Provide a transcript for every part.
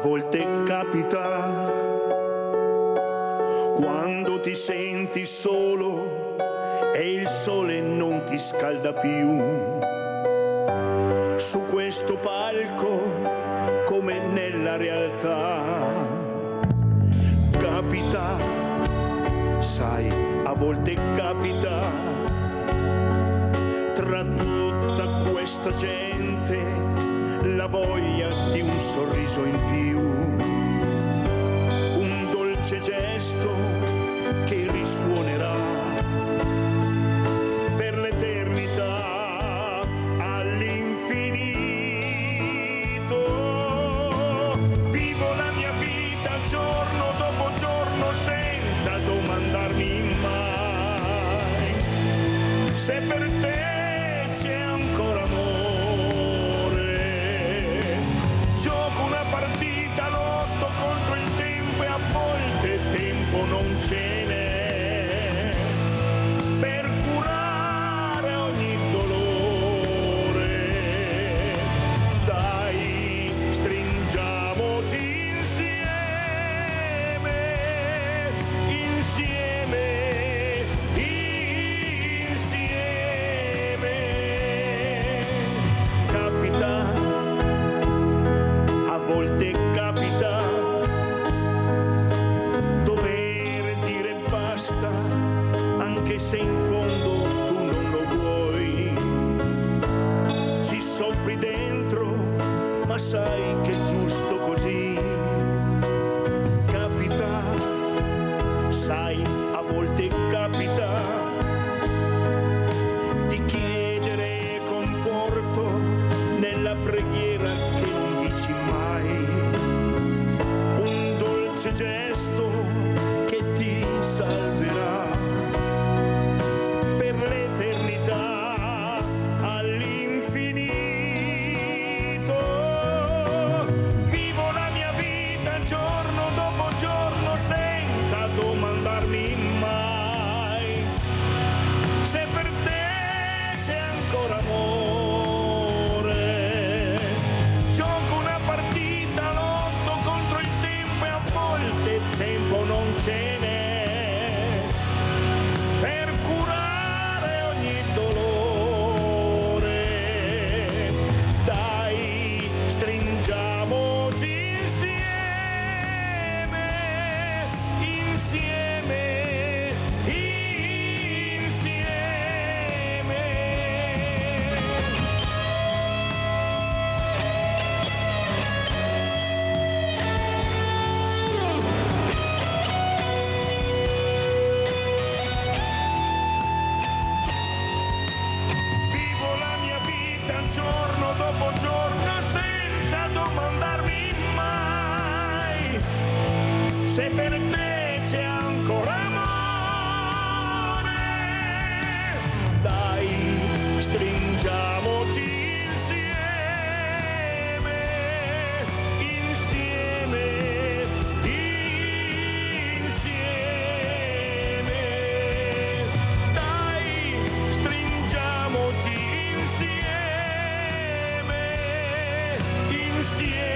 volte capita, quando ti senti solo e il sole non ti scalda più, su questo palco come nella realtà. Capita, sai, a volte capita, tra tutta questa gente, la voglia di un sorriso in più, un dolce gesto che risuonerà per l'eternità all'infinito. Vivo la mia vita giorno dopo giorno senza domandarmi mai se per te c'è ancora amore. Gioco una partita, lotto contro il tempo e a volte tempo non ce n'è per curare ogni dolore. Dai, stringiamoci insieme, insieme, insieme. Capita, a volte capita, dover dire basta, anche se in fondo tu non lo vuoi. Ci soffri dentro, ma sai che è giusto così. Capita, sai, a volte capita di chiedere conforto nella preghiera che non dici mai, un dolce gesto che ti salverà per l'eternità all'infinito. Vivo la mia vita giorno dopo giorno senza domandarmi mai se per te c'è ancora amore. Gioco una partita, lotto contro il tempo e a volte tempo non ce n'è per curare ogni dolore. Dai, stringiamoci insieme, insieme, insieme. Vivo la mia vita giorno dopo giorno senza domandarmi mai se per te c'è ancora amore. Dai, stringiamoci insieme, insieme, insieme. Dai, stringiamoci insieme, insieme,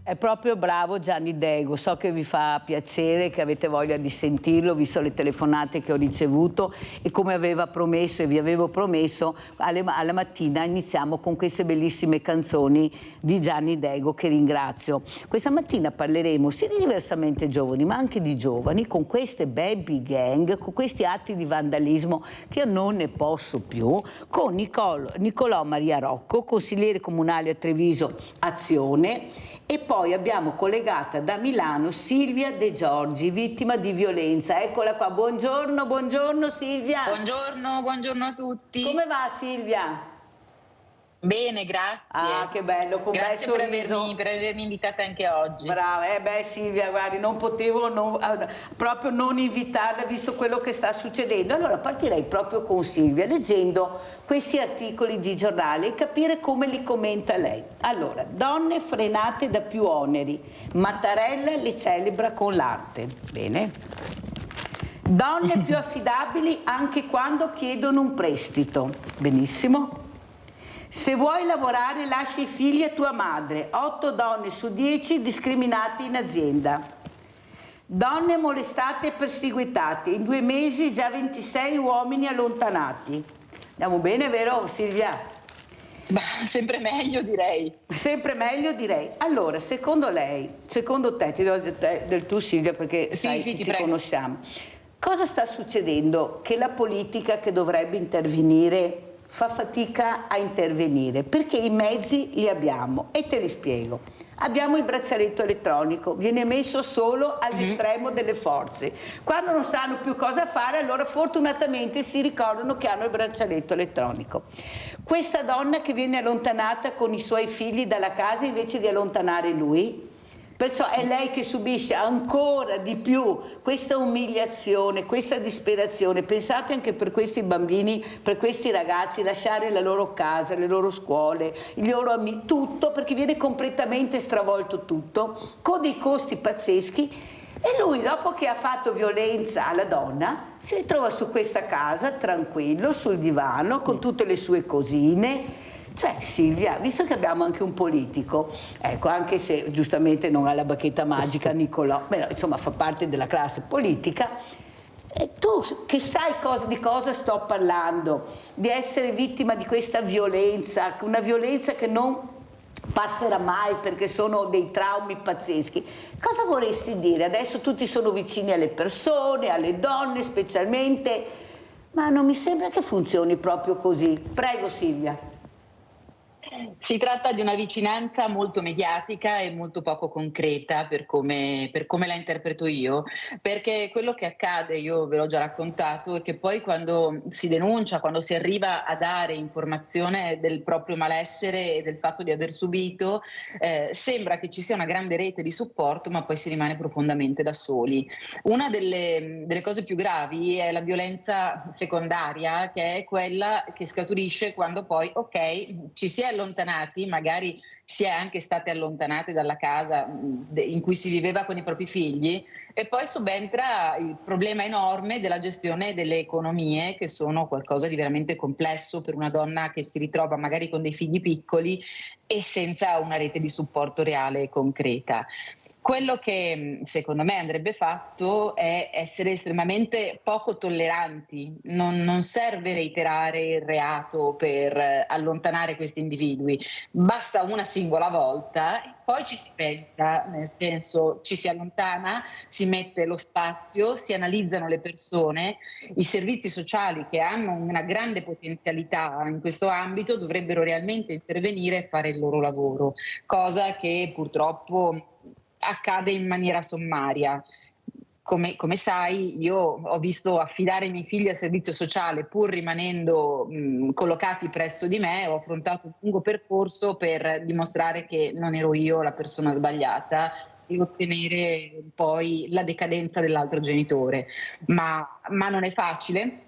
È proprio bravo Gianni Dego, so che vi fa piacere, che avete voglia di sentirlo, visto le telefonate che ho ricevuto, e come aveva promesso e vi avevo promesso, alla mattina iniziamo con queste bellissime canzoni di Gianni Dego, che ringrazio. Questa mattina parleremo sia di diversamente giovani ma anche di giovani, con queste baby gang, con questi atti di vandalismo che io non ne posso più, con Nicolò Maria Rocco, consigliere comunale a Treviso Azione. E poi abbiamo collegata da Milano Silvia De Giorgi, vittima di violenza. Eccola qua, buongiorno, buongiorno Silvia. Buongiorno, buongiorno a tutti. Come va Silvia? Bene, grazie. Ah, che bello, con bel Grazie per sorriso. avermi invitata anche oggi. Brava, Silvia, guardi, non potevo proprio non invitarla visto quello che sta succedendo. Allora partirei proprio con Silvia, leggendo questi articoli di giornale e capire come li commenta lei. Allora, donne frenate da più oneri, Mattarella le celebra con l'arte. Bene. Donne più affidabili anche quando chiedono un prestito. Benissimo. Se vuoi lavorare lascia i figli a tua madre, 8 donne su 10 discriminate in azienda. Donne molestate e perseguitate, in 2 mesi già 26 uomini allontanati. Andiamo bene, vero Silvia? Sempre meglio direi. Sempre meglio direi. Allora, secondo lei, secondo te, ti do del tu Silvia perché sai sì, che ti ci prego. conosciamo, cosa sta succedendo che la politica che dovrebbe intervenire fa fatica a intervenire? Perché i mezzi li abbiamo e te li spiego. Abbiamo il braccialetto elettronico, viene messo solo all'estremo delle forze. Quando non sanno più cosa fare, allora fortunatamente si ricordano che hanno il braccialetto elettronico. Questa donna che viene allontanata con i suoi figli dalla casa invece di allontanare lui, perciò è lei che subisce ancora di più questa umiliazione, questa disperazione. Pensate anche per questi bambini, per questi ragazzi, lasciare la loro casa, le loro scuole, i loro amici, tutto, perché viene completamente stravolto tutto, con dei costi pazzeschi. E lui, dopo che ha fatto violenza alla donna, si ritrova su questa casa, tranquillo, sul divano, con tutte le sue cosine. Cioè Silvia, visto che abbiamo anche un politico, ecco, anche se giustamente non ha la bacchetta magica Nicolò, però insomma fa parte della classe politica, tu che sai di cosa sto parlando, di essere vittima di questa violenza, una violenza che non passerà mai perché sono dei traumi pazzeschi, cosa vorresti dire? Adesso tutti sono vicini alle persone, alle donne specialmente, ma non mi sembra che funzioni proprio così. Prego Silvia. Si tratta di una vicinanza molto mediatica e molto poco concreta per come la interpreto io, perché quello che accade, io ve l'ho già raccontato, è che poi quando si denuncia, quando si arriva a dare informazione del proprio malessere e del fatto di aver subito, sembra che ci sia una grande rete di supporto, ma poi si rimane profondamente da soli. Una delle cose più gravi è la violenza secondaria, che è quella che scaturisce quando poi, ok, ci si è allontanati, magari si è anche state allontanate dalla casa in cui si viveva con i propri figli, e poi subentra il problema enorme della gestione delle economie, che sono qualcosa di veramente complesso per una donna che si ritrova magari con dei figli piccoli e senza una rete di supporto reale e concreta. Quello che secondo me andrebbe fatto è essere estremamente poco tolleranti. Non serve reiterare il reato per allontanare questi individui, basta una singola volta e poi ci si pensa, nel senso ci si allontana, si mette lo spazio, si analizzano le persone. I servizi sociali, che hanno una grande potenzialità in questo ambito, dovrebbero realmente intervenire e fare il loro lavoro, cosa che purtroppo accade in maniera sommaria. Come sai, io ho visto affidare i miei figli al servizio sociale pur rimanendo collocati presso di me. Ho affrontato un lungo percorso per dimostrare che non ero io la persona sbagliata e ottenere poi la decadenza dell'altro genitore, ma non è facile.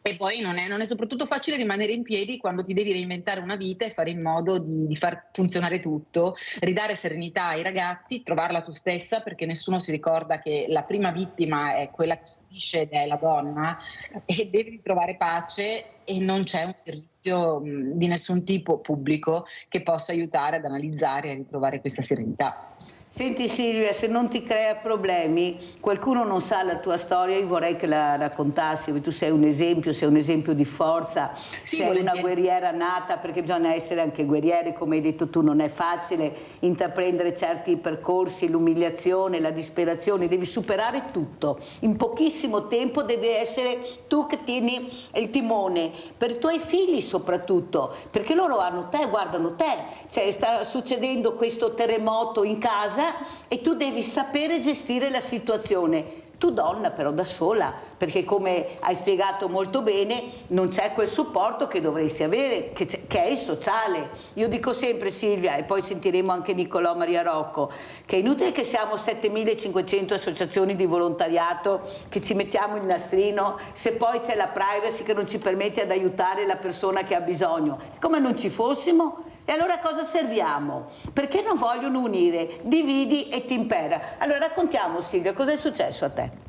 E poi non è soprattutto facile rimanere in piedi quando ti devi reinventare una vita e fare in modo di far funzionare tutto, ridare serenità ai ragazzi, trovarla tu stessa, perché nessuno si ricorda che la prima vittima è quella che subisce ed è la donna, e devi ritrovare pace, e non c'è un servizio di nessun tipo pubblico che possa aiutare ad analizzare e a ritrovare questa serenità. Senti Silvia, se non ti crea problemi, qualcuno non sa la tua storia, io vorrei che la raccontassi, perché tu sei un esempio di forza, sì, sei una guerriera nata, perché bisogna essere anche guerrieri, come hai detto tu, non è facile intraprendere certi percorsi, l'umiliazione, la disperazione, devi superare tutto, in pochissimo tempo devi essere tu che tieni il timone, per i tuoi figli soprattutto, perché loro hanno te, guardano te, cioè sta succedendo questo terremoto in casa, e tu devi sapere gestire la situazione. Tu donna però da sola, perché come hai spiegato molto bene non c'è quel supporto che dovresti avere, che è il sociale. Io dico sempre, Silvia, e poi sentiremo anche Nicolò Maria Rocco, che è inutile che siamo 7.500 associazioni di volontariato che ci mettiamo il nastrino se poi c'è la privacy che non ci permette ad aiutare la persona che ha bisogno. Come non ci fossimo? E allora cosa serviamo? Perché non vogliono unire? Dividi e ti impera. Allora raccontiamo, Silvia, cosa è successo a te?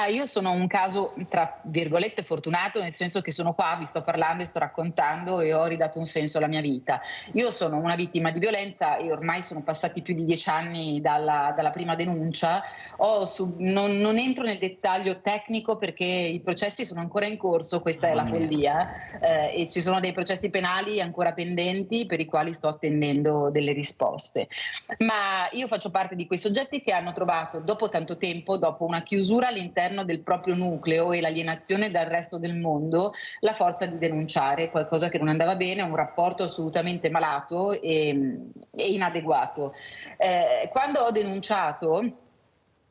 Io sono un caso tra virgolette fortunato, nel senso che sono qua, vi sto parlando e sto raccontando e ho ridato un senso alla mia vita. Io sono una vittima di violenza e ormai sono passati più di 10 anni dalla prima denuncia. Non entro nel dettaglio tecnico perché i processi sono ancora in corso, questa è la follia, e ci sono dei processi penali ancora pendenti per i quali sto attendendo delle risposte. Ma io faccio parte di quei soggetti che hanno trovato dopo tanto tempo, dopo una chiusura all'interno del proprio nucleo e l'alienazione dal resto del mondo, la forza di denunciare qualcosa che non andava bene, un rapporto assolutamente malato e inadeguato. Quando ho denunciato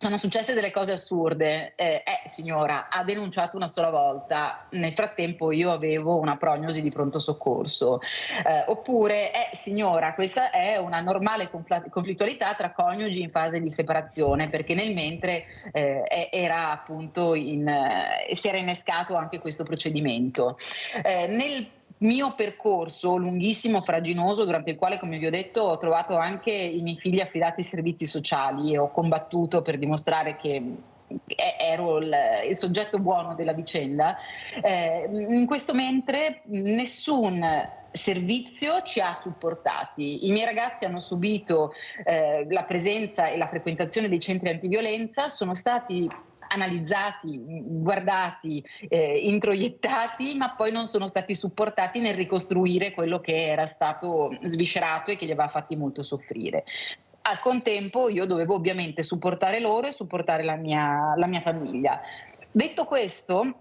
sono successe delle cose assurde. Signora, ha denunciato una sola volta, nel frattempo io avevo una prognosi di pronto soccorso. Oppure, signora, questa è una normale conflittualità tra coniugi in fase di separazione, perché nel mentre era appunto si era innescato anche questo procedimento. Nel mio percorso lunghissimo, farraginoso, durante il quale, come vi ho detto, ho trovato anche i miei figli affidati ai servizi sociali e ho combattuto per dimostrare che ero il soggetto buono della vicenda. In questo mentre nessun servizio ci ha supportati. I miei ragazzi hanno subito la presenza e la frequentazione dei centri antiviolenza, sono stati analizzati, guardati, introiettati, ma poi non sono stati supportati nel ricostruire quello che era stato sviscerato e che li aveva fatti molto soffrire. Al contempo io dovevo ovviamente supportare loro e supportare la mia famiglia. Detto questo,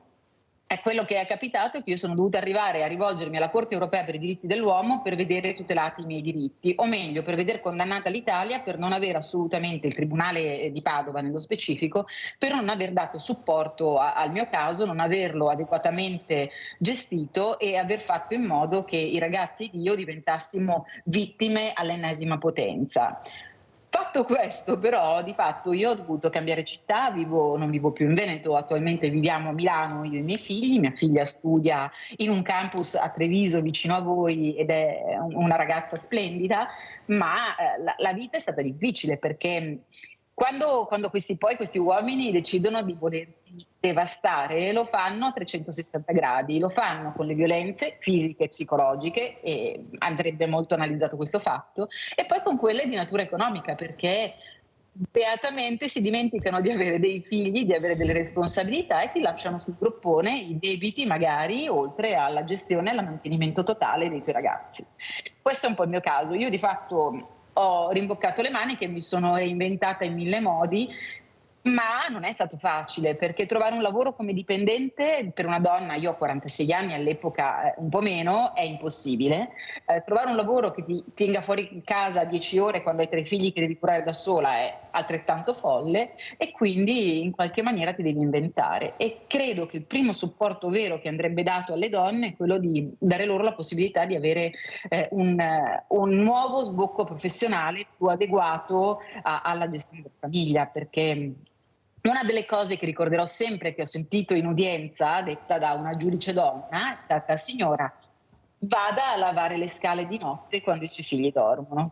è quello che è capitato, è che io sono dovuta arrivare a rivolgermi alla Corte Europea per i diritti dell'uomo per vedere tutelati i miei diritti, o meglio per vedere condannata l'Italia per non aver assolutamente, il Tribunale di Padova nello specifico, per non aver dato supporto al mio caso, non averlo adeguatamente gestito e aver fatto in modo che i ragazzi e io diventassimo vittime all'ennesima potenza. Fatto questo, però, di fatto io ho dovuto cambiare città, non vivo più in Veneto, attualmente viviamo a Milano io e i miei figli, mia figlia studia in un campus a Treviso vicino a voi ed è una ragazza splendida, ma la vita è stata difficile perché quando questi uomini decidono di volerti devastare, lo fanno a 360 gradi, lo fanno con le violenze fisiche e psicologiche, e andrebbe molto analizzato questo fatto, e poi con quelle di natura economica, perché beatamente si dimenticano di avere dei figli, di avere delle responsabilità e ti lasciano sul groppone i debiti magari, oltre alla gestione e al mantenimento totale dei tuoi ragazzi. Questo è un po' il mio caso. Io di fatto ho rimboccato le maniche, mi sono reinventata in 1000 modi, ma non è stato facile, perché trovare un lavoro come dipendente per una donna, io ho 46 anni, all'epoca un po' meno, è impossibile. Trovare un lavoro che ti tenga fuori casa 10 ore quando hai 3 figli che devi curare da sola è altrettanto folle, e quindi in qualche maniera ti devi inventare. E credo che il primo supporto vero che andrebbe dato alle donne è quello di dare loro la possibilità di avere un nuovo sbocco professionale più adeguato alla gestione della famiglia, perché una delle cose che ricorderò sempre, che ho sentito in udienza detta da una giudice donna, è stata: signora, vada a lavare le scale di notte quando i suoi figli dormono.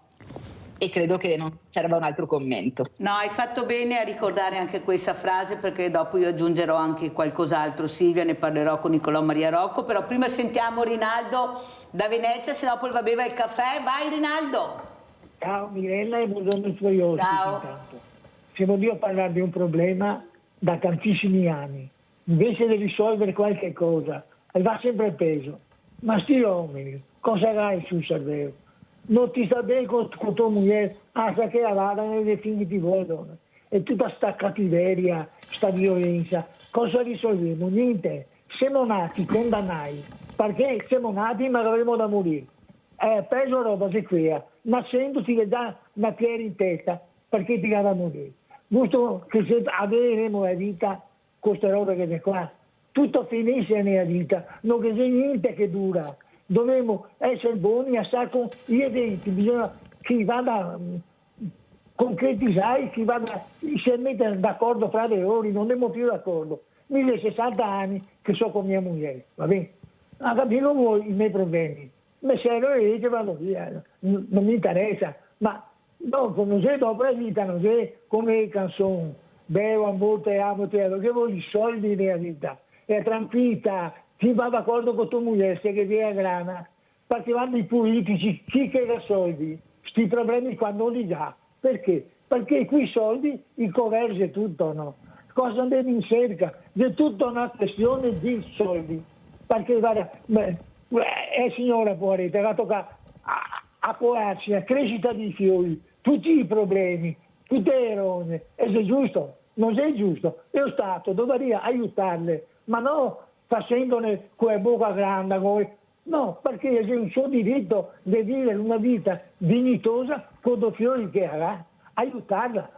E credo che non serva un altro commento. No, hai fatto bene a ricordare anche questa frase, perché dopo io aggiungerò anche qualcos'altro. Silvia, ne parlerò con Nicolò Maria Rocco, però prima sentiamo Rinaldo da Venezia, se dopo va beva il caffè. Vai Rinaldo! Ciao Mirella e buongiorno ai tuoi ospiti. Ciao. Intanto. Se voglio parlare di un problema da tantissimi anni, invece di risolvere qualche cosa, va sempre peso. Ma sti uomini, cosa hai sul cervello? Non ti sta bene con tua moglie, sa che la vada nelle figli ti vogliono. E tutta sta cattiveria, sta violenza, cosa risolviamo? Niente. Siamo nati condannati, perché siamo nati ma avremo da morire. Peso roba si crea, nascendo ti dà una piega in testa perché ti va da morire. visto che se avremo la vita, queste robe che qua, tutto finisce nella vita, non c'è niente che dura. Dobbiamo essere buoni a stare con gli eventi, bisogna che vada concretizzare, chi vada si mette d'accordo fra le ore, non siamo più d'accordo. 1060 anni che so con mia moglie, va bene? Ma capito voi i miei problemi? Mi servo e vado via, non mi interessa, ma dopo non sei dopo la vita, non sei come le canzoni, bevo a volte amo te, che vuoi i soldi nella vita, è tranquilla, chi va d'accordo con tua moglie, se che via grana, partivano i politici, chi che ha soldi, sti problemi qua non li dà, perché? Perché qui i soldi, il commercio è tutto, no? Cosa andiamo in cerca? È tutta una questione di soldi, perché guarda, signora Poirete, che tocca a curarsi, la crescita dei fiori, tutti i problemi, tutte le ronde, e se è giusto? Non è giusto, e lo Stato dovrebbe aiutarle, ma non facendone quella bocca grande, no, perché è un suo diritto di vivere una vita dignitosa con i fiori che avrà, aiutarla.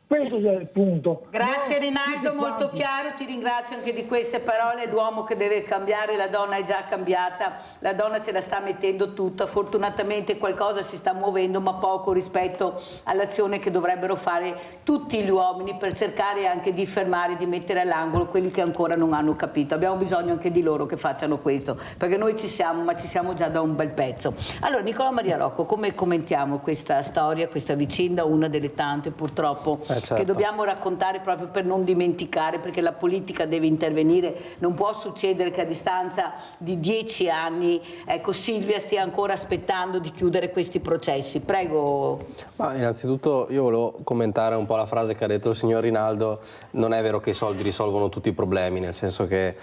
Questo è il punto. Grazie Rinaldo, molto chiaro, ti ringrazio anche di queste parole. L'uomo che deve cambiare, la donna è già cambiata, la donna ce la sta mettendo tutta, fortunatamente qualcosa si sta muovendo ma poco rispetto all'azione che dovrebbero fare tutti gli uomini per cercare anche di fermare, di mettere all'angolo quelli che ancora non hanno capito. Abbiamo bisogno anche di loro che facciano questo, perché noi ci siamo, ma ci siamo già da un bel pezzo. Allora Nicolò Maria Rocco, come commentiamo questa storia, questa vicenda, una delle tante purtroppo certo, che dobbiamo raccontare proprio per non dimenticare, perché la politica deve intervenire, non può succedere che a distanza di 10 anni ecco, Silvia stia ancora aspettando di chiudere questi processi. Prego. Ma innanzitutto io volevo commentare un po' la frase che ha detto il signor Rinaldo. Non è vero che i soldi risolvono tutti i problemi, nel senso che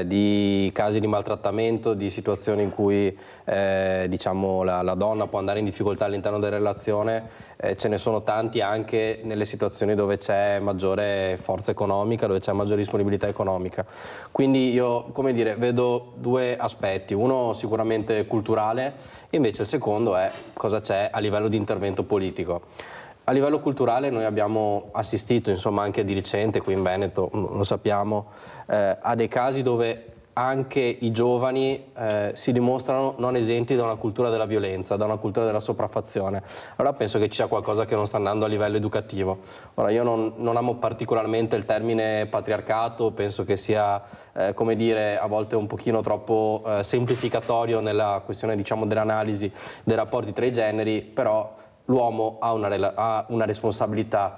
di casi di maltrattamento, di situazioni in cui diciamo la donna può andare in difficoltà all'interno della relazione, ce ne sono tanti anche nelle situazioni dove c'è maggiore forza economica, dove c'è maggiore disponibilità economica. Quindi io, come dire, vedo due aspetti, uno sicuramente culturale e invece il secondo è cosa c'è a livello di intervento politico. A livello culturale noi abbiamo assistito, insomma, anche di recente qui in Veneto, lo sappiamo, a dei casi dove anche i giovani si dimostrano non esenti da una cultura della violenza, da una cultura della sopraffazione. Allora penso che ci sia qualcosa che non sta andando a livello educativo. Ora io non amo particolarmente il termine patriarcato, penso che sia, come dire, a volte un pochino troppo semplificatorio nella questione, diciamo, dell'analisi dei rapporti tra i generi, però l'uomo ha una responsabilità,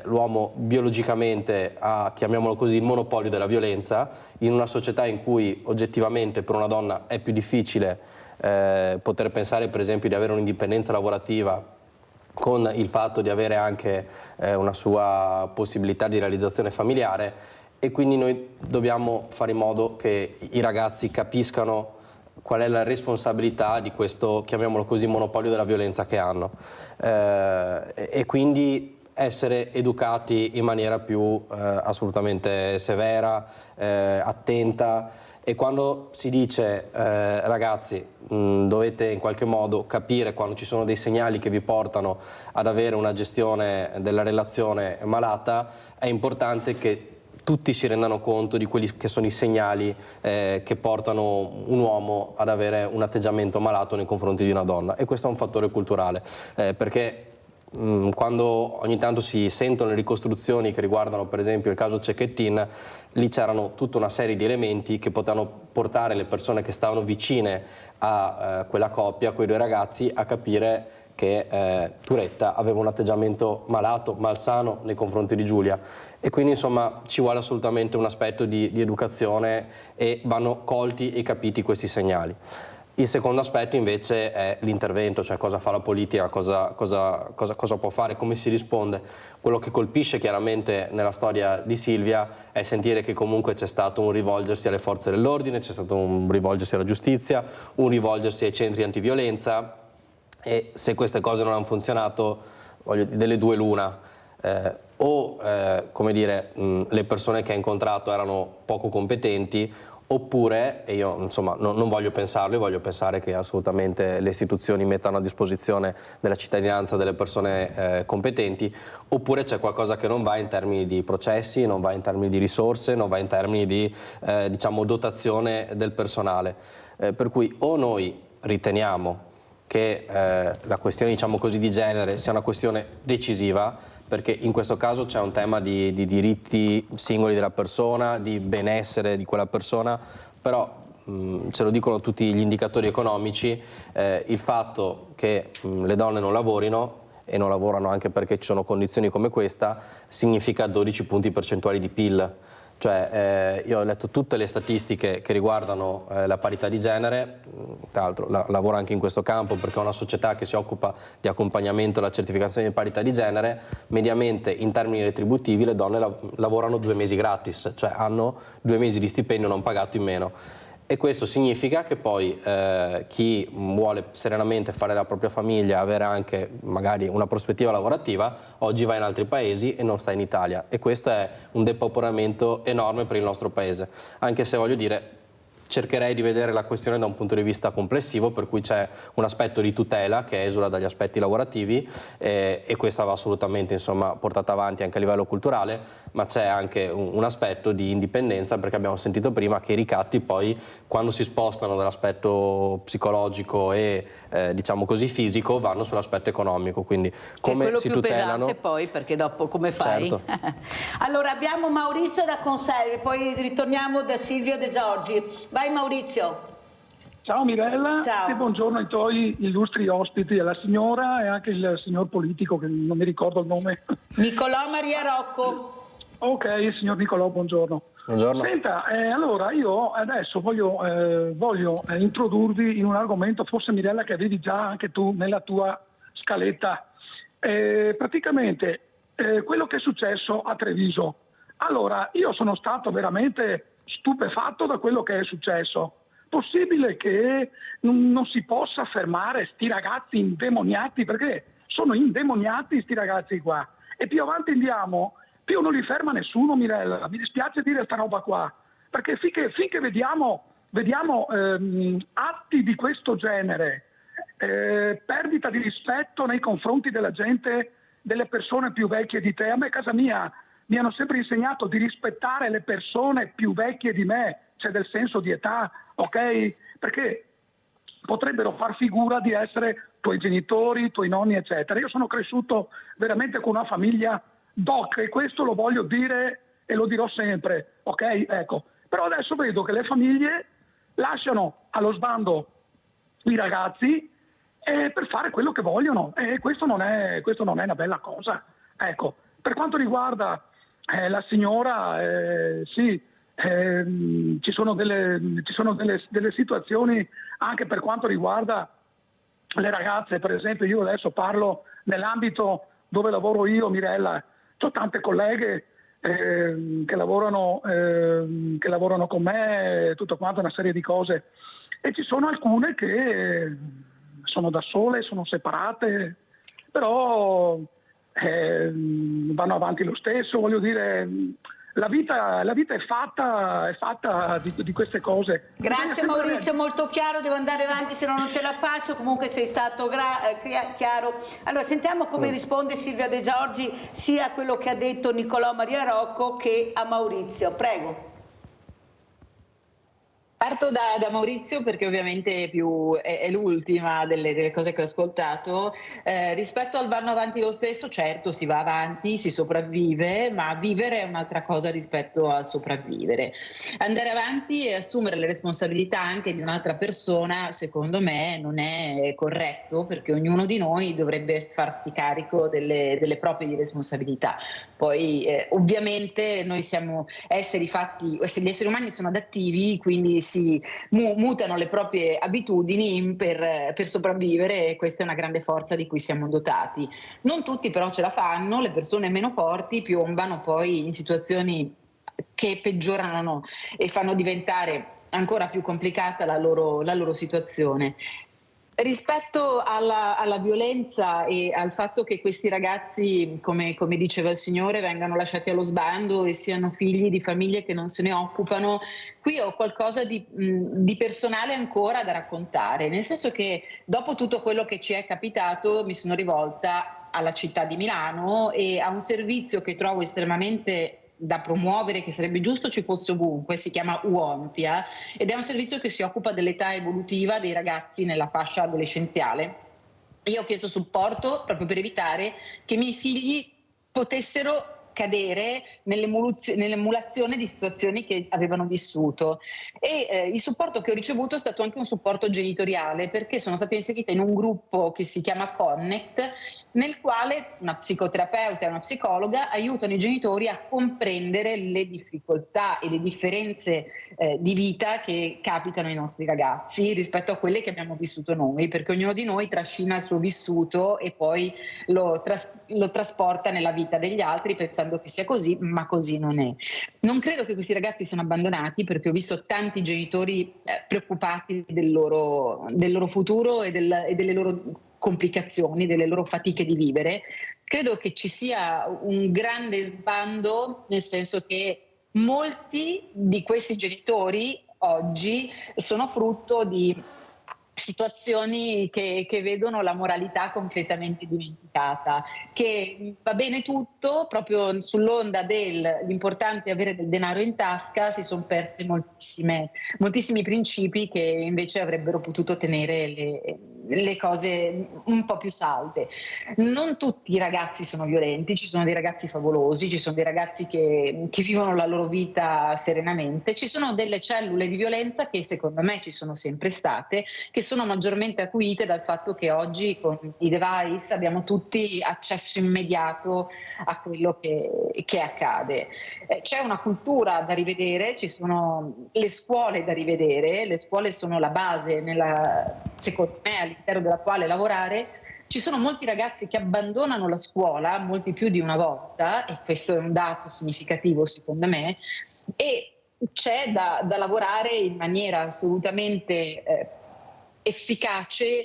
l'uomo biologicamente ha, chiamiamolo così, il monopolio della violenza. In una società in cui oggettivamente per una donna è più difficile poter pensare per esempio di avere un'indipendenza lavorativa, con il fatto di avere anche una sua possibilità di realizzazione familiare, e quindi noi dobbiamo fare in modo che i ragazzi capiscano qual è la responsabilità di questo, chiamiamolo così, monopolio della violenza che hanno, e quindi essere educati in maniera più assolutamente severa, attenta. E quando si dice ragazzi dovete in qualche modo capire quando ci sono dei segnali che vi portano ad avere una gestione della relazione malata, è importante che tutti si rendano conto di quelli che sono i segnali che portano un uomo ad avere un atteggiamento malato nei confronti di una donna, e questo è un fattore culturale, perché quando ogni tanto si sentono le ricostruzioni che riguardano per esempio il caso Cecchettin, lì c'erano tutta una serie di elementi che potevano portare le persone che stavano vicine a quella coppia, a quei due ragazzi, a capire che Turetta aveva un atteggiamento malato, malsano nei confronti di Giulia. E quindi insomma ci vuole assolutamente un aspetto di educazione e vanno colti e capiti questi segnali. Il secondo aspetto invece è l'intervento, cioè cosa fa la politica, cosa può fare, come si risponde. Quello che colpisce chiaramente nella storia di Silvia è sentire che comunque c'è stato un rivolgersi alle forze dell'ordine, c'è stato un rivolgersi alla giustizia, un rivolgersi ai centri antiviolenza, e se queste cose non hanno funzionato, delle due l'una, come dire, le persone che ha incontrato erano poco competenti, Oppure, e io insomma non voglio pensarlo, io voglio pensare che assolutamente le istituzioni mettano a disposizione della cittadinanza delle persone competenti, oppure c'è qualcosa che non va in termini di processi, non va in termini di risorse, non va in termini di diciamo, dotazione del personale. Per cui o noi riteniamo che la questione, diciamo così, di genere sia una questione decisiva, perché in questo caso c'è un tema di diritti singoli della persona, di benessere di quella persona, però ce lo dicono tutti gli indicatori economici, il fatto che le donne non lavorino, e non lavorano anche perché ci sono condizioni come questa, significa 12 punti percentuali di PIL. Cioè, io ho letto tutte le statistiche che riguardano la parità di genere, tra l'altro lavoro anche in questo campo perché è una società che si occupa di accompagnamento alla certificazione di parità di genere. Mediamente in termini retributivi le donne lavorano 2 mesi gratis, cioè hanno 2 mesi di stipendio non pagato in meno. E questo significa che poi chi vuole serenamente fare la propria famiglia, avere anche magari una prospettiva lavorativa, oggi va in altri paesi e non sta in Italia. E questo è un depauperamento enorme per il nostro paese. Anche se voglio dire, cercherei di vedere la questione da un punto di vista complessivo, per cui c'è un aspetto di tutela che esula dagli aspetti lavorativi e questa va assolutamente, insomma, portata avanti anche a livello culturale, ma c'è anche un aspetto di indipendenza, perché abbiamo sentito prima che i ricatti poi, quando si spostano dall'aspetto psicologico e diciamo così fisico, vanno sull'aspetto economico, quindi come si tutelano. È quello più pesante poi, perché dopo come fai? Certo. Allora abbiamo Maurizio da Conserve, poi ritorniamo da Silvia De Giorgi. Vai Maurizio. Ciao Mirella. Ciao. E buongiorno ai tuoi illustri ospiti, alla signora e anche il signor politico che non mi ricordo il nome. Nicolò Maria Rocco. Ok, signor Nicolò, buongiorno. Buongiorno. Senta, allora io adesso voglio introdurvi in un argomento, forse Mirella che avevi già anche tu nella tua scaletta. Praticamente quello che è successo a Treviso. Allora, io sono stato veramente stupefatto da quello che è successo. Possibile che non si possa fermare sti ragazzi indemoniati, perché sono indemoniati sti ragazzi qua. E più avanti andiamo, più non li ferma nessuno, Mirella. Mi dispiace dire sta roba qua, perché finché vediamo atti di questo genere, perdita di rispetto nei confronti della gente, delle persone più vecchie di te. A me, a casa mia, mi hanno sempre insegnato di rispettare le persone più vecchie di me, cioè del senso di età, ok? Perché potrebbero far figura di essere tuoi genitori, tuoi nonni, eccetera. Io sono cresciuto veramente con una famiglia doc e questo lo voglio dire e lo dirò sempre, ok? Ecco. Però adesso vedo che le famiglie lasciano allo sbando i ragazzi per fare quello che vogliono e questo non è una bella cosa. Ecco. Per quanto riguarda la signora, sì, ci sono delle situazioni anche per quanto riguarda le ragazze. Per esempio, io adesso parlo nell'ambito dove lavoro io, Mirella, ho tante colleghe che lavorano con me, tutto quanto, una serie di cose, e ci sono alcune che sono da sole, sono separate, però vanno avanti lo stesso. Voglio dire, la vita è fatta di queste cose. Grazie Maurizio, molto chiaro, devo andare avanti se no non ce la faccio, comunque sei stato chiaro. Allora sentiamo come risponde Silvia De Giorgi sia a quello che ha detto Nicolò Maria Rocco che a Maurizio, prego. Parto da Maurizio perché ovviamente è l'ultima delle cose che ho ascoltato. Rispetto al vanno avanti lo stesso, certo si va avanti, si sopravvive, ma vivere è un'altra cosa rispetto al sopravvivere. Andare avanti e assumere le responsabilità anche di un'altra persona, secondo me, non è corretto, perché ognuno di noi dovrebbe farsi carico delle proprie responsabilità. Poi ovviamente noi siamo esseri fatti, gli esseri umani sono adattivi, quindi si mutano le proprie abitudini per sopravvivere, e questa è una grande forza di cui siamo dotati. Non tutti però ce la fanno, le persone meno forti piombano poi in situazioni che peggiorano e fanno diventare ancora più complicata la loro situazione. Rispetto alla violenza e al fatto che questi ragazzi, come diceva il Signore, vengano lasciati allo sbando e siano figli di famiglie che non se ne occupano, qui ho qualcosa di personale ancora da raccontare, nel senso che dopo tutto quello che ci è capitato mi sono rivolta alla città di Milano e a un servizio che trovo estremamente da promuovere, che sarebbe giusto ci fosse ovunque, si chiama Uompia ed è un servizio che si occupa dell'età evolutiva dei ragazzi nella fascia adolescenziale. Io ho chiesto supporto proprio per evitare che i miei figli potessero cadere nell'emulazione di situazioni che avevano vissuto e il supporto che ho ricevuto è stato anche un supporto genitoriale, perché sono stata inserita in un gruppo che si chiama Connect, nel quale una psicoterapeuta e una psicologa aiutano i genitori a comprendere le difficoltà e le differenze di vita che capitano ai nostri ragazzi rispetto a quelle che abbiamo vissuto noi, perché ognuno di noi trascina il suo vissuto e poi lo trasporta nella vita degli altri pensando che sia così, ma così non è. Non credo che questi ragazzi siano abbandonati, perché ho visto tanti genitori preoccupati del loro futuro e delle loro complicazioni, delle loro fatiche di vivere. Credo che ci sia un grande sbando, nel senso che molti di questi genitori oggi sono frutto di situazioni che vedono la moralità completamente dimenticata, che va bene tutto, proprio sull'onda l'importante è avere del denaro in tasca, si sono persi moltissimi principi che invece avrebbero potuto tenere le cose un po' più salte. Non tutti i ragazzi sono violenti, ci sono dei ragazzi favolosi, ci sono dei ragazzi che vivono la loro vita serenamente, ci sono delle cellule di violenza che secondo me ci sono sempre state, che sono maggiormente acuite dal fatto che oggi con i device abbiamo tutti accesso immediato a quello che accade. C'è una cultura da rivedere, ci sono le scuole da rivedere, le scuole sono la base, secondo me, all'interno della quale lavorare. Ci sono molti ragazzi che abbandonano la scuola, molti più di una volta, e questo è un dato significativo secondo me, e c'è da lavorare in maniera assolutamente efficace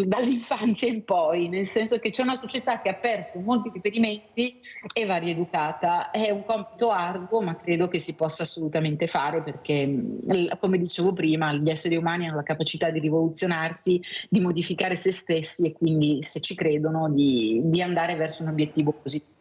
dall'infanzia in poi, nel senso che c'è una società che ha perso molti riferimenti e va rieducata. È un compito arduo, ma credo che si possa assolutamente fare, perché come dicevo prima, gli esseri umani hanno la capacità di rivoluzionarsi, di modificare se stessi e quindi, se ci credono, di andare verso un obiettivo positivo.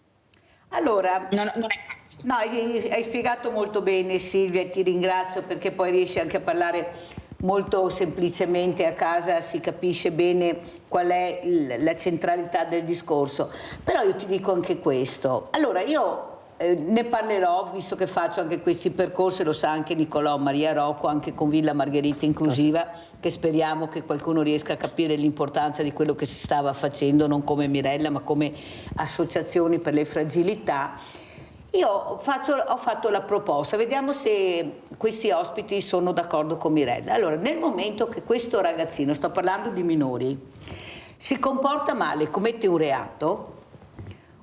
Allora, non è... No, hai spiegato molto bene, Silvia, e ti ringrazio, perché poi riesci anche a parlare molto semplicemente, a casa si capisce bene qual è la centralità del discorso. Però io ti dico anche questo. Allora, io ne parlerò, visto che faccio anche questi percorsi, lo sa anche Nicolò Maria Rocco, anche con Villa Margherita Inclusiva, che speriamo che qualcuno riesca a capire l'importanza di quello che si stava facendo, non come Mirella, ma come associazioni per le fragilità. Io ho fatto la proposta, vediamo se questi ospiti sono d'accordo con Mirella. Allora, nel momento che questo ragazzino, sto parlando di minori, si comporta male, commette un reato,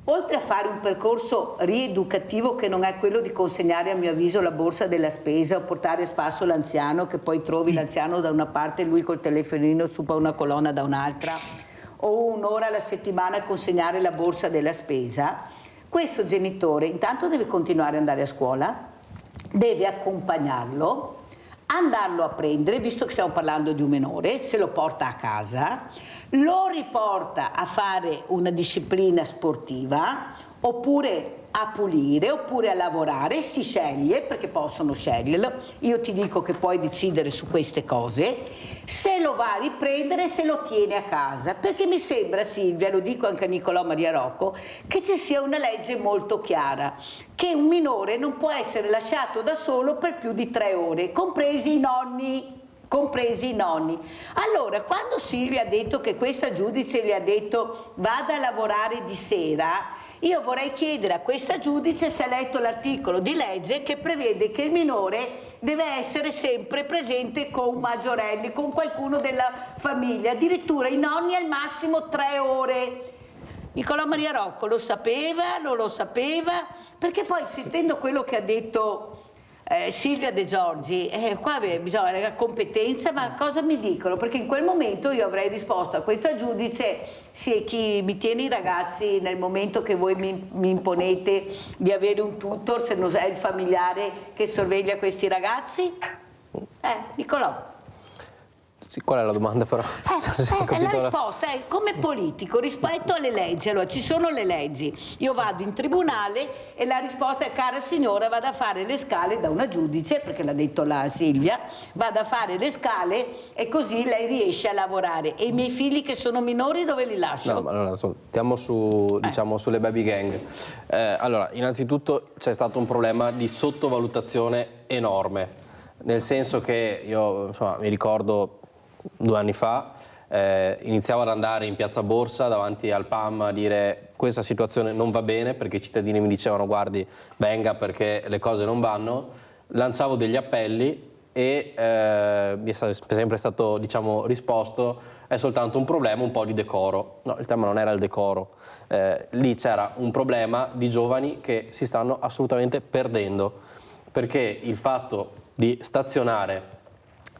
oltre a fare un percorso rieducativo che non è quello di consegnare, a mio avviso, la borsa della spesa o portare a spasso l'anziano, che poi trovi l'anziano da una parte e lui col telefonino su una colonna da un'altra, o un'ora alla settimana a consegnare la borsa della spesa, questo genitore intanto deve continuare ad andare a scuola, deve accompagnarlo, andarlo a prendere, visto che stiamo parlando di un minore, se lo porta a casa, lo riporta a fare una disciplina sportiva, oppure a pulire, oppure a lavorare, si sceglie, perché possono sceglierlo. Io ti dico che puoi decidere su queste cose, se lo va a riprendere, se lo tiene a casa, perché mi sembra, Silvia, lo dico anche a Nicolò Maria Rocco, che ci sia una legge molto chiara, che un minore non può essere lasciato da solo per più di 3 ore, compresi i nonni. Allora, quando Silvia ha detto che questa giudice le ha detto vada a lavorare di sera, io vorrei chiedere a questa giudice se ha letto l'articolo di legge che prevede che il minore deve essere sempre presente con maggiorenni, con qualcuno della famiglia, addirittura i nonni al massimo 3 ore. Nicolò Maria Rocco lo sapeva, non lo sapeva? Perché poi, sentendo quello che ha detto Silvia De Giorgi, qua bisogna la competenza, ma cosa mi dicono? Perché in quel momento io avrei risposto a questa giudice: sì, chi mi tiene i ragazzi nel momento che voi mi imponete di avere un tutor, se non è il familiare che sorveglia questi ragazzi? Nicolò. Sì, qual è la domanda però? La risposta è: come politico rispetto alle leggi. Allora, ci sono le leggi, io vado in tribunale e la risposta è: cara signora, vada a fare le scale da una giudice, perché l'ha detto la Silvia, vada a fare le scale e così lei riesce a lavorare. E i miei figli che sono minori dove li lascio? No, allora, stiamo diciamo, sulle baby gang. Allora, innanzitutto c'è stato un problema di sottovalutazione enorme, nel senso che io insomma, mi ricordo 2 anni fa iniziavo ad andare in piazza Borsa davanti al PAM a dire: questa situazione non va bene, perché i cittadini mi dicevano: guardi, venga perché le cose non vanno. Lanciavo degli appelli e mi è sempre stato, diciamo, risposto: è soltanto un problema, un po' di decoro. No, il tema non era il decoro, lì c'era un problema di giovani che si stanno assolutamente perdendo, perché il fatto di stazionare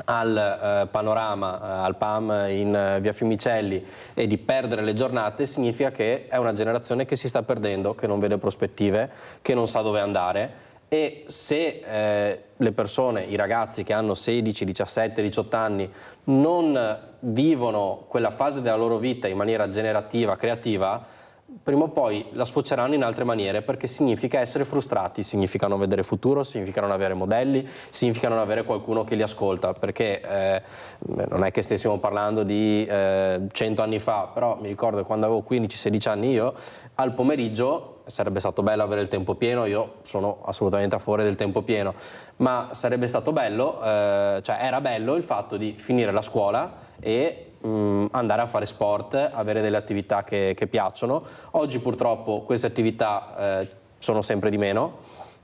al Panorama, al PAM in via Fiumicelli e di perdere le giornate significa che è una generazione che si sta perdendo, che non vede prospettive, che non sa dove andare. E se le persone, i ragazzi che hanno 16, 17, 18 anni non vivono quella fase della loro vita in maniera generativa, creativa, prima o poi la sfoceranno in altre maniere, perché significa essere frustrati, significa non vedere futuro, significa non avere modelli, significa non avere qualcuno che li ascolta, perché non è che stessimo parlando di 100 anni fa, però mi ricordo quando avevo 15-16 anni io, al pomeriggio sarebbe stato bello avere il tempo pieno, io sono assolutamente a favore del tempo pieno, ma sarebbe stato bello, cioè era bello il fatto di finire la scuola e andare a fare sport, avere delle attività che piacciono. Oggi purtroppo queste attività sono sempre di meno,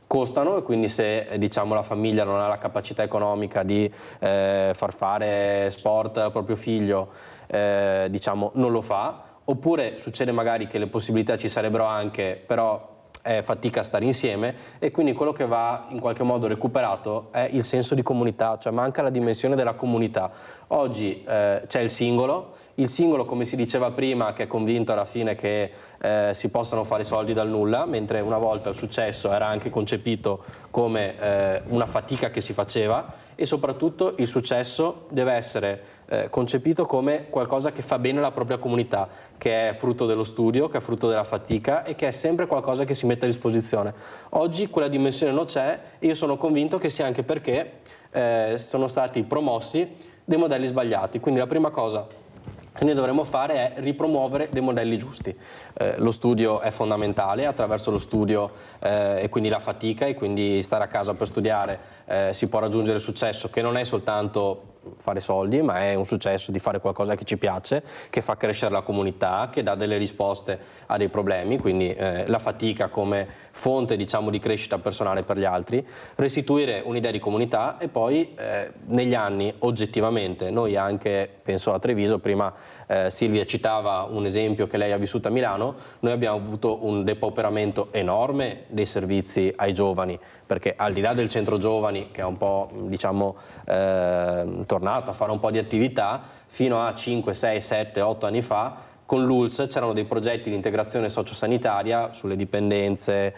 costano, e quindi se diciamo la famiglia non ha la capacità economica di far fare sport al proprio figlio, diciamo non lo fa, oppure succede magari che le possibilità ci sarebbero anche, però è fatica a stare insieme, e quindi quello che va in qualche modo recuperato è il senso di comunità, cioè manca la dimensione della comunità. Oggi c'è il singolo, come si diceva prima, che è convinto alla fine che si possano fare soldi dal nulla, mentre una volta il successo era anche concepito come una fatica che si faceva, e soprattutto il successo deve essere concepito come qualcosa che fa bene alla propria comunità, che è frutto dello studio, che è frutto della fatica e che è sempre qualcosa che si mette a disposizione. Oggi quella dimensione non c'è, e io sono convinto che sia anche perché sono stati promossi dei modelli sbagliati. Quindi la prima cosa che noi dovremmo fare è ripromuovere dei modelli giusti. Lo studio è fondamentale, attraverso lo studio e quindi la fatica e quindi stare a casa per studiare si può raggiungere il successo, che non è soltanto fare soldi, ma è un successo di fare qualcosa che ci piace, che fa crescere la comunità, che dà delle risposte a dei problemi, quindi la fatica come fonte, diciamo, di crescita personale per gli altri, restituire un'idea di comunità. E poi negli anni oggettivamente noi anche, penso a Treviso, prima Silvia citava un esempio che lei ha vissuto a Milano, noi abbiamo avuto un depauperamento enorme dei servizi ai giovani, perché al di là del centro giovani, che è un po', diciamo, tornato a fare un po' di attività, fino a 5, 6, 7, 8 anni fa con l'ULS c'erano dei progetti di integrazione sociosanitaria sulle dipendenze,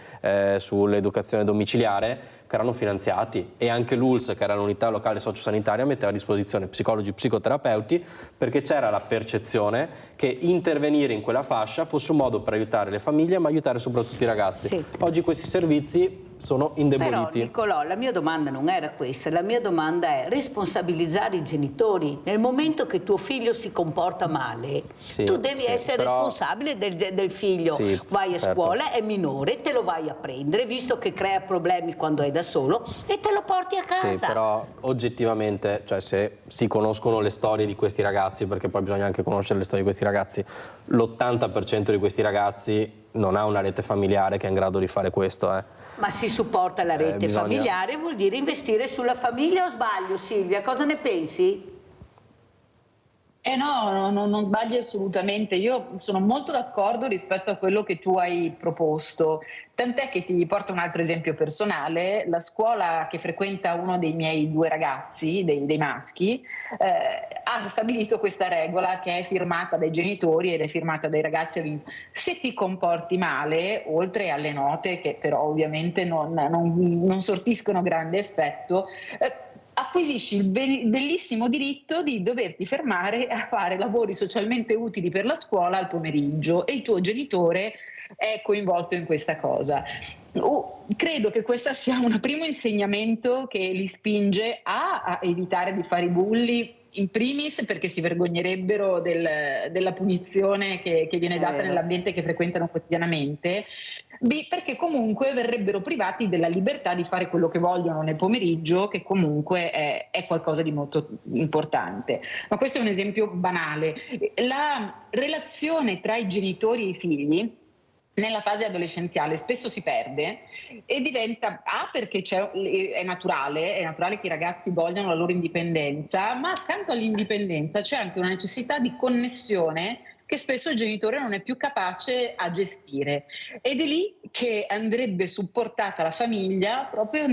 sull'educazione domiciliare, che erano finanziati, e anche l'ULS, che era l'unità locale sociosanitaria, metteva a disposizione psicologi, psicoterapeuti, perché c'era la percezione che intervenire in quella fascia fosse un modo per aiutare le famiglie, ma aiutare soprattutto i ragazzi. Sì. Oggi questi servizi sono indeboliti. Però Nicolò, la mia domanda non era questa, la mia domanda è responsabilizzare i genitori. Nel momento che tuo figlio si comporta male, sì, tu devi essere però responsabile del figlio. Sì, vai a scuola, è minore, te lo vai a prendere, visto che crea problemi quando è da solo, e te lo porti a casa. Sì, però oggettivamente, cioè, se si conoscono le storie di questi ragazzi, perché poi bisogna anche conoscere le storie di questi ragazzi, l'80% di questi ragazzi non ha una rete familiare che è in grado di fare questo. Ma si supporta la rete familiare, vuol dire investire sulla famiglia, o sbaglio, Silvia? Cosa ne pensi? Non sbagli assolutamente. Io sono molto d'accordo rispetto a quello che tu hai proposto, tant'è che ti porto un altro esempio personale. La scuola che frequenta uno dei miei 2 ragazzi, dei maschi, ha stabilito questa regola che è firmata dai genitori ed è firmata dai ragazzi all'inizio. Se ti comporti male, oltre alle note che però ovviamente non sortiscono grande effetto, acquisisci il bellissimo diritto di doverti fermare a fare lavori socialmente utili per la scuola al pomeriggio, e il tuo genitore è coinvolto in questa cosa. Credo che questo sia un primo insegnamento che li spinge a evitare di fare i bulli, in primis perché si vergognerebbero della punizione che viene data nell'ambiente che frequentano quotidianamente, B, perché comunque verrebbero privati della libertà di fare quello che vogliono nel pomeriggio, che comunque è qualcosa di molto importante. Ma questo è un esempio banale. La relazione tra i genitori e i figli nella fase adolescenziale spesso si perde e diventa, perché è naturale che i ragazzi vogliano la loro indipendenza, ma accanto all'indipendenza c'è anche una necessità di connessione che spesso il genitore non è più capace a gestire, ed è lì che andrebbe supportata la famiglia proprio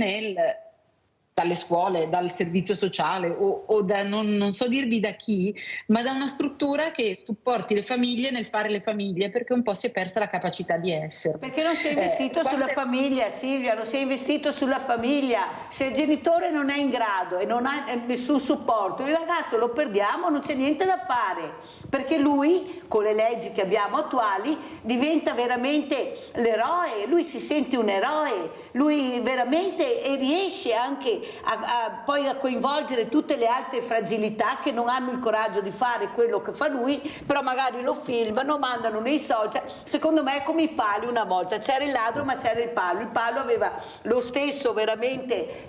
dalle scuole, dal servizio sociale o da non so dirvi da chi, ma da una struttura che supporti le famiglie nel fare le famiglie, perché un po' si è persa la capacità di essere. Perché non si è investito sulla famiglia, Silvia, non si è investito sulla famiglia. Se il genitore non è in grado e non ha nessun supporto, il ragazzo lo perdiamo, non c'è niente da fare, perché lui, con le leggi che abbiamo attuali, diventa veramente l'eroe, lui si sente un eroe, lui veramente riesce anche poi a coinvolgere tutte le altre fragilità che non hanno il coraggio di fare quello che fa lui, però magari lo filmano, mandano nei social. Secondo me è come i pali una volta, c'era il ladro ma c'era il palo aveva lo stesso veramente,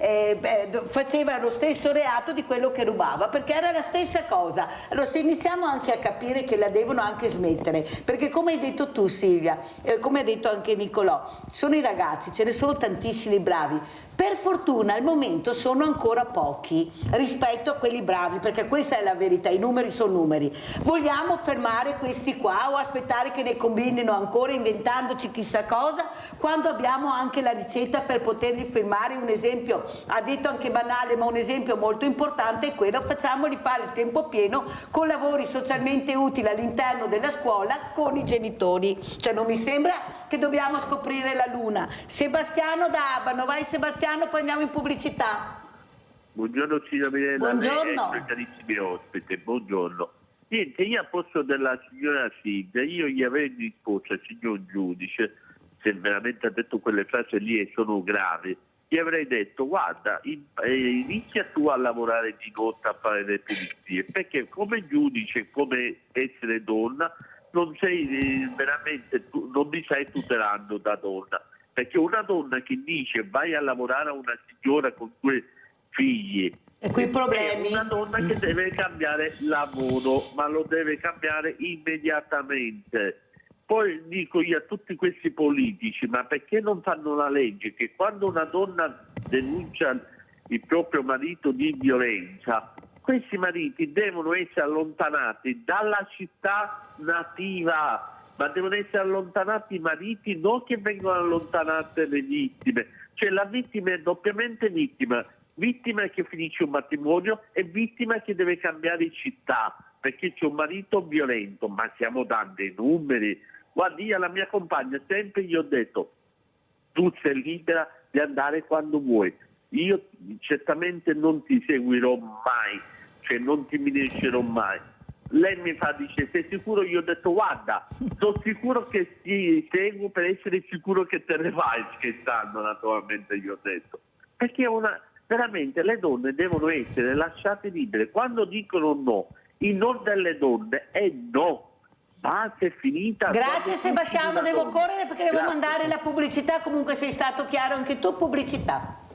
faceva lo stesso reato di quello che rubava, perché era la stessa cosa. Allora se iniziamo anche a capire che la devono anche smettere, perché come hai detto tu Silvia, come ha detto anche Nicolò, sono i ragazzi, ce ne sono tantissimi bravi. Per fortuna al momento sono ancora pochi rispetto a quelli bravi, perché questa è la verità, i numeri sono numeri. Vogliamo fermare questi qua o aspettare che ne combinino ancora inventandoci chissà cosa, quando abbiamo anche la ricetta per poterli fermare? Un esempio, ha detto anche banale, ma un esempio molto importante è quello: facciamoli fare il tempo pieno con lavori socialmente utili all'interno della scuola con i genitori. Cioè non mi sembra che dobbiamo scoprire la luna. Sebastiano da Abano, vai Sebastiano, poi andiamo in pubblicità. Buongiorno signora Milena, buongiorno. Carissimi ospiti, buongiorno. Niente, io a posto della signora Silvia, io gli avrei risposto al signor giudice, se veramente ha detto quelle frasi lì e sono gravi, gli avrei detto: guarda, inizia tu a lavorare di notte a fare le pulizie, perché come giudice, come essere donna, non sei veramente, non mi stai tutelando da donna, perché una donna che dice vai a lavorare a una signora con 2 figli, e quei problemi, è una donna che deve cambiare lavoro, ma lo deve cambiare immediatamente. Poi dico io a tutti questi politici: ma perché non fanno la legge che quando una donna denuncia il proprio marito di violenza, questi mariti devono essere allontanati dalla città nativa, ma devono essere allontanati i mariti, non che vengono allontanate le vittime. Cioè la vittima è doppiamente vittima che finisce un matrimonio e vittima che deve cambiare città perché c'è un marito violento. Ma stiamo dando i numeri. Guardi, io alla mia compagna sempre gli ho detto: tu sei libera di andare quando vuoi, io certamente non ti seguirò mai, cioè non ti minaccerò mai. Lei mi dice: sei sicuro? Io ho detto: guarda, sono sicuro che ti seguo per essere sicuro che te ne vai, scherzando naturalmente gli ho detto, perché veramente le donne devono essere lasciate libere. Quando dicono no, il no delle donne è no. Basta, è finita. Grazie Sebastiano, devo correre perché devo mandare la pubblicità. Comunque sei stato chiaro anche tu. Pubblicità.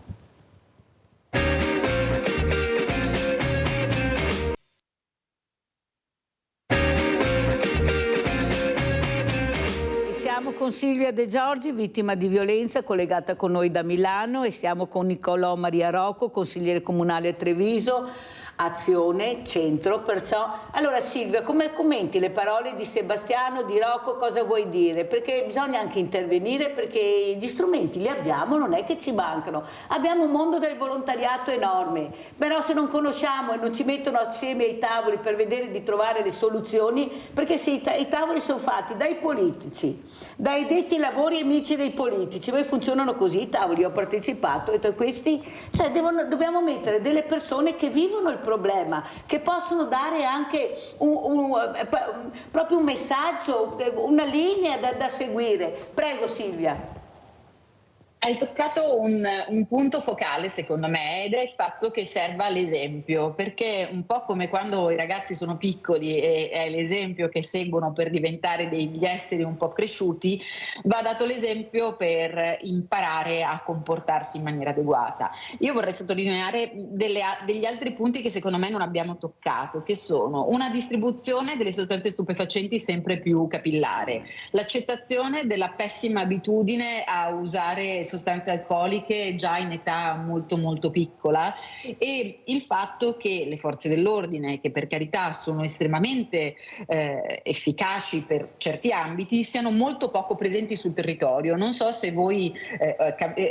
Siamo con Silvia De Giorgi, vittima di violenza, collegata con noi da Milano, e siamo con Nicolò Maria Rocco, consigliere comunale a Treviso. azione, centro, perciò... Allora Silvia, come commenti le parole di Sebastiano, di Rocco, cosa vuoi dire? Perché bisogna anche intervenire, perché gli strumenti li abbiamo, non è che ci mancano. Abbiamo un mondo del volontariato enorme, però se non conosciamo e non ci mettono assieme ai tavoli per vedere di trovare le soluzioni, perché se i tavoli sono fatti dai politici, dai detti lavori amici dei politici, poi funzionano così i tavoli, io ho partecipato e tra questi, cioè dobbiamo mettere delle persone che vivono il problema, che possono dare anche proprio un messaggio, una linea da seguire. Prego Silvia. Hai toccato un punto focale secondo me, ed è il fatto che serva l'esempio, perché un po' come quando i ragazzi sono piccoli e è l'esempio che seguono per diventare degli esseri un po' cresciuti, va dato l'esempio per imparare a comportarsi in maniera adeguata. Io vorrei sottolineare degli altri punti che secondo me non abbiamo toccato, che sono una distribuzione delle sostanze stupefacenti sempre più capillare, l'accettazione della pessima abitudine a usare sostanze alcoliche già in età molto molto piccola, e il fatto che le forze dell'ordine, che per carità sono estremamente efficaci per certi ambiti, siano molto poco presenti sul territorio. Non so se voi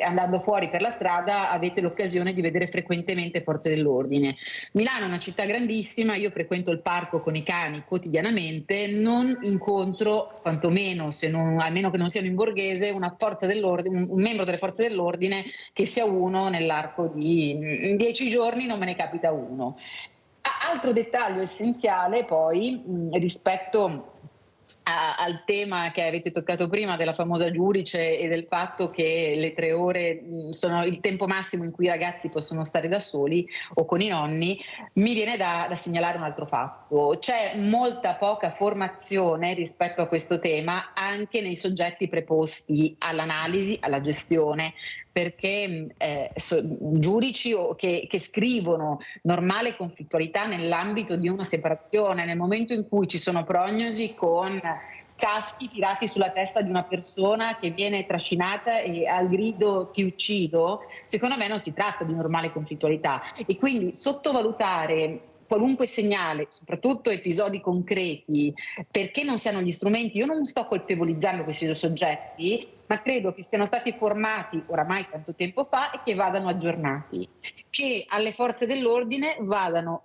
andando fuori per la strada avete l'occasione di vedere frequentemente forze dell'ordine. Milano è una città grandissima, io frequento il parco con i cani quotidianamente, non incontro, quantomeno almeno che non siano in borghese, una forza dell'ordine, un membro delle forze dell'ordine che sia uno nell'arco di 10 giorni, non me ne capita uno. Altro dettaglio essenziale poi rispetto al tema che avete toccato prima della famosa giudice e del fatto che le 3 ore sono il tempo massimo in cui i ragazzi possono stare da soli o con i nonni, mi viene da segnalare un altro fatto. C'è molta poca formazione rispetto a questo tema anche nei soggetti preposti all'analisi, alla gestione, perché giudici che scrivono normale conflittualità nell'ambito di una separazione, nel momento in cui ci sono prognosi con caschi tirati sulla testa di una persona che viene trascinata e al grido ti uccido, secondo me non si tratta di normale conflittualità, e quindi sottovalutare qualunque segnale, soprattutto episodi concreti, perché non si hanno gli strumenti. Io non sto colpevolizzando questi soggetti, ma credo che siano stati formati oramai tanto tempo fa e che vadano aggiornati, che alle forze dell'ordine vadano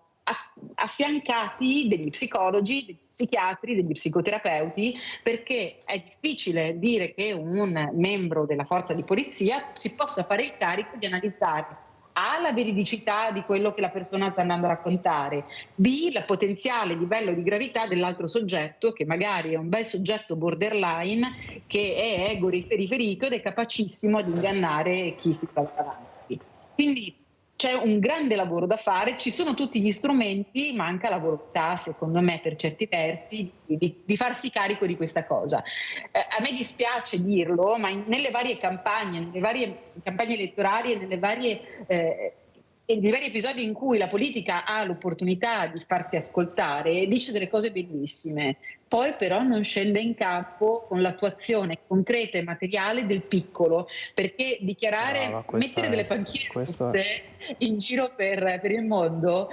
affiancati degli psicologi, degli psichiatri, degli psicoterapeuti, perché è difficile dire che un membro della forza di polizia si possa fare il carico di analizzare A, la veridicità di quello che la persona sta andando a raccontare, B, il potenziale livello di gravità dell'altro soggetto, che magari è un bel soggetto borderline, che è ego riferito ed è capacissimo di ingannare chi si trova davanti. Quindi c'è un grande lavoro da fare, ci sono tutti gli strumenti, manca la volontà, secondo me, per certi versi, di farsi carico di questa cosa. A me dispiace dirlo, ma nelle varie campagne elettorali e nei vari episodi in cui la politica ha l'opportunità di farsi ascoltare, dice delle cose bellissime, poi però non scende in campo con l'attuazione concreta e materiale del piccolo, perché dichiarare, mettere delle panchine in giro per il mondo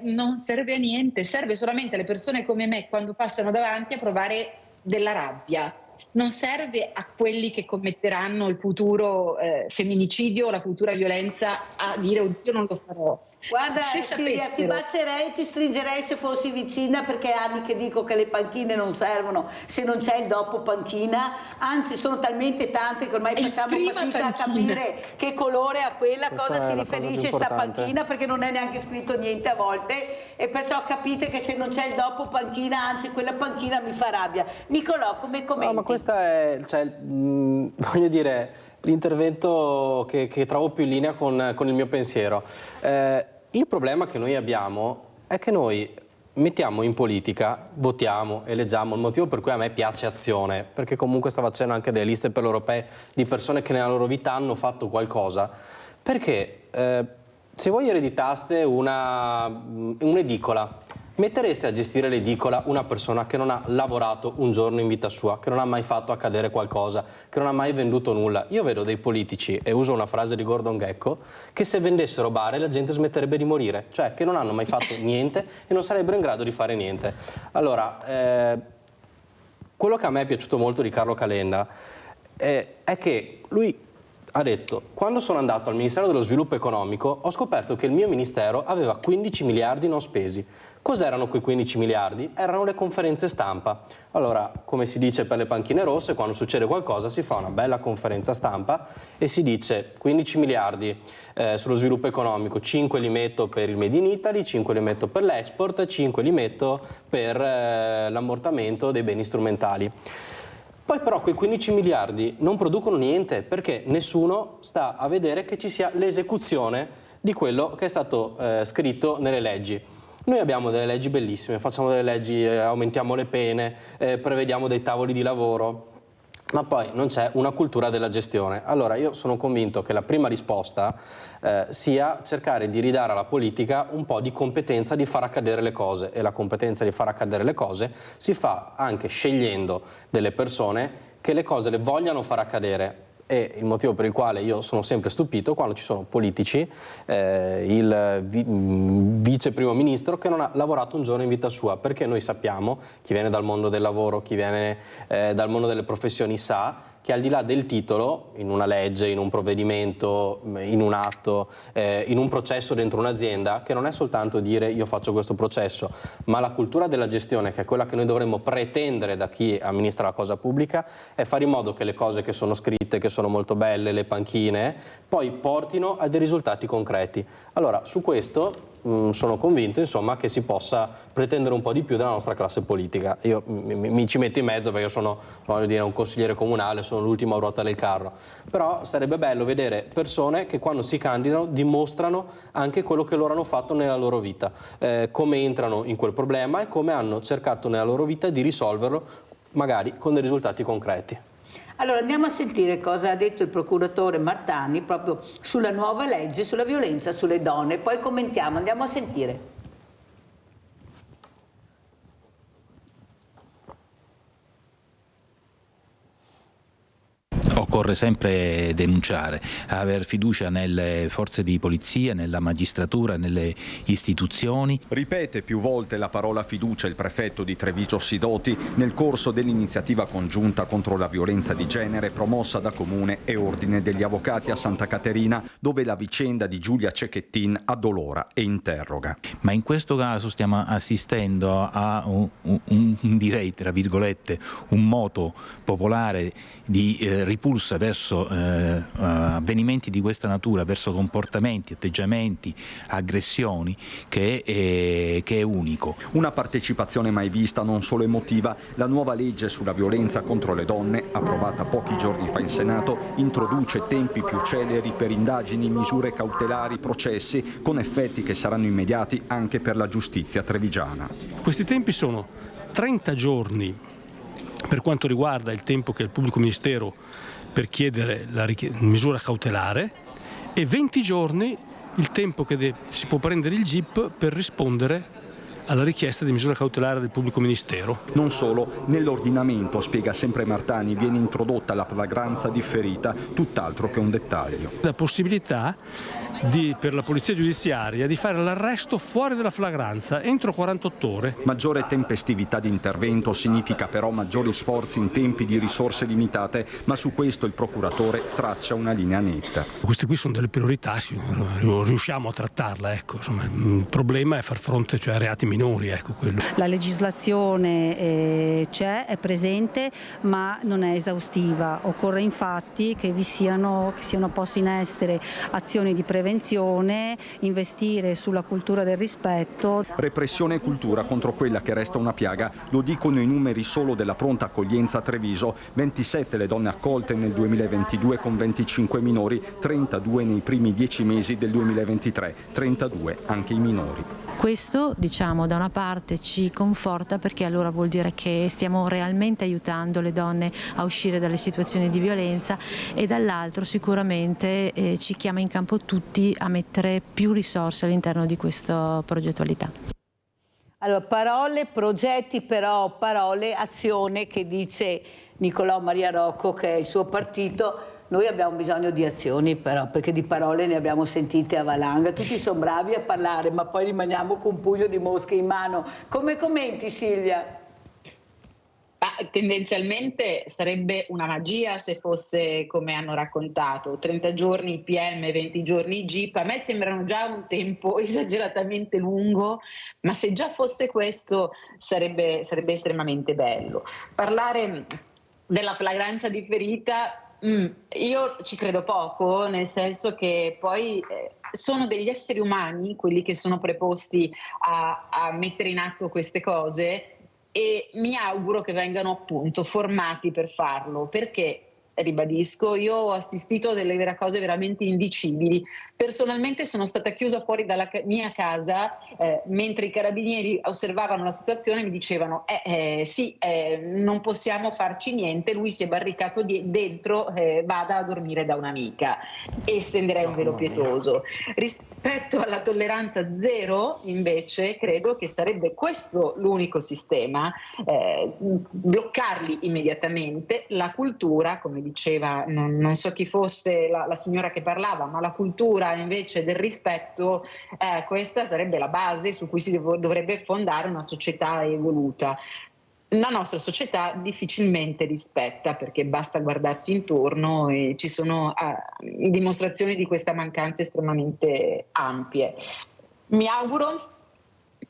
non serve a niente, serve solamente alle persone come me, quando passano davanti, a provare della rabbia. Non serve a quelli che commetteranno il futuro femminicidio o la futura violenza a dire oddio non lo farò. Guarda Silvia, ti bacerei, ti stringerei se fossi vicina, perché è anni che dico che le panchine non servono se non c'è il dopo panchina, anzi sono talmente tante che ormai facciamo fatica a capire che colore ha quella, cosa si riferisce sta panchina, perché non è neanche scritto niente a volte, e perciò capite che se non c'è il dopo panchina, anzi quella panchina mi fa rabbia. Nicolò, come commenti? No, ma questa è, voglio dire, l'intervento che trovo più in linea con il mio pensiero. Il problema che noi abbiamo è che noi mettiamo in politica, votiamo, eleggiamo, il motivo per cui a me piace Azione, perché comunque sta facendo anche delle liste per le europee di persone che nella loro vita hanno fatto qualcosa, perché se voi ereditaste un'edicola Mettereste a gestire l'edicola una persona che non ha lavorato un giorno in vita sua, che non ha mai fatto accadere qualcosa, che non ha mai venduto nulla? Io vedo dei politici, e uso una frase di Gordon Gekko, che se vendessero bare la gente smetterebbe di morire, cioè che non hanno mai fatto niente e non sarebbero in grado di fare niente. Allora, quello che a me è piaciuto molto di Carlo Calenda è che lui ha detto: quando sono andato al Ministero dello Sviluppo Economico ho scoperto che il mio ministero aveva 15 miliardi non spesi. Cos'erano quei 15 miliardi? Erano le conferenze stampa. Allora, come si dice per le panchine rosse, quando succede qualcosa si fa una bella conferenza stampa e si dice 15 miliardi sullo sviluppo economico, 5 li metto per il Made in Italy, 5 li metto per l'export, 5 li metto per l'ammortamento dei beni strumentali. Poi però quei 15 miliardi non producono niente perché nessuno sta a vedere che ci sia l'esecuzione di quello che è stato scritto nelle leggi. Noi abbiamo delle leggi bellissime, facciamo delle leggi, aumentiamo le pene, prevediamo dei tavoli di lavoro, ma poi non c'è una cultura della gestione. Allora io sono convinto che la prima risposta sia cercare di ridare alla politica un po' di competenza di far accadere le cose, e la competenza di far accadere le cose si fa anche scegliendo delle persone che le cose le vogliano far accadere. E il motivo per il quale io sono sempre stupito quando ci sono politici, il vice primo ministro che non ha lavorato un giorno in vita sua, perché noi sappiamo, chi viene dal mondo del lavoro, chi viene dal mondo delle professioni sa che al di là del titolo, in una legge, in un provvedimento, in un atto, in un processo dentro un'azienda, che non è soltanto dire io faccio questo processo, ma la cultura della gestione, che è quella che noi dovremmo pretendere da chi amministra la cosa pubblica, è fare in modo che le cose che sono scritte, che sono molto belle, le panchine, poi portino a dei risultati concreti. Allora, su questo sono convinto, insomma, che si possa pretendere un po' di più dalla nostra classe politica. Io mi ci metto in mezzo perché sono, voglio dire, un consigliere comunale, sono l'ultima ruota del carro, però sarebbe bello vedere persone che quando si candidano dimostrano anche quello che loro hanno fatto nella loro vita, come entrano in quel problema e come hanno cercato nella loro vita di risolverlo, magari con dei risultati concreti. Allora andiamo a sentire cosa ha detto il procuratore Martani proprio sulla nuova legge sulla violenza sulle donne, poi commentiamo, andiamo a sentire. Occorre sempre denunciare, aver fiducia nelle forze di polizia, nella magistratura, nelle istituzioni. Ripete più volte la parola fiducia il prefetto di Treviso Sidoti nel corso dell'iniziativa congiunta contro la violenza di genere promossa da Comune e Ordine degli Avvocati a Santa Caterina, dove la vicenda di Giulia Cecchettin addolora e interroga. Ma in questo caso stiamo assistendo a direi, tra virgolette, un moto popolare di ripulsa verso avvenimenti di questa natura, verso comportamenti, atteggiamenti, aggressioni che è unico. Una partecipazione mai vista, non solo emotiva. La nuova legge sulla violenza contro le donne, approvata pochi giorni fa in Senato, introduce tempi più celeri per indagini, misure cautelari, processi, con effetti che saranno immediati anche per la giustizia trevigiana. Questi tempi sono 30 giorni per quanto riguarda il tempo che il pubblico ministero per chiedere la misura cautelare e 20 giorni il tempo che si può prendere il GIP per rispondere alla richiesta di misura cautelare del pubblico ministero. Non solo, nell'ordinamento, spiega sempre Martani, viene introdotta la flagranza differita, tutt'altro che un dettaglio. La possibilità per la polizia giudiziaria di fare l'arresto fuori dalla flagranza entro 48 ore. Maggiore tempestività di intervento significa però maggiori sforzi in tempi di risorse limitate, ma su questo il procuratore traccia una linea netta. Queste qui sono delle priorità, riusciamo a trattarla, ecco. Insomma, il problema è far fronte a reati minori, ecco quello. La legislazione c'è, è presente, ma non è esaustiva. Occorre infatti che siano poste in essere azioni di prevenzione, investire sulla cultura del rispetto. Repressione e cultura contro quella che resta una piaga, lo dicono i numeri solo della pronta accoglienza a Treviso. 27 le donne accolte nel 2022 con 25 minori, 32 nei primi 10 mesi del 2023, 32 anche i minori. Questo, diciamo, da una parte ci conforta perché allora vuol dire che stiamo realmente aiutando le donne a uscire dalle situazioni di violenza e dall'altro sicuramente ci chiama in campo tutti a mettere più risorse all'interno di questa progettualità. Allora, parole, progetti, però parole, azione, che dice Nicolò Maria Rocco, che è il suo partito. Noi abbiamo bisogno di azioni però, perché di parole ne abbiamo sentite a valanga. Tutti sono bravi a parlare, ma poi rimaniamo con un pugno di mosche in mano. Come commenti, Silvia? Tendenzialmente sarebbe una magia se fosse come hanno raccontato, 30 giorni il PM, 20 giorni il GIP. A me sembrano già un tempo esageratamente lungo, ma se già fosse questo sarebbe estremamente bello. Parlare della flagranza differita, io ci credo poco, nel senso che poi sono degli esseri umani quelli che sono preposti a mettere in atto queste cose, e mi auguro che vengano appunto formati per farlo, perché ribadisco, io ho assistito a delle cose veramente indicibili. Personalmente sono stata chiusa fuori dalla mia casa mentre i carabinieri osservavano la situazione e mi dicevano non possiamo farci niente, lui si è barricato dentro, vada a dormire da un'amica. E stenderei un velo pietoso. Rispetto alla tolleranza zero, invece, credo che sarebbe questo l'unico sistema, bloccarli immediatamente. La cultura, come diceva, non so chi fosse la signora che parlava, ma la cultura invece del rispetto, questa sarebbe la base su cui si dovrebbe fondare una società evoluta. La nostra società difficilmente rispetta, perché basta guardarsi intorno e ci sono dimostrazioni di questa mancanza estremamente ampie. Mi auguro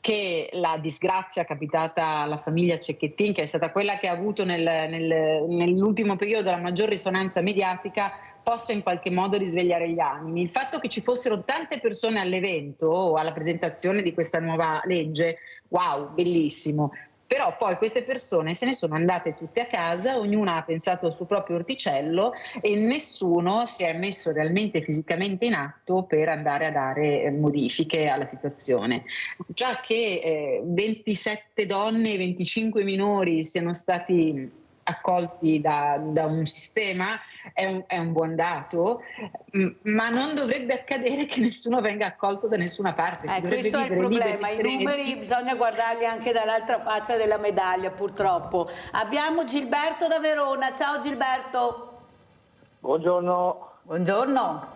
che la disgrazia capitata alla famiglia Cecchettin, che è stata quella che ha avuto nell'ultimo periodo la maggior risonanza mediatica, possa in qualche modo risvegliare gli animi. Il fatto che ci fossero tante persone all'evento o alla presentazione di questa nuova legge, wow, bellissimo. Però poi queste persone se ne sono andate tutte a casa, ognuna ha pensato al suo proprio orticello e nessuno si è messo realmente fisicamente in atto per andare a dare modifiche alla situazione. Già che 27 donne e 25 minori siano stati accolti da un sistema è un buon dato, ma non dovrebbe accadere che nessuno venga accolto da nessuna parte. Questo è il problema, i numeri bisogna guardarli anche dall'altra faccia della medaglia, purtroppo. Abbiamo Gilberto da Verona. Ciao Gilberto. Buongiorno. Buongiorno.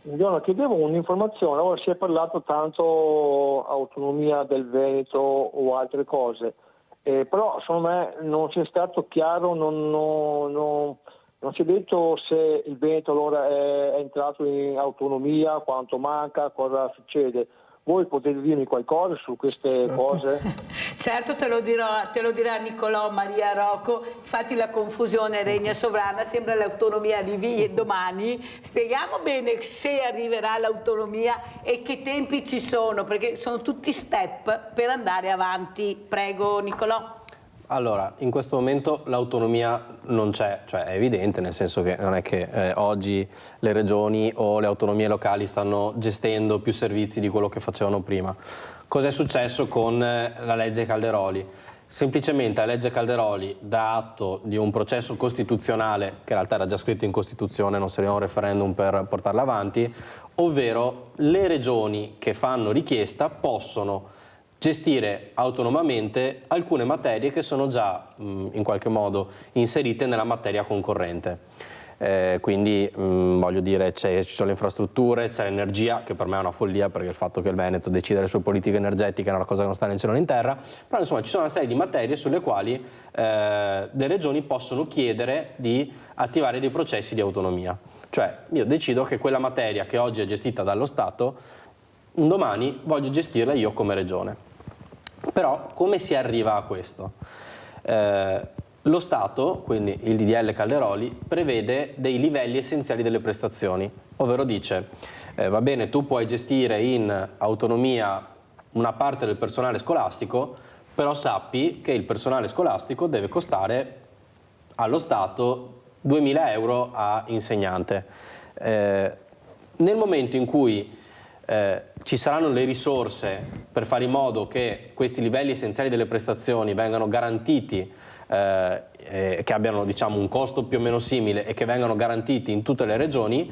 Buongiorno, chiedevo un'informazione. Ora si è parlato tanto autonomia del Veneto o altre cose. Però secondo me non si è stato chiaro, non si è detto se il Veneto allora è entrato in autonomia, quanto manca, cosa succede. Voi potete dirmi qualcosa su queste cose? Certo, te lo dirà Nicolò Maria Rocco. Infatti la confusione regna sovrana, sembra l'autonomia arrivi domani. Spieghiamo bene se arriverà l'autonomia e che tempi ci sono, perché sono tutti step per andare avanti. Prego Nicolò. Allora, in questo momento l'autonomia non c'è, cioè è evidente, nel senso che non è che oggi le regioni o le autonomie locali stanno gestendo più servizi di quello che facevano prima. Cos'è successo con la legge Calderoli? Semplicemente la legge Calderoli dà atto di un processo costituzionale, che in realtà era già scritto in Costituzione, non serviva un referendum per portarla avanti, ovvero le regioni che fanno richiesta possono gestire autonomamente alcune materie che sono già in qualche modo inserite nella materia concorrente. Quindi voglio dire, ci sono le infrastrutture, c'è l'energia, che per me è una follia, perché il fatto che il Veneto decida le sue politiche energetiche è una cosa che non sta né in cielo né in terra, però insomma ci sono una serie di materie sulle quali le regioni possono chiedere di attivare dei processi di autonomia. Cioè io decido che quella materia che oggi è gestita dallo Stato, un domani voglio gestirla io come regione. Però come si arriva a questo? Lo Stato, quindi il DDL Calderoli, prevede dei livelli essenziali delle prestazioni, ovvero dice va bene, tu puoi gestire in autonomia una parte del personale scolastico, però sappi che il personale scolastico deve costare allo Stato 2.000 euro a insegnante. Nel momento in cui ci saranno le risorse per fare in modo che questi livelli essenziali delle prestazioni vengano garantiti, che abbiano diciamo un costo più o meno simile e che vengano garantiti in tutte le regioni,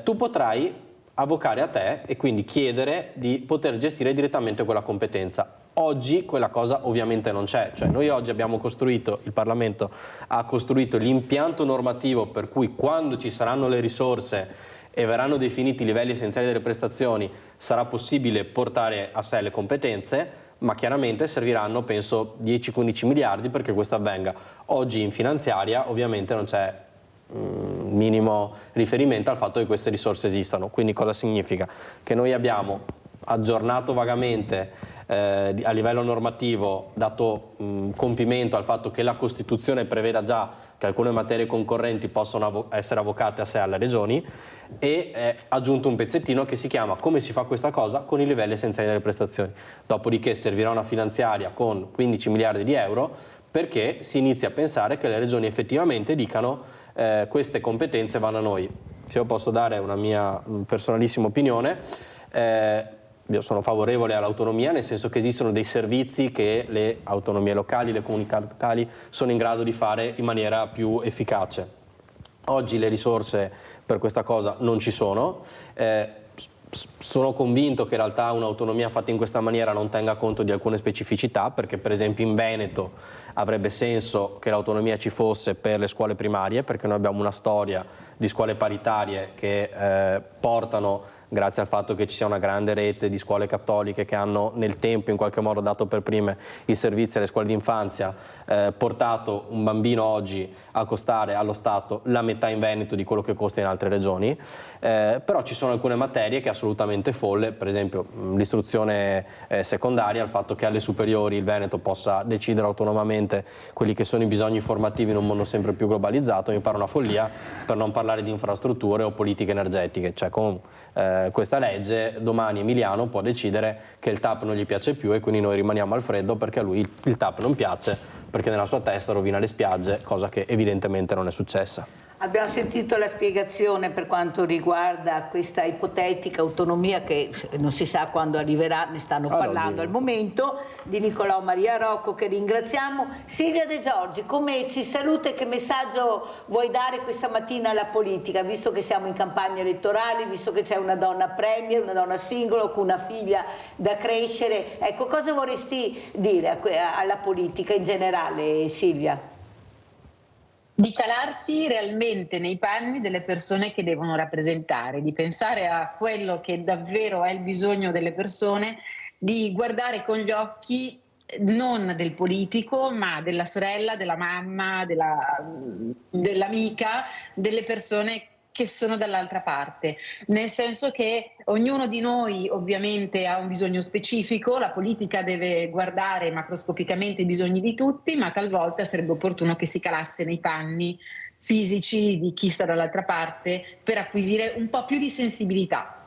tu potrai avvocare a te e quindi chiedere di poter gestire direttamente quella competenza. Oggi quella cosa ovviamente non c'è, cioè noi oggi abbiamo costruito, il Parlamento ha costruito l'impianto normativo per cui quando ci saranno le risorse e verranno definiti i livelli essenziali delle prestazioni sarà possibile portare a sé le competenze, ma chiaramente serviranno penso 10-15 miliardi perché questo avvenga. Oggi in finanziaria ovviamente non c'è minimo riferimento al fatto che queste risorse esistano, quindi cosa significa? Che noi abbiamo aggiornato vagamente a livello normativo, dato compimento al fatto che la Costituzione preveda già che alcune materie concorrenti possono essere avocate a sé alle regioni e aggiunto un pezzettino che si chiama come si fa questa cosa con i livelli essenziali delle prestazioni. Dopodiché servirà una finanziaria con 15 miliardi di euro perché si inizia a pensare che le regioni effettivamente dicano queste competenze vanno a noi. Se io posso dare una mia personalissima opinione, io sono favorevole all'autonomia, nel senso che esistono dei servizi che le autonomie locali, le comunità locali sono in grado di fare in maniera più efficace. Oggi le risorse per questa cosa non ci sono. Sono convinto che in realtà un'autonomia fatta in questa maniera non tenga conto di alcune specificità, perché per esempio in Veneto avrebbe senso che l'autonomia ci fosse per le scuole primarie, perché noi abbiamo una storia di scuole paritarie che portano, grazie al fatto che ci sia una grande rete di scuole cattoliche che hanno nel tempo in qualche modo dato per prime i servizi alle scuole d'infanzia, portato un bambino oggi a costare allo Stato la metà in Veneto di quello che costa in altre regioni, però ci sono alcune materie che è assolutamente folle, per esempio l'istruzione secondaria, il fatto che alle superiori il Veneto possa decidere autonomamente quelli che sono i bisogni formativi in un mondo sempre più globalizzato, mi pare una follia, per non parlare di infrastrutture o politiche energetiche, cioè con questa legge domani Emiliano può decidere che il TAP non gli piace più e quindi noi rimaniamo al freddo perché a lui il TAP non piace, perché nella sua testa rovina le spiagge, cosa che evidentemente non è successa. Abbiamo sentito la spiegazione per quanto riguarda questa ipotetica autonomia che non si sa quando arriverà, ne stanno parlando al momento, di Nicolò Maria Rocco, che ringraziamo. Silvia De Giorgi, come ci saluta e che messaggio vuoi dare questa mattina alla politica, visto che siamo in campagna elettorale, visto che c'è una donna premier, una donna singola con una figlia da crescere, ecco, cosa vorresti dire alla politica in generale, Silvia? Di calarsi realmente nei panni delle persone che devono rappresentare, di pensare a quello che davvero è il bisogno delle persone, di guardare con gli occhi non del politico, ma della sorella, della mamma, dell'amica, delle persone che sono dall'altra parte, nel senso che ognuno di noi ovviamente ha un bisogno specifico, la politica deve guardare macroscopicamente i bisogni di tutti, ma talvolta sarebbe opportuno che si calasse nei panni fisici di chi sta dall'altra parte per acquisire un po' più di sensibilità.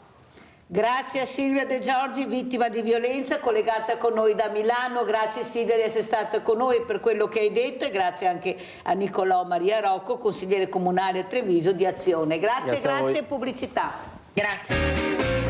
Grazie a Silvia De Giorgi, vittima di violenza, collegata con noi da Milano. Grazie Silvia di essere stata con noi per quello che hai detto e grazie anche a Nicolò Maria Rocco, consigliere comunale a Treviso di Azione. Grazie pubblicità. Grazie.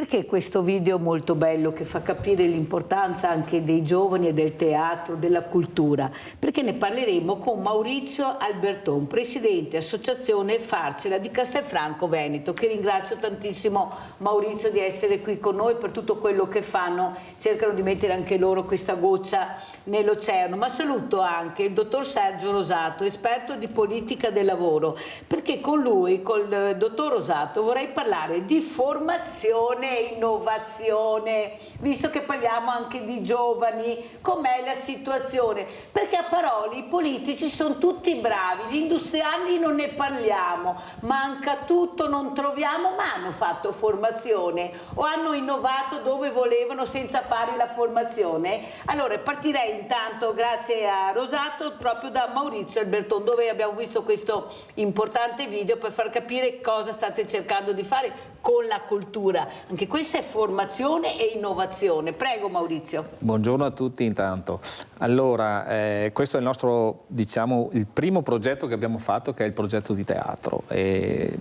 Perché questo video molto bello che fa capire l'importanza anche dei giovani e del teatro, della cultura? Perché ne parleremo con Maurizio Alberton, presidente associazione Farcela di Castelfranco Veneto, che ringrazio tantissimo, Maurizio, di essere qui con noi per tutto quello che fanno, cercano di mettere anche loro questa goccia nell'oceano. Ma saluto anche il dottor Sergio Rosato, esperto di politica del lavoro, perché con lui, col dottor Rosato, vorrei parlare di formazione e innovazione, visto che parliamo anche di giovani, com'è la situazione, perché a parole i politici sono tutti bravi, gli industriali non ne parliamo, manca tutto, non troviamo, ma hanno fatto formazione o hanno innovato dove volevano senza fare la formazione? Allora partirei intanto, grazie a Rosato, proprio da Maurizio Alberton, dove abbiamo visto questo importante video per far capire cosa state cercando di fare con la cultura. Anche questa è formazione e innovazione. Prego Maurizio. Buongiorno a tutti intanto. Allora, questo è il nostro, diciamo, il primo progetto che abbiamo fatto, che è il progetto di teatro.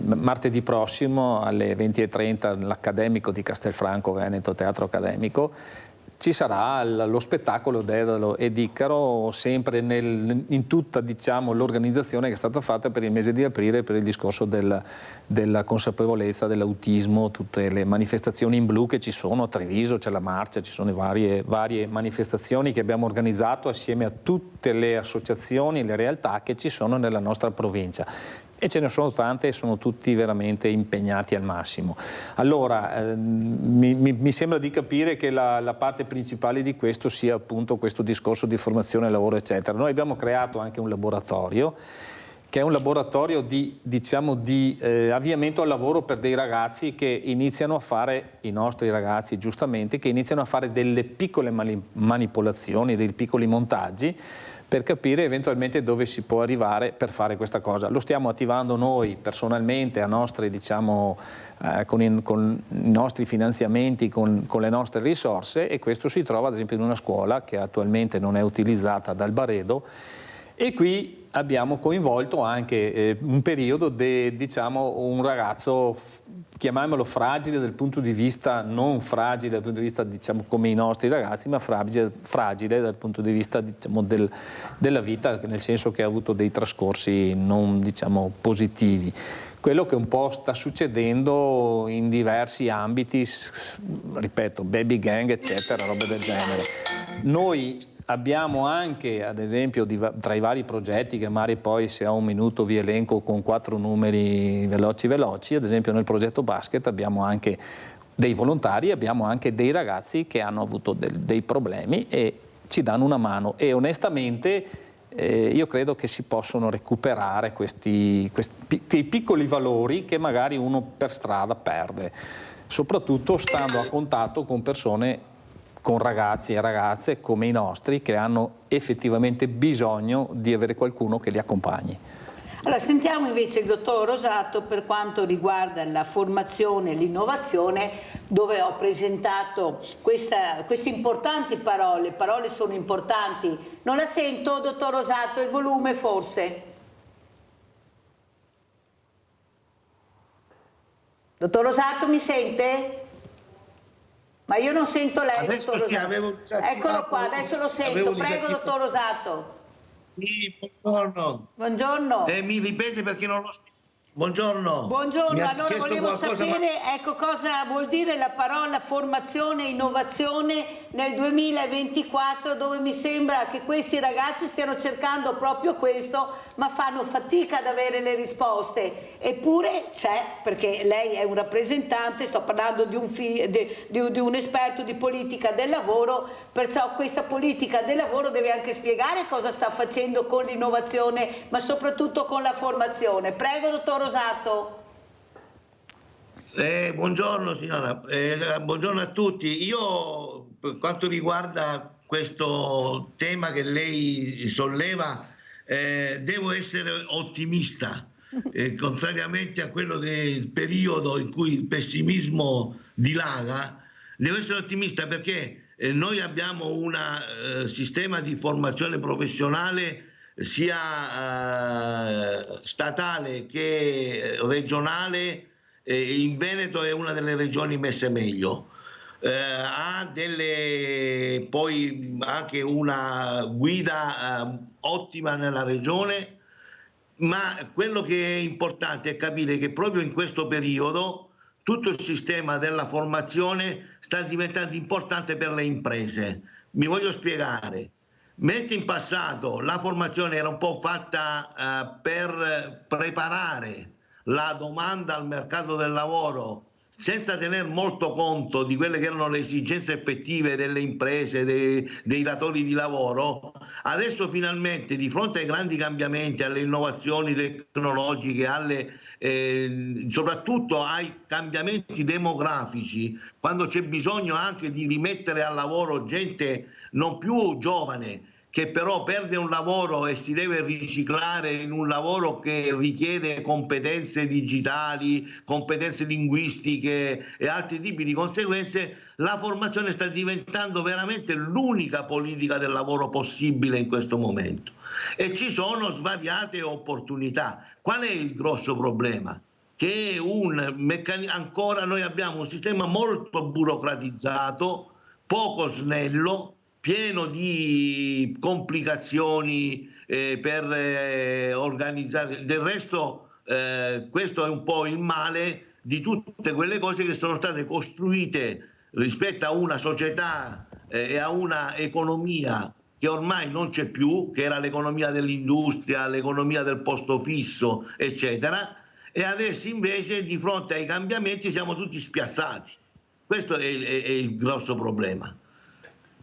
Martedì prossimo alle 20:30 all'Accademico di Castelfranco Veneto, Teatro Accademico, ci sarà lo spettacolo Dedalo ed Icaro, sempre in tutta, diciamo, l'organizzazione che è stata fatta per il mese di aprile per il discorso della consapevolezza dell'autismo, tutte le manifestazioni in blu che ci sono a Treviso, c'è la marcia, ci sono varie manifestazioni che abbiamo organizzato assieme a tutte le associazioni e le realtà che ci sono nella nostra provincia. E ce ne sono tante e sono tutti veramente impegnati al massimo. Allora, mi sembra di capire che la parte principale di questo sia appunto questo discorso di formazione, lavoro, eccetera. Noi abbiamo creato anche un laboratorio, che è un laboratorio di avviamento al lavoro per dei ragazzi che iniziano a fare, i nostri ragazzi giustamente, che iniziano a fare delle piccole manipolazioni, dei piccoli montaggi, per capire eventualmente dove si può arrivare per fare questa cosa. Lo stiamo attivando noi personalmente a nostri, diciamo, con i nostri finanziamenti, con le nostre risorse, e questo si trova ad esempio in una scuola che attualmente non è utilizzata dal Baredo, e qui abbiamo coinvolto anche un periodo, diciamo, un ragazzo, chiamiamolo fragile dal punto di vista, non fragile dal punto di vista, diciamo, come i nostri ragazzi, ma fragile dal punto di vista, diciamo, della vita, nel senso che ha avuto dei trascorsi non, diciamo, positivi. Quello che un po' sta succedendo in diversi ambiti, ripeto, baby gang, eccetera, robe del genere. Noi abbiamo anche, ad esempio, tra i vari progetti, che magari poi, se ho un minuto, vi elenco con 4 numeri veloci, ad esempio nel progetto basket abbiamo anche dei volontari, abbiamo anche dei ragazzi che hanno avuto dei problemi e ci danno una mano, e onestamente io credo che si possono recuperare quei piccoli valori che magari uno per strada perde, soprattutto stando a contatto con persone, con ragazzi e ragazze come i nostri, che hanno effettivamente bisogno di avere qualcuno che li accompagni. Allora, sentiamo invece il dottor Rosato per quanto riguarda la formazione e l'innovazione, dove ho presentato queste importanti parole. Parole sono importanti. Non la sento, dottor Rosato, il volume forse? Dottor Rosato, mi sente? Ma io non sento lei, adesso dottor sì, Rosato. Eccolo qua, adesso lo sento. Prego, dottor Rosato. Sì, buongiorno. Buongiorno. Mi ripete perché non lo so. Buongiorno. Buongiorno, allora volevo sapere, ecco, cosa vuol dire la parola formazione e innovazione nel 2024, dove mi sembra che questi ragazzi stiano cercando proprio questo, ma fanno fatica ad avere le risposte. Eppure c'è, perché lei è un rappresentante, sto parlando di un esperto di politica del lavoro, perciò questa politica del lavoro deve anche spiegare cosa sta facendo con l'innovazione, ma soprattutto con la formazione. Prego, dottor Rosato. Buongiorno signora, buongiorno a tutti. Io, per quanto riguarda questo tema che lei solleva, devo essere ottimista, contrariamente a quello del periodo in cui il pessimismo dilaga. Devo essere ottimista perché noi abbiamo un sistema di formazione professionale sia statale che regionale in Veneto è una delle regioni messe meglio. Ha poi anche una guida ottima nella regione, ma quello che è importante è capire che proprio in questo periodo tutto il sistema della formazione sta diventando importante per le imprese. Mi voglio spiegare. Mentre in passato la formazione era un po' fatta per preparare la domanda al mercato del lavoro, senza tener molto conto di quelle che erano le esigenze effettive delle imprese, dei datori di lavoro, adesso finalmente di fronte ai grandi cambiamenti, alle innovazioni tecnologiche, soprattutto ai cambiamenti demografici, quando c'è bisogno anche di rimettere al lavoro gente non più giovane, che però perde un lavoro e si deve riciclare in un lavoro che richiede competenze digitali, competenze linguistiche e altri tipi di conseguenze, la formazione sta diventando veramente l'unica politica del lavoro possibile in questo momento. E ci sono svariate opportunità. Qual è il grosso problema? Che è ancora noi abbiamo un sistema molto burocratizzato, poco snello, pieno di complicazioni per organizzare. Del resto questo è un po' il male di tutte quelle cose che sono state costruite rispetto a una società e a una economia che ormai non c'è più, che era l'economia dell'industria, l'economia del posto fisso, eccetera, e adesso invece di fronte ai cambiamenti siamo tutti spiazzati. Questo è il grosso problema.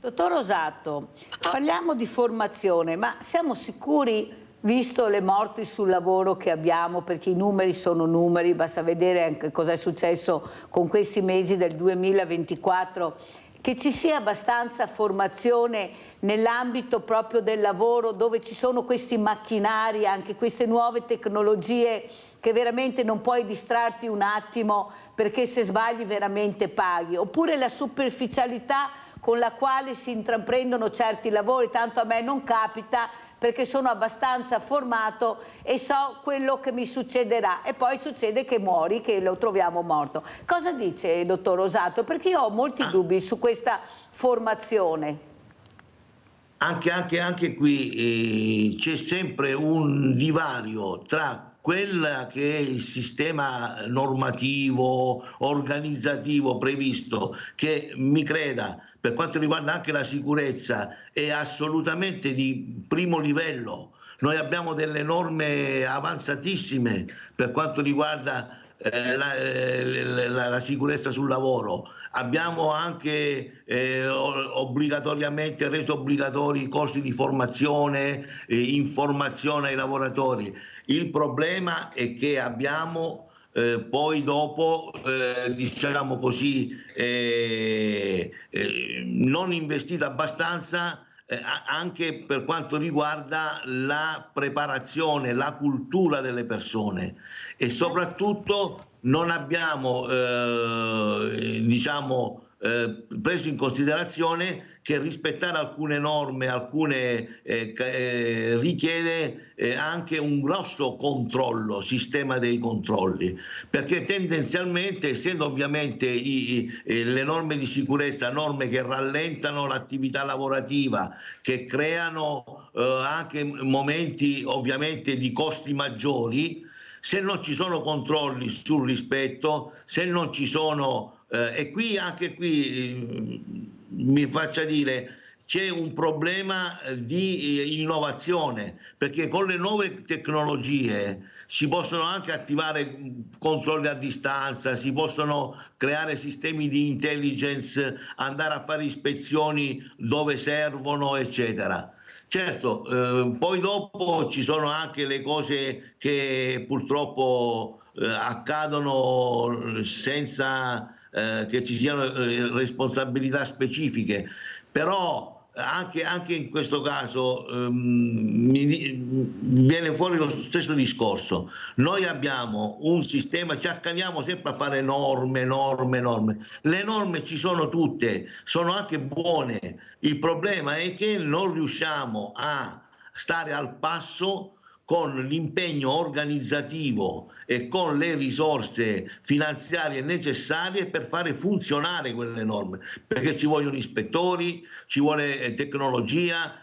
Dottor Rosato, parliamo di formazione, ma siamo sicuri, visto le morti sul lavoro che abbiamo, perché i numeri sono numeri, basta vedere anche cosa è successo con questi mesi del 2024, che ci sia abbastanza formazione nell'ambito proprio del lavoro, dove ci sono questi macchinari, anche queste nuove tecnologie, che veramente non puoi distrarti un attimo perché se sbagli veramente paghi, oppure la superficialità con la quale si intraprendono certi lavori, tanto a me non capita perché sono abbastanza formato e so quello che mi succederà, e poi succede che muori, che lo troviamo morto. Cosa dice dottor Rosato? Perché io ho molti dubbi su questa formazione. Anche qui c'è sempre un divario tra quella che è il sistema normativo, organizzativo previsto, che mi creda, per quanto riguarda anche la sicurezza, è assolutamente di primo livello. Noi abbiamo delle norme avanzatissime per quanto riguarda la sicurezza sul lavoro. Abbiamo anche obbligatoriamente reso obbligatori i corsi di formazione, informazione ai lavoratori. Il problema è che abbiamo poi dopo, diciamo così, non investito abbastanza anche per quanto riguarda la preparazione, la cultura delle persone, e soprattutto non abbiamo preso in considerazione che rispettare alcune norme, alcune richiede anche un grosso controllo, sistema dei controlli, perché tendenzialmente, essendo ovviamente le norme di sicurezza norme che rallentano l'attività lavorativa, che creano anche momenti ovviamente di costi maggiori, se non ci sono controlli sul rispetto, se non ci sono e qui anche qui mi faccia dire, c'è un problema di innovazione, perché con le nuove tecnologie si possono anche attivare controlli a distanza, si possono creare sistemi di intelligence, andare a fare ispezioni dove servono, eccetera. Certo, poi dopo ci sono anche le cose che purtroppo accadono senza che ci siano responsabilità specifiche, però anche in questo caso viene fuori lo stesso discorso. Noi abbiamo un sistema, ci accaniamo sempre a fare norme. Le norme ci sono tutte, sono anche buone. Il problema è che non riusciamo a stare al passo con l'impegno organizzativo e con le risorse finanziarie necessarie per fare funzionare quelle norme, perché ci vogliono ispettori, ci vuole tecnologia,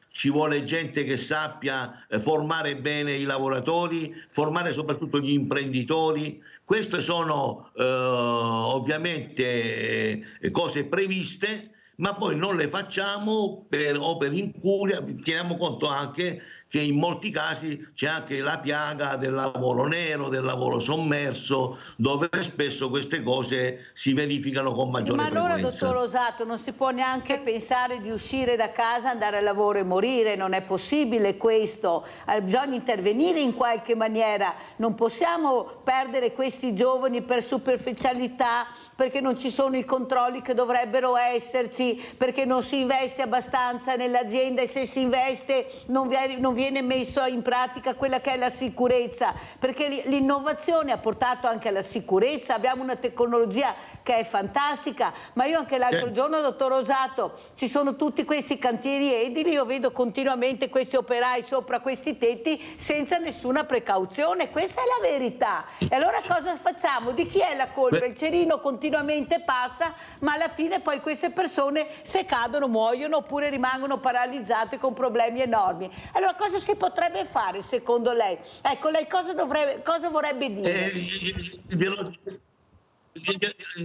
ci vuole gente che sappia formare bene i lavoratori, formare soprattutto gli imprenditori. Queste sono ovviamente cose previste, ma poi non le facciamo o per incuria. Teniamo conto anche che in molti casi c'è anche la piaga del lavoro nero, del lavoro sommerso, dove spesso queste cose si verificano con maggiore frequenza. Ma allora, dottor Rosato, non si può neanche pensare di uscire da casa, andare al lavoro e morire? Non è possibile questo, bisogna intervenire in qualche maniera, non possiamo perdere questi giovani per superficialità, perché non ci sono i controlli che dovrebbero esserci, perché non si investe abbastanza nell'azienda, e se si investe non viene messo in pratica quella che è la sicurezza, perché l'innovazione ha portato anche alla sicurezza. Abbiamo una tecnologia che è fantastica, ma io anche l'altro giorno, dottor Rosato, ci sono tutti questi cantieri edili, io vedo continuamente questi operai sopra questi tetti senza nessuna precauzione, questa è la verità. E allora cosa facciamo? Di chi è la colpa? Il cerino continuamente passa, ma alla fine poi queste persone, se cadono, muoiono oppure rimangono paralizzate con problemi enormi. Allora cosa si potrebbe fare secondo lei? Ecco, lei cosa vorrebbe dire?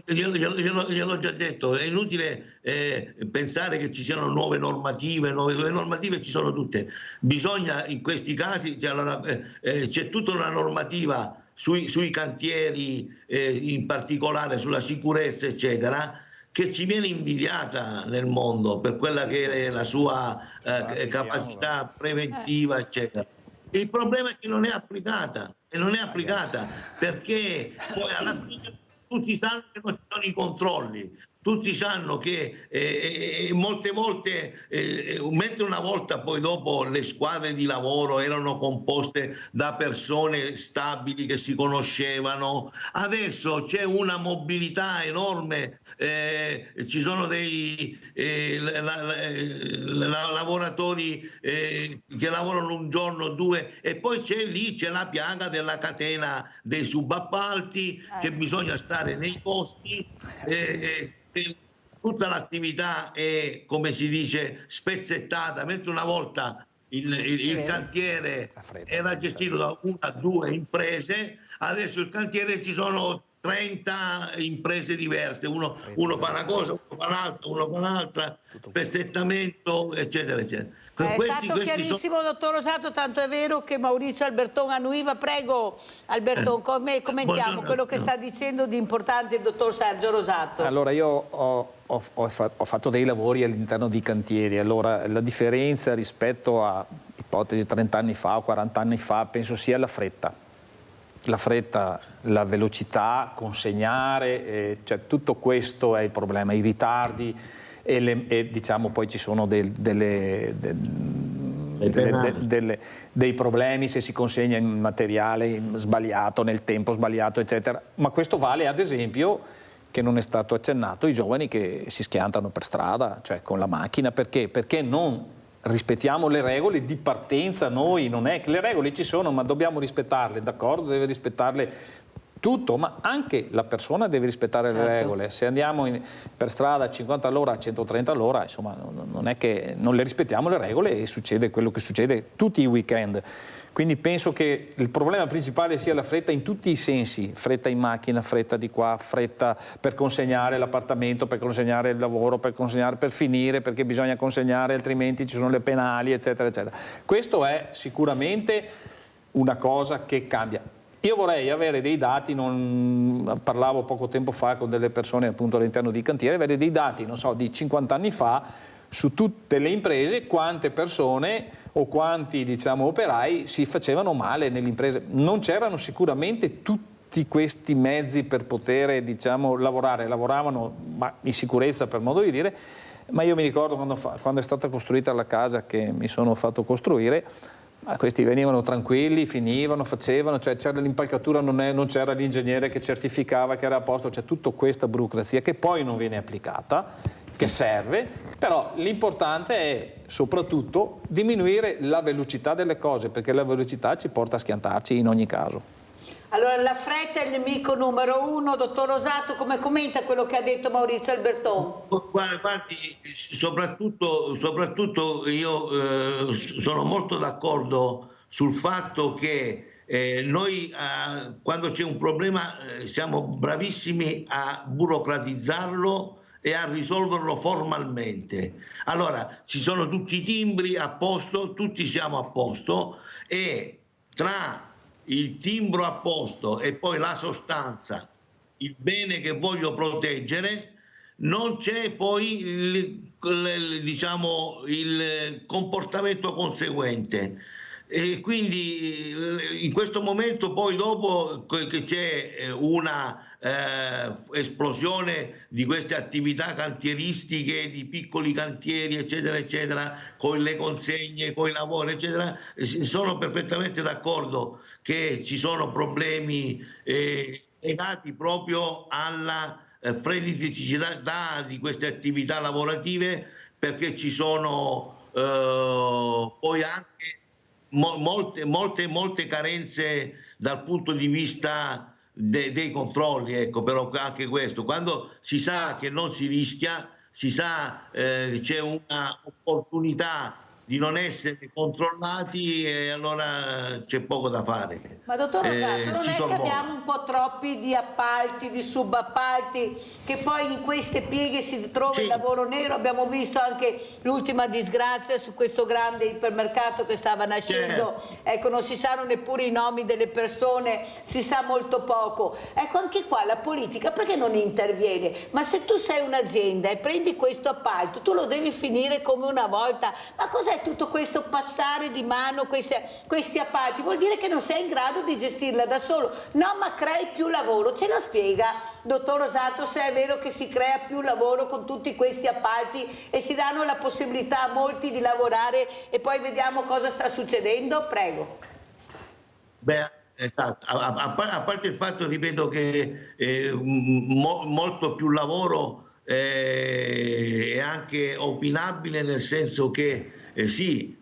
Gliel'ho già detto, è inutile pensare che ci siano nuove normative, le normative ci sono tutte. Bisogna, in questi casi, c'è tutta una normativa sui cantieri, in particolare sulla sicurezza, eccetera, che ci viene invidiata nel mondo per quella che è la sua capacità preventiva, eccetera. Il problema è che non è applicata, perché poi alla fine tutti sanno che non ci sono i controlli, tutti sanno che molte volte, mentre una volta poi dopo le squadre di lavoro erano composte da persone stabili che si conoscevano, adesso c'è una mobilità enorme, ci sono dei lavoratori che lavorano un giorno, due, e poi c'è la piaga della catena dei subappalti, che bisogna stare nei posti. Tutta l'attività è, come si dice, spezzettata, mentre una volta il cantiere era gestito da una o due imprese, adesso il cantiere ci sono 30 imprese diverse, uno fa una cosa, uno fa un'altra, spezzettamento, eccetera, eccetera. È stato chiarissimo, dottor Rosato, tanto è vero che Maurizio Alberton annuiva. Prego, Alberton, commentiamo quello che sta dicendo di importante il dottor Sergio Rosato. Allora, io ho fatto dei lavori all'interno di cantieri. Allora, la differenza rispetto a ipotesi 30 anni fa o 40 anni fa penso sia la fretta. La fretta, la velocità, consegnare, cioè tutto questo è il problema, i ritardi. E diciamo poi ci sono dei problemi se si consegna in materiale sbagliato, nel tempo sbagliato, eccetera. Ma questo vale, ad esempio, che non è stato accennato, i giovani che si schiantano per strada, cioè con la macchina. Perché? Perché non rispettiamo le regole di partenza noi. Non è che le regole ci sono, ma dobbiamo rispettarle, d'accordo? Deve rispettarle tutto, ma anche la persona deve rispettare le regole. Se andiamo per strada a 50 all'ora, a 130 all'ora, insomma, non è che non le rispettiamo le regole e succede quello che succede tutti i weekend. Quindi penso che il problema principale sia la fretta in tutti i sensi, fretta in macchina, fretta di qua, fretta per consegnare l'appartamento, per consegnare il lavoro, per finire, perché bisogna consegnare, altrimenti ci sono le penali, eccetera, eccetera. Questo è sicuramente una cosa che cambia. Io vorrei avere dei dati, parlavo poco tempo fa con delle persone appunto all'interno di cantiere, avere dei dati, non so, di 50 anni fa su tutte le imprese, quante persone o quanti, diciamo, operai si facevano male nelle imprese. Non c'erano sicuramente tutti questi mezzi per poter, diciamo, lavorare, lavoravano ma in sicurezza, per modo di dire, ma io mi ricordo quando è stata costruita la casa che mi sono fatto costruire, questi venivano tranquilli, finivano, facevano, cioè c'era l'impalcatura, non c'era l'ingegnere che certificava che era a posto, c'è tutta questa burocrazia che poi non viene applicata che serve, però l'importante è soprattutto diminuire la velocità delle cose, perché la velocità ci porta a schiantarci in ogni caso. Allora, la fretta è il nemico numero 1. Dottor Rosato, come commenta quello che ha detto Maurizio Alberton? Guardi, soprattutto io sono molto d'accordo sul fatto che noi quando c'è un problema siamo bravissimi a burocratizzarlo e a risolverlo formalmente. Allora, ci sono tutti i timbri a posto, tutti siamo a posto, e tra il timbro a posto e poi la sostanza, il bene che voglio proteggere, non c'è poi il comportamento conseguente. E quindi in questo momento, poi dopo che c'è una esplosione di queste attività cantieristiche, di piccoli cantieri eccetera eccetera, con le consegne, con i lavori eccetera, sono perfettamente d'accordo che ci sono problemi legati proprio alla freneticità di queste attività lavorative, perché ci sono poi anche molte carenze dal punto di vista dei controlli, ecco. Però anche questo, quando si sa che non si rischia, si sa c'è una opportunità di non essere controllati, e allora c'è poco da fare. Ma dottor Rosato, non è che abbiamo un po' troppi di appalti, di subappalti, che poi in queste pieghe si trova il lavoro nero? Abbiamo visto anche l'ultima disgrazia su questo grande ipermercato che stava nascendo, ecco, non si sanno neppure i nomi delle persone, si sa molto poco. Ecco, anche qua la politica perché non interviene? Ma se tu sei un'azienda e prendi questo appalto, tu lo devi finire come una volta. Ma cos'è tutto questo passare di mano questi appalti? Vuol dire che non sei in grado di gestirla da solo. No, ma crei più lavoro. Ce lo spiega, dottor Rosato, se è vero che si crea più lavoro con tutti questi appalti e si danno la possibilità a molti di lavorare, e poi vediamo cosa sta succedendo? Prego. Beh, esatto, a parte il fatto, ripeto, che molto più lavoro è anche opinabile, nel senso che noi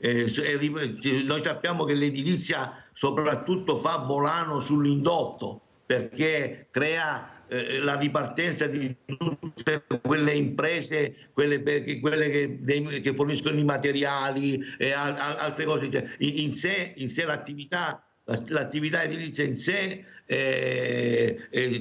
sappiamo che l'edilizia soprattutto fa volano sull'indotto, perché crea la ripartenza di tutte quelle imprese, quelle che forniscono i materiali e altre cose. Cioè, in sé l'attività edilizia in sé,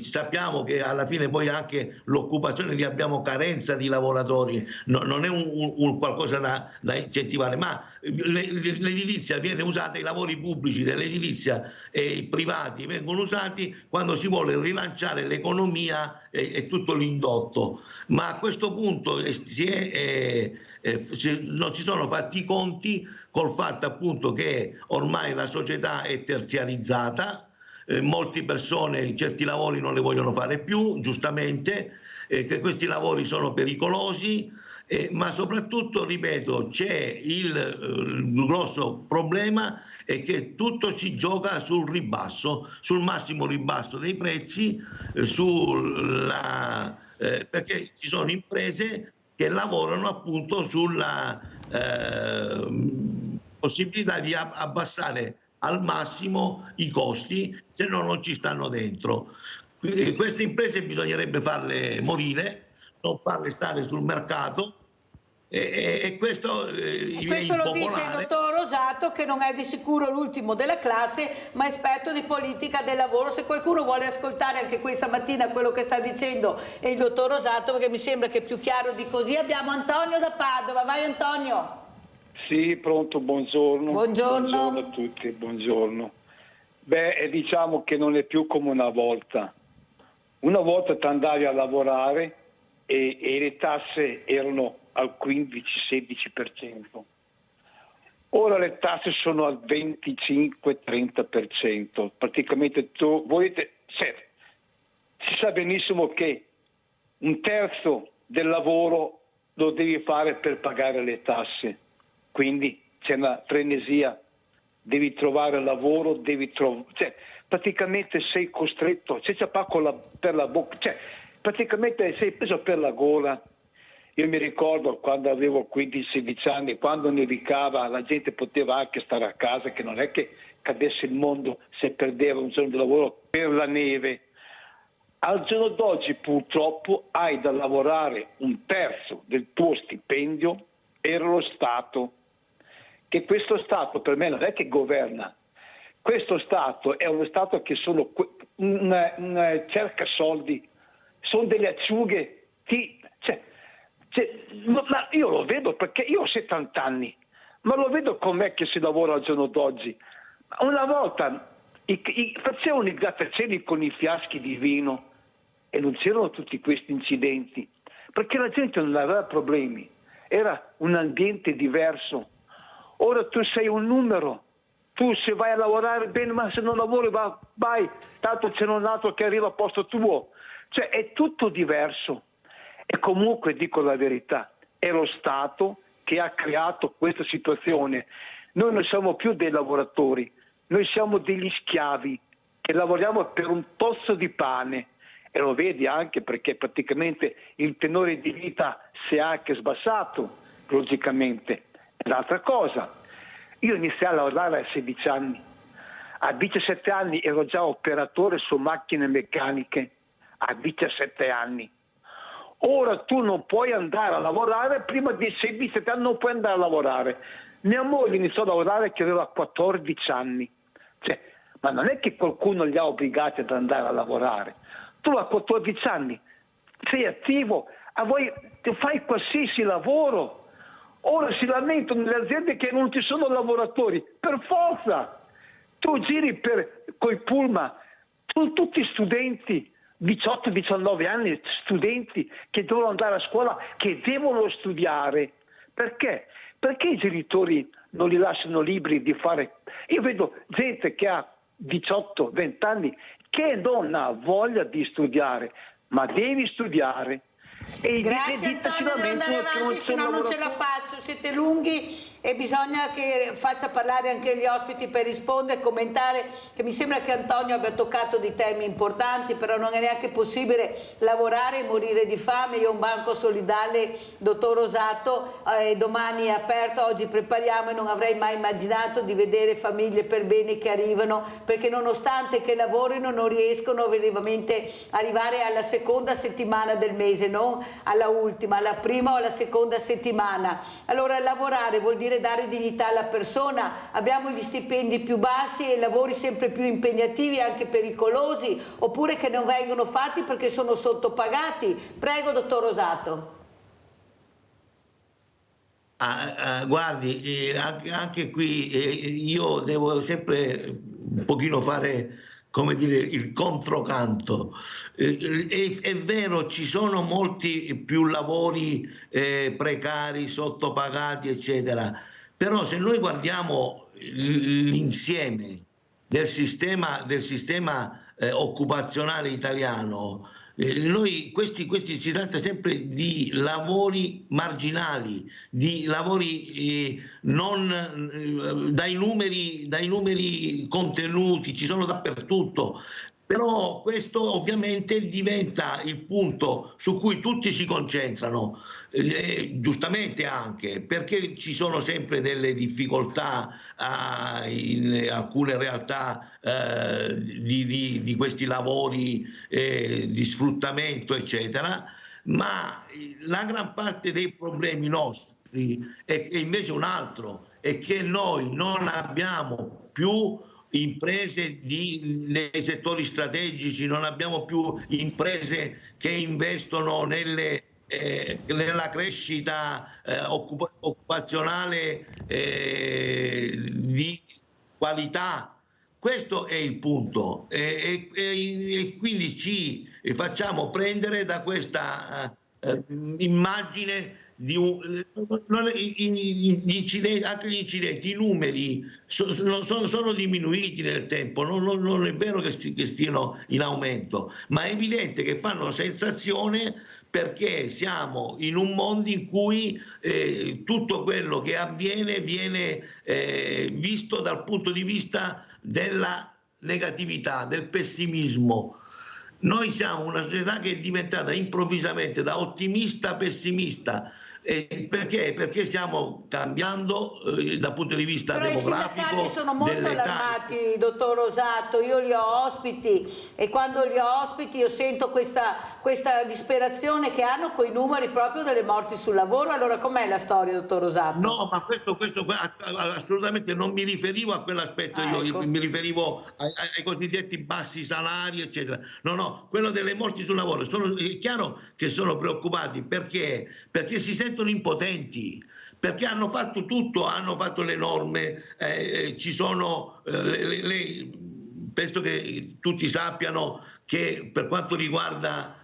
sappiamo che alla fine poi anche l'occupazione, lì abbiamo carenza di lavoratori, non è un qualcosa da incentivare, ma l'edilizia viene usata, i lavori pubblici dell'edilizia e i privati vengono usati quando si vuole rilanciare l'economia e tutto l'indotto. Ma a questo punto non ci sono fatti i conti col fatto appunto che ormai la società è terziarizzata, molte persone certi lavori non le vogliono fare più, giustamente, che questi lavori sono pericolosi, ma soprattutto, ripeto, c'è il grosso problema è che tutto si gioca sul ribasso, sul massimo ribasso dei prezzi, perché ci sono imprese che lavorano appunto sulla possibilità di abbassare al massimo i costi, se no non ci stanno dentro. Queste imprese bisognerebbe farle morire, non farle stare sul mercato, e questo lo dice il dottor Rosato, che non è di sicuro l'ultimo della classe, ma esperto di politica del lavoro. Se qualcuno vuole ascoltare anche questa mattina quello che sta dicendo il dottor Rosato, perché mi sembra che è più chiaro di così, abbiamo Antonio da Padova. Vai Antonio. Sì, pronto, buongiorno. Buongiorno a tutti, buongiorno. Beh, diciamo che non è più come una volta. Una volta ti andavi a lavorare e le tasse erano al 15-16%. Ora le tasse sono al 25-30%. Praticamente si sa benissimo che un terzo del lavoro lo devi fare per pagare le tasse. Quindi c'è una frenesia, devi trovare lavoro, praticamente sei costretto, c'è per la bocca, praticamente sei preso per la gola Io mi ricordo quando avevo 15-16 anni, quando nevicava la gente poteva anche stare a casa, che non è che cadesse il mondo se perdeva un giorno di lavoro per la neve. Al giorno d'oggi purtroppo hai da lavorare un terzo del tuo stipendio per lo Stato, che questo Stato per me non è che governa, questo Stato è uno Stato che cerca soldi, sono delle acciughe, ma io lo vedo perché io ho 70 anni, ma lo vedo com'è che si lavora al giorno d'oggi. Una volta facevano i grattacieli con i fiaschi di vino e non c'erano tutti questi incidenti, perché la gente non aveva problemi, era un ambiente diverso. Ora tu sei un numero, tu se vai a lavorare bene, ma se non lavori vai, tanto c'è un altro che arriva al posto tuo, cioè è tutto diverso. E comunque dico la verità, è lo Stato che ha creato questa situazione. Noi non siamo più dei lavoratori, noi siamo degli schiavi che lavoriamo per un tozzo di pane, e lo vedi anche perché praticamente il tenore di vita si è anche sbassato, logicamente. È un'altra cosa. Io iniziai a lavorare a 16 anni, a 17 anni ero già operatore su macchine meccaniche, a 17 anni. Ora tu non puoi andare a lavorare, prima di 17 anni non puoi andare a lavorare. Mia moglie iniziò a lavorare che aveva 14 anni. Ma non è che qualcuno li ha obbligati ad andare a lavorare. Tu a 14 anni sei attivo, fai qualsiasi lavoro. Ora si lamentano le aziende che non ci sono lavoratori. Per forza! Tu giri coi pullman, tutti studenti, 18-19 anni, studenti che devono andare a scuola, che devono studiare. Perché? Perché i genitori non li lasciano liberi di fare? Io vedo gente che ha 18-20 anni che non ha voglia di studiare, ma devi studiare. E grazie Antonio, devo andare avanti, se no non ce la faccio, siete lunghi e bisogna che faccia parlare anche gli ospiti per rispondere, commentare, che mi sembra che Antonio abbia toccato di temi importanti, però non è neanche possibile lavorare e morire di fame. Io ho un banco solidale, dottor Rosato, domani è aperto, oggi prepariamo, e non avrei mai immaginato di vedere famiglie per bene che arrivano, perché nonostante che lavorino non riescono veramente a arrivare alla seconda settimana del mese, non alla ultima, alla prima o alla seconda settimana. Allora lavorare vuol dire dare dignità alla persona. Abbiamo gli stipendi più bassi e lavori sempre più impegnativi, anche pericolosi, oppure che non vengono fatti perché sono sottopagati. Prego, dottor Rosato. Guardi, anche qui io devo sempre un pochino fare, come dire, il controcanto. È vero, ci sono molti più lavori precari, sottopagati, eccetera, però se noi guardiamo l'insieme del sistema occupazionale italiano, si tratta sempre di lavori marginali, di lavori non dai numeri contenuti, ci sono dappertutto. Però questo ovviamente diventa il punto su cui tutti si concentrano, giustamente anche, perché ci sono sempre delle difficoltà in alcune realtà di questi lavori di sfruttamento, eccetera, ma la gran parte dei problemi nostri è invece un altro, è che noi non abbiamo più imprese nei settori strategici, non abbiamo più imprese che investono nella crescita occupazionale di qualità. Questo è il punto, e quindi ci facciamo prendere da questa immagine di anche gli incidenti, i numeri sono diminuiti nel tempo, non è vero che stiano in aumento, ma è evidente che fanno sensazione, perché siamo in un mondo in cui tutto quello che avviene viene visto dal punto di vista della negatività, del pessimismo. Noi siamo una società che è diventata improvvisamente da ottimista a pessimista. Perché? Perché stiamo cambiando dal punto di vista demografico. I sindacati sono molto allarmati, dottor Rosato, io li ho ospiti e quando li ho ospiti io sento questa disperazione che hanno coi numeri proprio delle morti sul lavoro. Allora com'è la storia, dottor Rosato? No, ma questo assolutamente non mi riferivo a quell'aspetto, io mi riferivo ai cosiddetti bassi salari, eccetera. No, quello delle morti sul lavoro, è chiaro che sono preoccupati, perché si sentono impotenti, perché hanno fatto tutto, hanno fatto le norme, ci sono penso che tutti sappiano che per quanto riguarda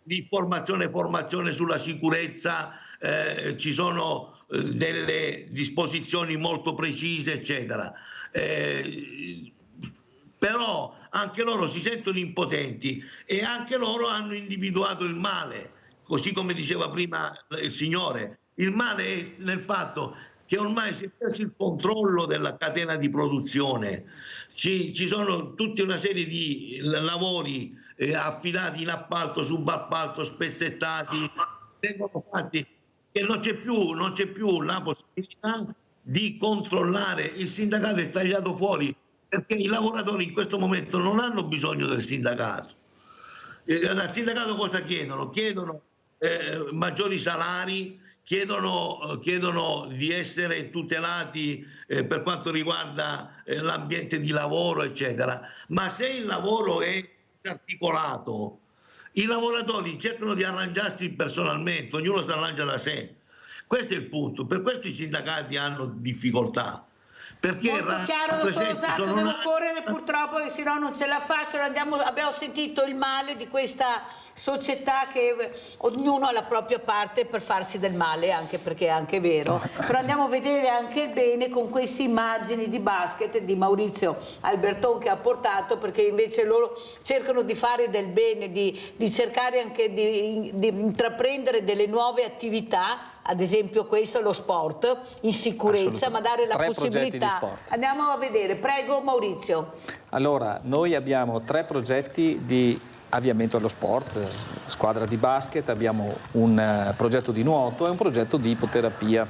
l'informazione e formazione sulla sicurezza ci sono delle disposizioni molto precise, eccetera. Però anche loro si sentono impotenti e anche loro hanno individuato il male. Così come diceva prima il signore, il male è nel fatto che ormai si è perso il controllo della catena di produzione, ci sono tutta una serie di lavori affidati in appalto, subappalto, spezzettati, vengono fatti, che non c'è più la possibilità di controllare. Il sindacato è tagliato fuori perché i lavoratori in questo momento non hanno bisogno del sindacato. Dal sindacato cosa chiedono? Chiedono maggiori salari, chiedono di essere tutelati per quanto riguarda l'ambiente di lavoro, eccetera. Ma se il lavoro è disarticolato, i lavoratori cercano di arrangiarsi personalmente, ognuno si arrangia da sé. Questo è il punto, per questo i sindacati hanno difficoltà. Perché molto chiaro, dottor Rosato, devo correre purtroppo, che sennò non ce la faccio. Abbiamo sentito il male di questa società, che ognuno ha la propria parte per farsi del male, anche perché è anche vero. Però andiamo a vedere anche il bene con queste immagini di basket di Maurizio Alberton che ha portato, perché invece loro cercano di fare del bene, di cercare anche di intraprendere delle nuove attività. Ad esempio questo è lo sport in sicurezza, ma dare la possibilità. Andiamo a vedere, prego Maurizio. Allora, noi abbiamo 3 progetti di avviamento allo sport, squadra di basket, abbiamo un progetto di nuoto e un progetto di ipoterapia.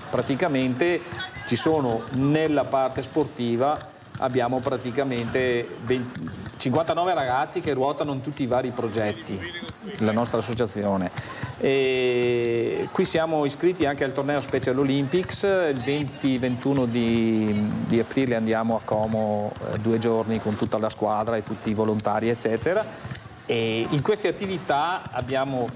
Praticamente ci sono nella parte sportiva, abbiamo praticamente 59 ragazzi che ruotano in tutti i vari progetti, la nostra associazione. E qui siamo iscritti anche al torneo Special Olympics, il 20-21 di aprile andiamo a Como 2 giorni con tutta la squadra e tutti i volontari, eccetera. E in queste attività abbiamo,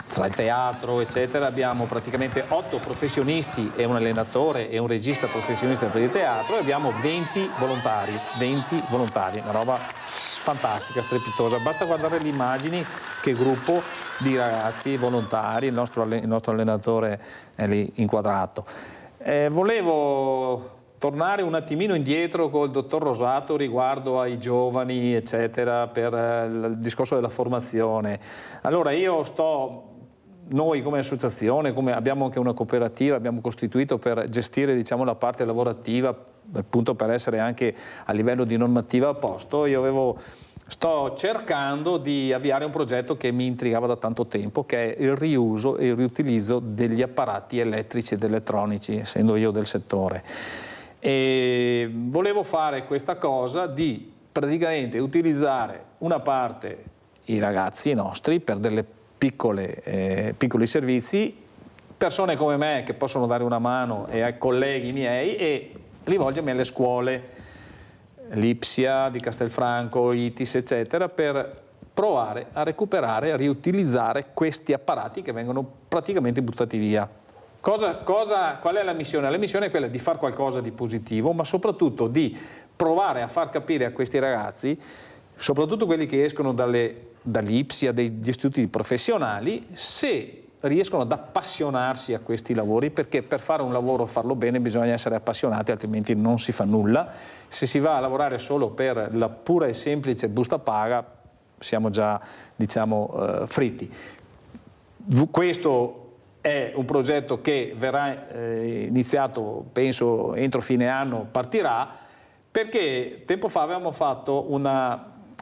tra il teatro eccetera, abbiamo praticamente 8 professionisti e un allenatore e un regista professionista per il teatro, e abbiamo 20 volontari, una roba fantastica, strepitosa. Basta guardare le immagini, che gruppo di ragazzi volontari, il nostro allenatore è lì inquadrato. Volevo tornare un attimino indietro col dottor Rosato riguardo ai giovani eccetera, per il discorso della formazione. Allora noi come associazione, abbiamo anche una cooperativa, abbiamo costituito per gestire, diciamo, la parte lavorativa, appunto per essere anche a livello di normativa a posto. Sto cercando di avviare un progetto che mi intrigava da tanto tempo, che è il riuso e il riutilizzo degli apparati elettrici ed elettronici, essendo io del settore. E volevo fare questa cosa di praticamente utilizzare una parte i ragazzi nostri per delle piccoli servizi, persone come me che possono dare una mano e ai colleghi miei, e rivolgermi alle scuole, l'Ipsia di Castelfranco, ITIS eccetera, per provare a recuperare, a riutilizzare questi apparati che vengono praticamente buttati via. Qual è la missione? La missione è quella di fare qualcosa di positivo, ma soprattutto di provare a far capire a questi ragazzi, soprattutto quelli che escono dall'Ipsia, degli istituti professionali, se riescono ad appassionarsi a questi lavori, perché per fare un lavoro, farlo bene, bisogna essere appassionati, altrimenti non si fa nulla. Se si va a lavorare solo per la pura e semplice busta paga, siamo già, diciamo, fritti. Questo è un progetto che verrà iniziato, penso entro fine anno partirà, perché tempo fa avevamo fatto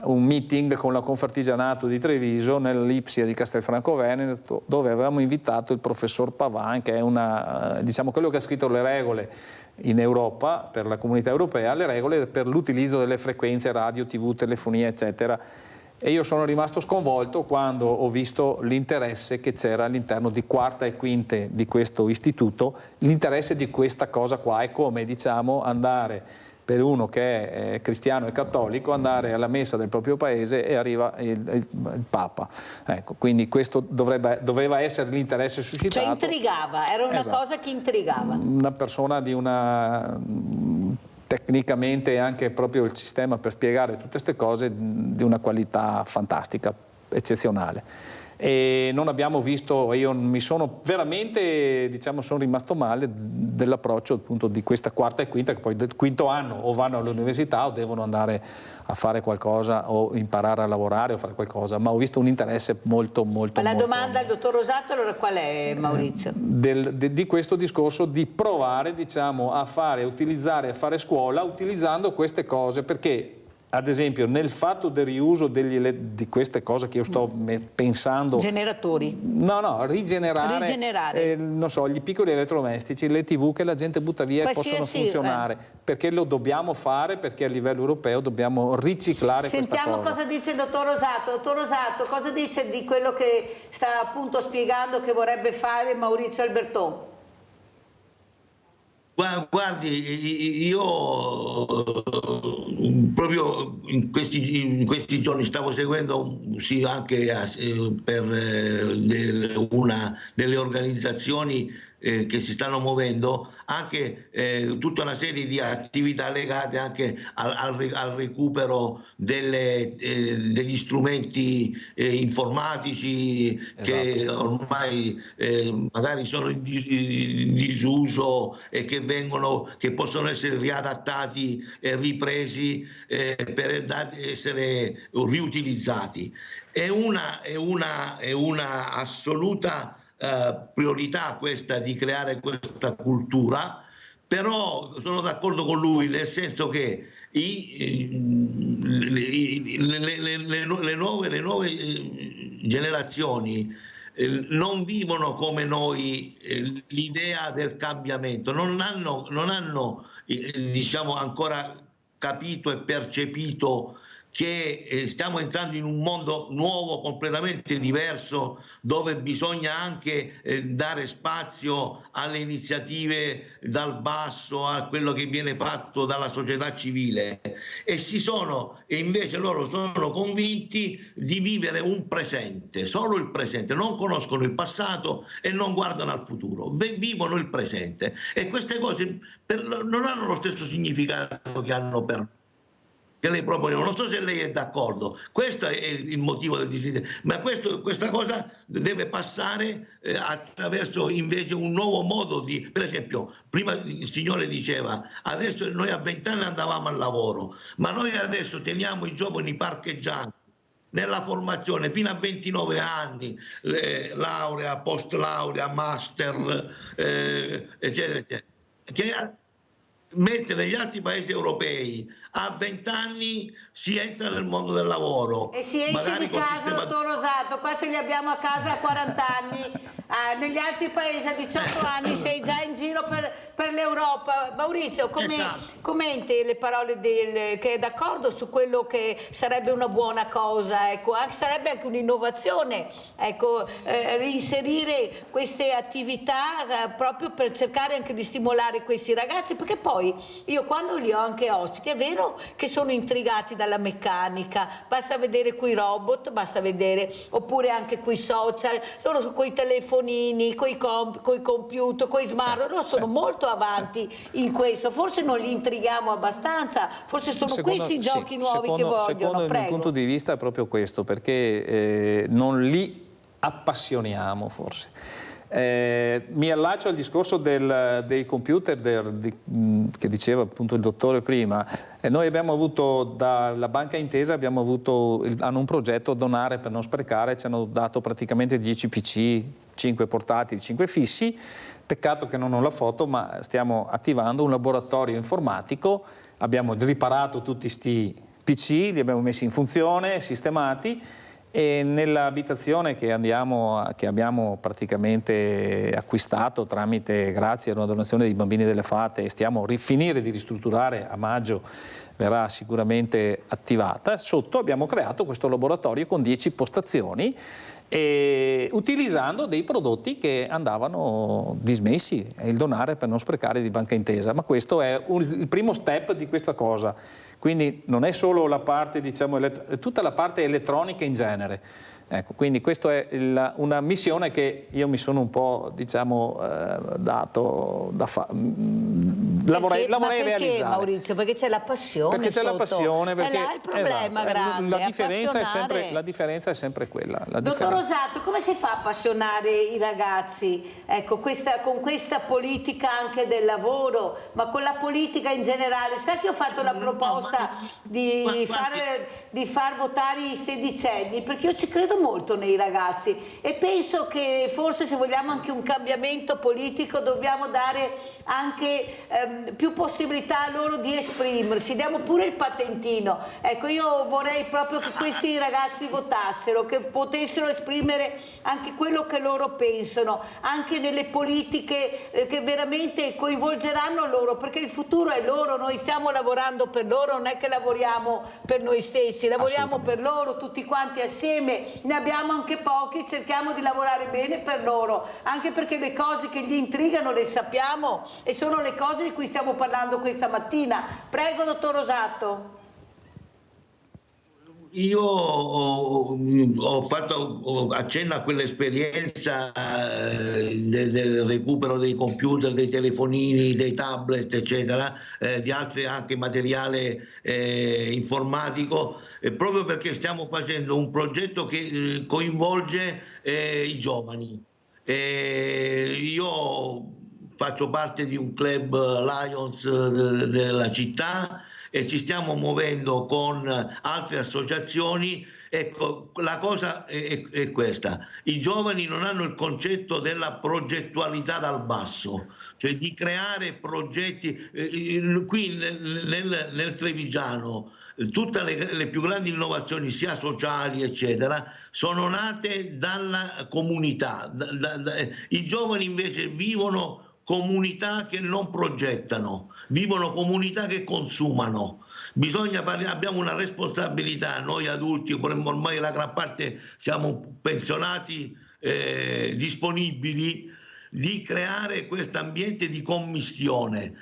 un meeting con la Confartigianato di Treviso nell'Ipsia di Castelfranco Veneto, dove avevamo invitato il professor Pavan, che è diciamo quello che ha scritto le regole in Europa, per la comunità europea, le regole per l'utilizzo delle frequenze radio, TV, telefonia, eccetera. E io sono rimasto sconvolto quando ho visto l'interesse che c'era all'interno di quarta e quinte di questo istituto, l'interesse di questa cosa qua. È come, diciamo, andare per uno che è cristiano e cattolico, andare alla messa del proprio paese e arriva il Papa. Ecco, quindi questo doveva essere l'interesse suscitato. Cioè intrigava, era una cosa che intrigava. Una persona di tecnicamente, anche proprio il sistema per spiegare tutte queste cose, di una qualità fantastica, eccezionale. E non abbiamo visto, io mi sono veramente, diciamo, sono rimasto male dell'approccio appunto di questa quarta e quinta, che poi del quinto anno o vanno all'università o devono andare a fare qualcosa o imparare a lavorare o fare qualcosa, ma ho visto un interesse molto. Ma la domanda al dottor Rosato allora qual è, Maurizio? Di questo discorso di provare, diciamo, a utilizzare, a fare scuola utilizzando queste cose, perché ad esempio nel fatto del riuso di queste cose che io sto pensando, generatori, rigenerare. Non so, gli piccoli elettrodomestici, le TV che la gente butta via e possono funzionare, perché lo dobbiamo fare, perché a livello europeo dobbiamo riciclare questa cosa. Sentiamo cosa dice il dottor Rosato. Dottor Rosato, cosa dice di quello che sta appunto spiegando che vorrebbe fare Maurizio Alberton? Guardi, io proprio in questi giorni stavo seguendo anche per una delle organizzazioni che si stanno muovendo, anche tutta una serie di attività legate anche al recupero degli strumenti informatici, che ormai magari sono in disuso e che possono essere riadattati e ripresi per essere riutilizzati. È una assoluta priorità questa di creare questa cultura, però sono d'accordo con lui, nel senso che le nuove generazioni non vivono come noi l'idea del cambiamento, non hanno diciamo ancora capito e percepito che stiamo entrando in un mondo nuovo, completamente diverso, dove bisogna anche dare spazio alle iniziative dal basso, a quello che viene fatto dalla società civile, e invece loro sono convinti di vivere un presente, solo il presente, non conoscono il passato e non guardano al futuro, vivono il presente, e queste cose non hanno lo stesso significato che hanno per noi, che lei propone. Non so se lei è d'accordo, questo è il motivo del desiderio, ma questa cosa deve passare attraverso invece un nuovo modo di, per esempio, prima il signore diceva, adesso noi a 20 anni andavamo al lavoro, ma noi adesso teniamo i giovani parcheggiati nella formazione fino a 29 anni, laurea, post laurea, master, eccetera, eccetera. Mentre negli altri paesi europei a 20 anni si entra nel mondo del lavoro. E si esce di casa, dottor Rosato, qua ce li abbiamo a casa a 40 anni, negli altri paesi a 18 anni sei già in giro per l'Europa. Maurizio, commenti le parole che è d'accordo su quello che sarebbe una buona cosa, ecco, sarebbe anche un'innovazione, ecco, reinserire queste attività proprio per cercare anche di stimolare questi ragazzi, perché poi io quando li ho anche ospiti è vero che sono intrigati dalla meccanica, basta vedere quei robot, basta vedere, oppure anche quei social, loro coi telefonini, coi computer, coi smart, loro sono molto avanti in questo, forse non li intrighiamo abbastanza, forse sono questi i giochi nuovi che vogliono. Secondo il mio punto di vista è proprio questo, perché non li appassioniamo forse. Mi allaccio al discorso dei computer che diceva appunto il dottore prima. Noi abbiamo avuto dalla Banca Intesa, hanno un progetto donare per non sprecare, ci hanno dato praticamente 10 PC, 5 portatili, 5 fissi. Peccato che non ho la foto, ma stiamo attivando un laboratorio informatico, abbiamo riparato tutti sti PC, li abbiamo messi in funzione, sistemati, e nell'abitazione che abbiamo praticamente acquistato grazie a una donazione dei Bambini delle Fate, e stiamo finire di ristrutturare a maggio, verrà sicuramente attivata. Sotto abbiamo creato questo laboratorio con 10 postazioni, utilizzando dei prodotti che andavano dismessi, e il donare per non sprecare di Banca Intesa. Ma questo è il primo step di questa cosa, quindi non è solo la parte, diciamo, è tutta la parte elettronica in genere. Ecco, quindi questa è una missione che io mi sono un po', diciamo, dato da la vorrei realizzare. Perché, Maurizio? Perché c'è la passione. Perché c'è la passione, perché è là il problema grande. La differenza è sempre quella. Dottor Rosato, come si fa a appassionare i ragazzi? Ecco, con questa politica anche del lavoro, ma con la politica in generale. Sai che ho fatto la proposta di far votare i sedicenni, perché io ci credo molto nei ragazzi e penso che forse, se vogliamo anche un cambiamento politico, dobbiamo dare anche più possibilità a loro di esprimersi. Diamo pure il patentino. Ecco, io vorrei proprio che questi ragazzi votassero, che potessero esprimere anche quello che loro pensano, anche nelle politiche che veramente coinvolgeranno loro, perché il futuro è loro. Noi stiamo lavorando per loro, non è che lavoriamo per noi stessi, lavoriamo per loro tutti quanti assieme. Ne abbiamo anche pochi, cerchiamo di lavorare bene per loro, anche perché le cose che gli intrigano le sappiamo e sono le cose di cui stiamo parlando questa mattina. Prego, dottor Rosato. Io ho fatto accenno a quell'esperienza del recupero dei computer, dei telefonini, dei tablet, eccetera, di altri anche materiale informatico, proprio perché stiamo facendo un progetto che coinvolge i giovani. Io faccio parte di un club Lions della città e ci stiamo muovendo con altre associazioni. Ecco, la cosa è questa: i giovani non hanno il concetto della progettualità dal basso, cioè di creare progetti. Qui nel Trevigiano tutte le più grandi innovazioni, sia sociali eccetera, sono nate dalla comunità. I giovani invece vivono comunità che non progettano, vivono comunità che consumano. Abbiamo una responsabilità, noi adulti, ormai la gran parte siamo pensionati disponibili, di creare questo ambiente di commistione.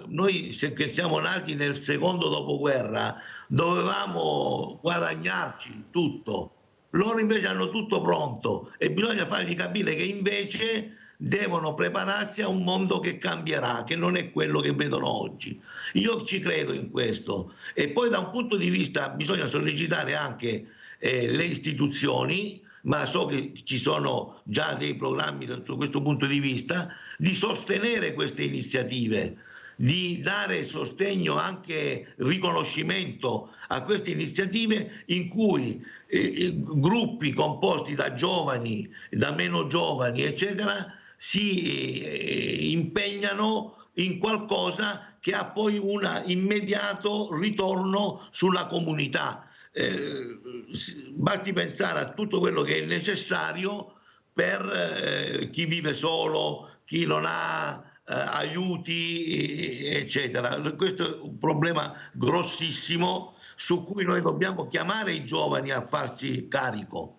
Noi che siamo nati nel secondo dopoguerra dovevamo guadagnarci tutto, loro invece hanno tutto pronto e bisogna fargli capire che invece devono prepararsi a un mondo che cambierà, che non è quello che vedono oggi. Io ci credo in questo. E poi da un punto di vista bisogna sollecitare anche le istituzioni, ma so che ci sono già dei programmi da questo punto di vista, di sostenere queste iniziative, di dare sostegno, anche riconoscimento a queste iniziative in cui gruppi composti da giovani, da meno giovani, eccetera, si impegnano in qualcosa che ha poi un immediato ritorno sulla comunità. Basti pensare a tutto quello che è necessario per chi vive solo, chi non ha aiuti, eccetera. Questo è un problema grossissimo su cui noi dobbiamo chiamare i giovani a farsi carico.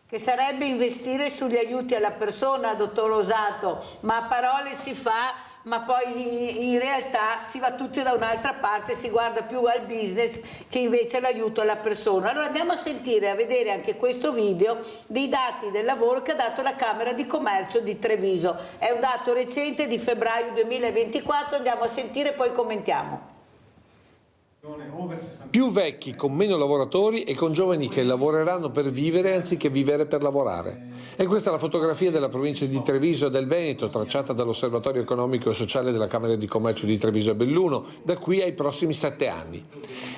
Che sarebbe investire sugli aiuti alla persona, dottor Rosato, ma a parole si fa, ma poi in realtà si va tutti da un'altra parte, si guarda più al business che invece all'aiuto alla persona. Allora andiamo a sentire, a vedere anche questo video dei dati del lavoro che ha dato la Camera di Commercio di Treviso. È un dato recente di febbraio 2024, andiamo a sentire e poi commentiamo. Più vecchi con meno lavoratori e con giovani che lavoreranno per vivere anziché vivere per lavorare. E questa è la fotografia della provincia di Treviso e del Veneto, tracciata dall'Osservatorio Economico e Sociale della Camera di Commercio di Treviso e Belluno, da qui ai prossimi 7 anni.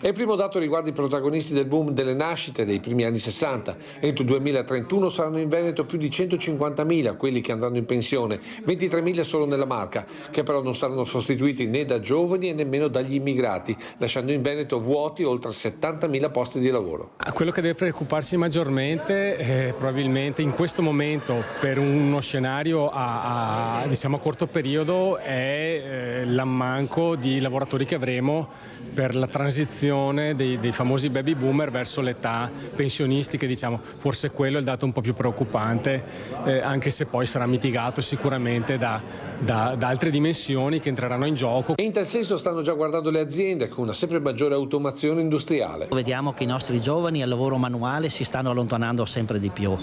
E il primo dato riguarda i protagonisti del boom delle nascite dei primi anni 60. Entro il 2031 saranno in Veneto più di 150.000 quelli che andranno in pensione, 23.000 solo nella Marca, che però non saranno sostituiti né da giovani e nemmeno dagli immigrati, lasciando in Veneto vuoti oltre 70.000 posti di lavoro. Quello che deve preoccuparsi maggiormente probabilmente in questo momento per uno scenario a corto periodo è l'ammanco di lavoratori che avremo per la transizione dei famosi baby boomer verso l'età pensionistiche, diciamo. Forse quello è il dato un po' più preoccupante, anche se poi sarà mitigato sicuramente da altre dimensioni che entreranno in gioco. E in tal senso stanno già guardando le aziende con una sempre maggiore automazione industriale. Vediamo che i nostri giovani al lavoro manuale si stanno allontanando sempre di più,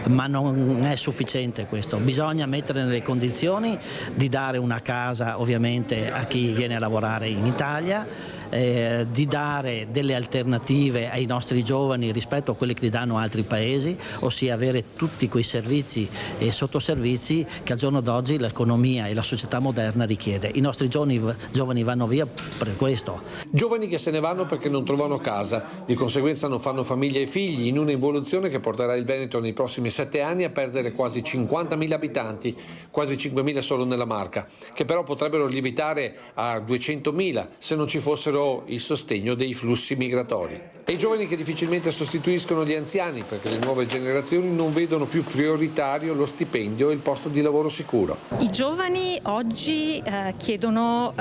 ma non è sufficiente questo, bisogna mettere nelle condizioni di dare una casa ovviamente a chi viene a lavorare in Italia, di dare delle alternative ai nostri giovani rispetto a quelli che li danno altri paesi, ossia avere tutti quei servizi e sottoservizi che al giorno d'oggi l'economia e la società moderna richiede. I nostri giovani vanno via per questo. Giovani che se ne vanno perché non trovano casa, di conseguenza non fanno famiglia e figli, in un'involuzione che porterà il Veneto nei prossimi 7 anni a perdere quasi 50.000 abitanti, quasi 5.000 solo nella Marca, che però potrebbero lievitare a 200.000 se non ci fossero il sostegno dei flussi migratori. E i giovani che difficilmente sostituiscono gli anziani perché le nuove generazioni non vedono più prioritario lo stipendio e il posto di lavoro sicuro. I giovani oggi chiedono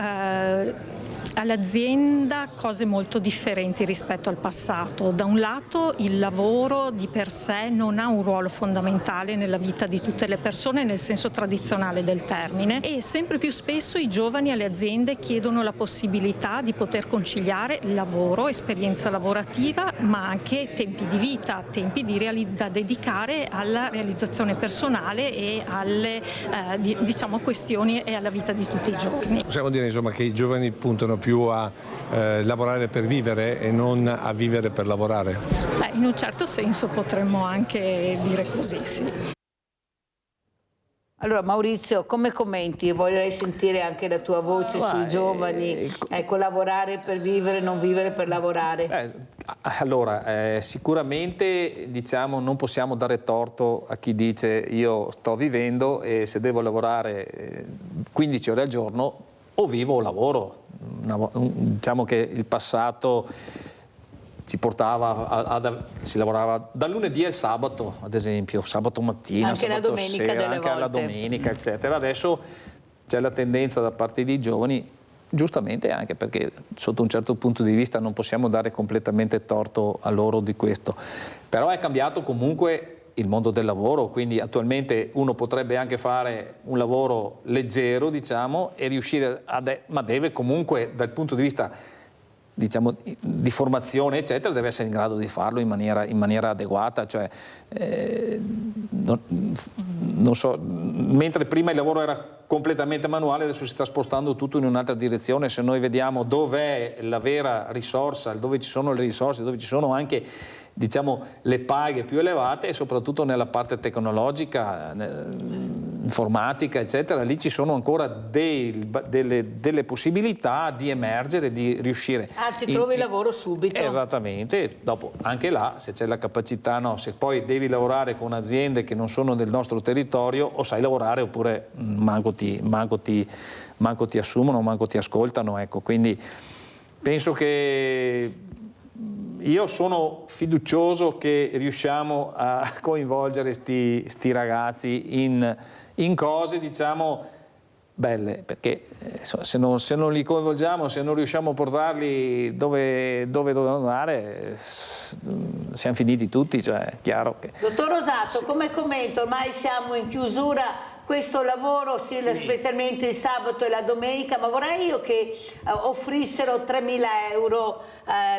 all'azienda cose molto differenti rispetto al passato. Da un lato il lavoro di per sé non ha un ruolo fondamentale nella vita di tutte le persone nel senso tradizionale del termine e sempre più spesso i giovani alle aziende chiedono la possibilità di poter conciliare lavoro, esperienza lavorativa, ma anche tempi di vita, tempi da dedicare alla realizzazione personale e alle questioni e alla vita di tutti i giorni. Possiamo dire insomma che i giovani puntano più a lavorare per vivere e non a vivere per lavorare? In un certo senso potremmo anche dire così, sì. Allora Maurizio, come commenti? Vorrei sentire anche la tua voce sui giovani, lavorare per vivere, non vivere per lavorare. Allora, sicuramente non possiamo dare torto a chi dice io sto vivendo e se devo lavorare 15 ore al giorno o vivo o lavoro. Diciamo che il passato si portava si lavorava dal lunedì al sabato, ad esempio, sabato mattina, anche sabato la domenica sera, delle anche volte. la domenica, eccetera. Adesso c'è la tendenza da parte dei giovani, giustamente anche perché sotto un certo punto di vista non possiamo dare completamente torto a loro di questo, però è cambiato comunque il mondo del lavoro, quindi attualmente uno potrebbe anche fare un lavoro leggero, e riuscire ma deve comunque dal punto di vista di formazione eccetera deve essere in grado di farlo in maniera adeguata, non so, mentre prima il lavoro era completamente manuale adesso si sta spostando tutto in un'altra direzione. Se noi vediamo dov'è la vera risorsa, dove ci sono le risorse, dove ci sono anche le paghe più elevate e soprattutto nella parte tecnologica, informatica eccetera, lì ci sono ancora delle possibilità di emergere, di riuscire. Anzi, trovi lavoro subito. Esattamente, dopo anche là se c'è la capacità, se poi devi lavorare con aziende che non sono del nostro territorio o sai lavorare oppure manco ti assumono, manco ti ascoltano, ecco. Quindi penso che io sono fiducioso che riusciamo a coinvolgere sti ragazzi in cose belle, perché se non li coinvolgiamo, se non riusciamo a portarli dove devono andare, siamo finiti tutti, chiaro che... Dottor Rosato, come commento? Ormai siamo in chiusura. Questo lavoro, specialmente il sabato e la domenica, ma vorrei io che offrissero 3.000 euro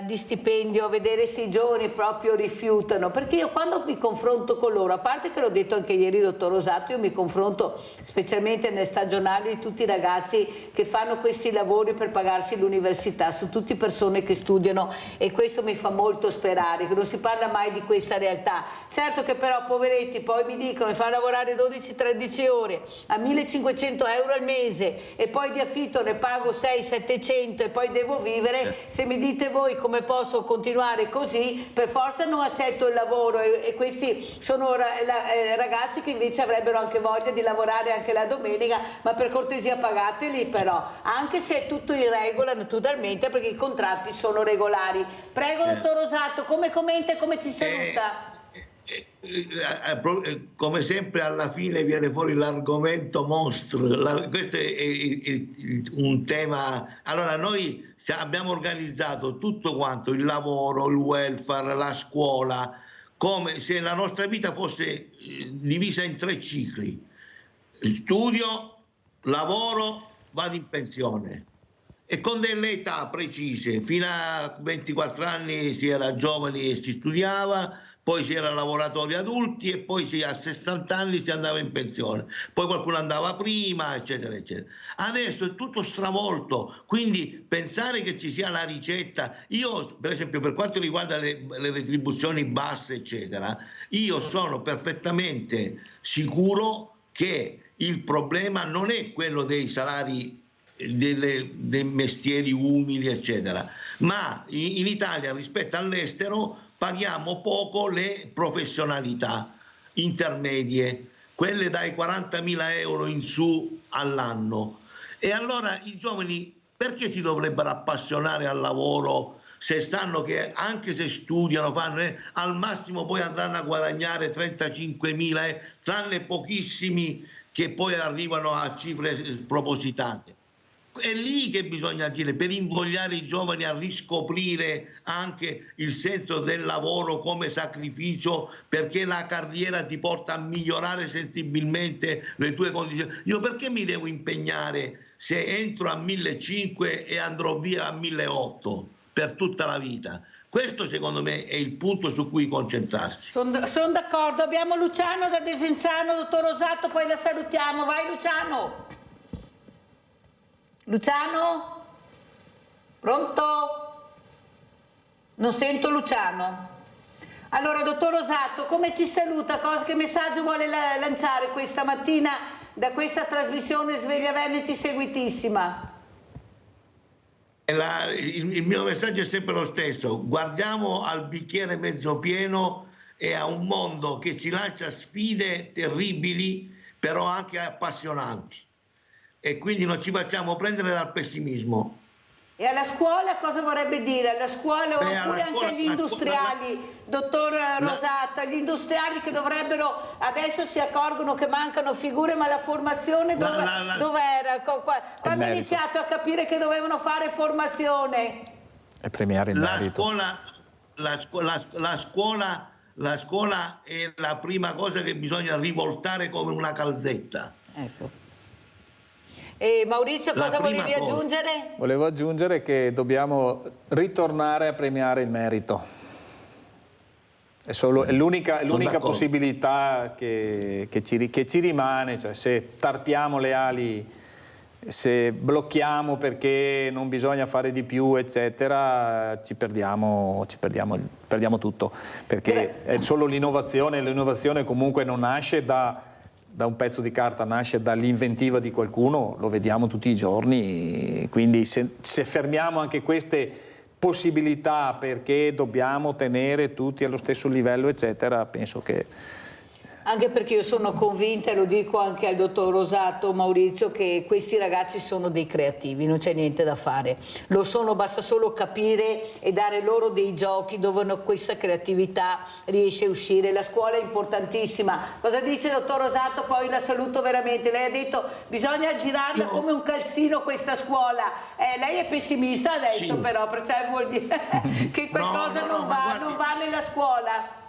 di stipendio, a vedere se i giovani proprio rifiutano, perché io quando mi confronto con loro, a parte che l'ho detto anche ieri dottor Rosato, io mi confronto specialmente nel stagionale di tutti i ragazzi che fanno questi lavori per pagarsi l'università, sono tutte persone che studiano e questo mi fa molto sperare, che non si parla mai di questa realtà. Certo che però poveretti poi mi dicono mi fanno lavorare 12-13 ore a 1.500 euro al mese e poi di affitto ne pago 600-700 e poi devo vivere, se mi dite voi come posso continuare così, per forza non accetto il lavoro e questi sono ragazzi che invece avrebbero anche voglia di lavorare anche la domenica, ma per cortesia pagateli però, anche se è tutto in regola naturalmente perché i contratti sono regolari. Prego dottor Rosato, come commenta e come ci saluta? Come sempre alla fine viene fuori l'argomento mostro. Questo è un tema. Allora noi abbiamo organizzato tutto quanto, il lavoro, il welfare, la scuola, come se la nostra vita fosse divisa in 3 cicli: studio, lavoro, vado in pensione, e con delle età precise. Fino a 24 anni si era giovani e si studiava, poi si era lavoratori adulti e poi a 60 anni si andava in pensione, poi qualcuno andava prima, eccetera eccetera. Adesso è tutto stravolto, quindi pensare che ci sia la ricetta. Io per esempio, per quanto riguarda le retribuzioni basse eccetera, io sono perfettamente sicuro che il problema non è quello dei salari dei mestieri umili eccetera, ma in Italia rispetto all'estero paghiamo poco le professionalità intermedie, quelle dai 40.000 euro in su all'anno. E allora i giovani perché si dovrebbero appassionare al lavoro se sanno che anche se studiano, al massimo poi andranno a guadagnare 35.000, tranne pochissimi che poi arrivano a cifre spropositate? È lì che bisogna agire per invogliare i giovani a riscoprire anche il senso del lavoro come sacrificio, perché la carriera ti porta a migliorare sensibilmente le tue condizioni. Io perché mi devo impegnare se entro a 1.500 e andrò via a 1.800 per tutta la vita? Questo secondo me è il punto su cui concentrarsi. Sono d'accordo. Abbiamo Luciano da Desenzano, dottor Rosato, poi la salutiamo. Vai Luciano. Luciano? Pronto? Non sento Luciano. Allora, dottor Rosato, come ci saluta? Che messaggio vuole lanciare questa mattina da questa trasmissione Sveglia Veneti seguitissima? Il mio messaggio è sempre lo stesso: guardiamo al bicchiere mezzo pieno e a un mondo che ci lancia sfide terribili, però anche appassionanti. E quindi non ci facciamo prendere dal pessimismo. E alla scuola cosa vorrebbe dire? Alla scuola oppure anche agli industriali, dottor Rosato, agli industriali che dovrebbero, adesso si accorgono che mancano figure, ma la formazione dov'era? Quando ha iniziato a capire che dovevano fare formazione? E premiare il merito. La scuola è la prima cosa che bisogna rivoltare come una calzetta. Ecco. E Maurizio, cosa volevi aggiungere? Volevo aggiungere che dobbiamo ritornare a premiare il merito. È l'unica possibilità che ci rimane, cioè se tarpiamo le ali, se blocchiamo perché non bisogna fare di più, eccetera, perdiamo tutto. Perché è solo l'innovazione comunque non nasce da un pezzo di carta, nasce dall'inventiva di qualcuno, lo vediamo tutti i giorni, quindi se fermiamo anche queste possibilità perché dobbiamo tenere tutti allo stesso livello eccetera, penso che... Anche perché io sono convinta, e lo dico anche al dottor Rosato, Maurizio, che questi ragazzi sono dei creativi, non c'è niente da fare. Lo sono, basta solo capire e dare loro dei giochi dove questa creatività riesce a uscire. La scuola è importantissima. Cosa dice il dottor Rosato? Poi la saluto veramente. Lei ha detto bisogna girarla come un calzino questa scuola. Lei è pessimista adesso, sì. Però, perché vuol dire che qualcosa non va nella scuola.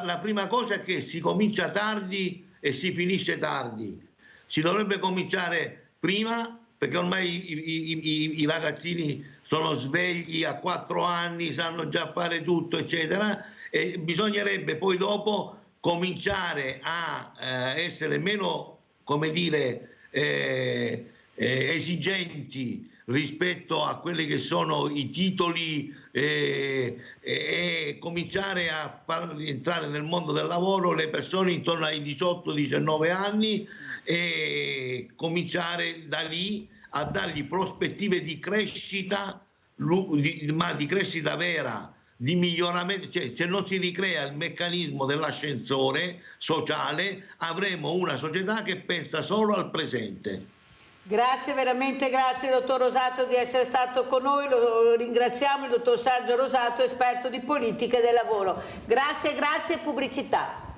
La prima cosa è che si comincia tardi e si finisce tardi. Si dovrebbe cominciare prima, perché ormai i ragazzini sono svegli a 4 anni, sanno già fare tutto, eccetera, e bisognerebbe poi dopo cominciare a essere meno, come dire, esigenti rispetto a quelli che sono i titoli e cominciare a far rientrare nel mondo del lavoro le persone intorno ai 18-19 anni e cominciare da lì a dargli prospettive di crescita, ma di crescita vera, di miglioramento. Cioè, se non si ricrea il meccanismo dell'ascensore sociale, avremo una società che pensa solo al presente. Grazie, veramente grazie dottor Rosato di essere stato con noi, lo ringraziamo, il dottor Sergio Rosato, esperto di politica e del lavoro. Grazie, grazie, pubblicità.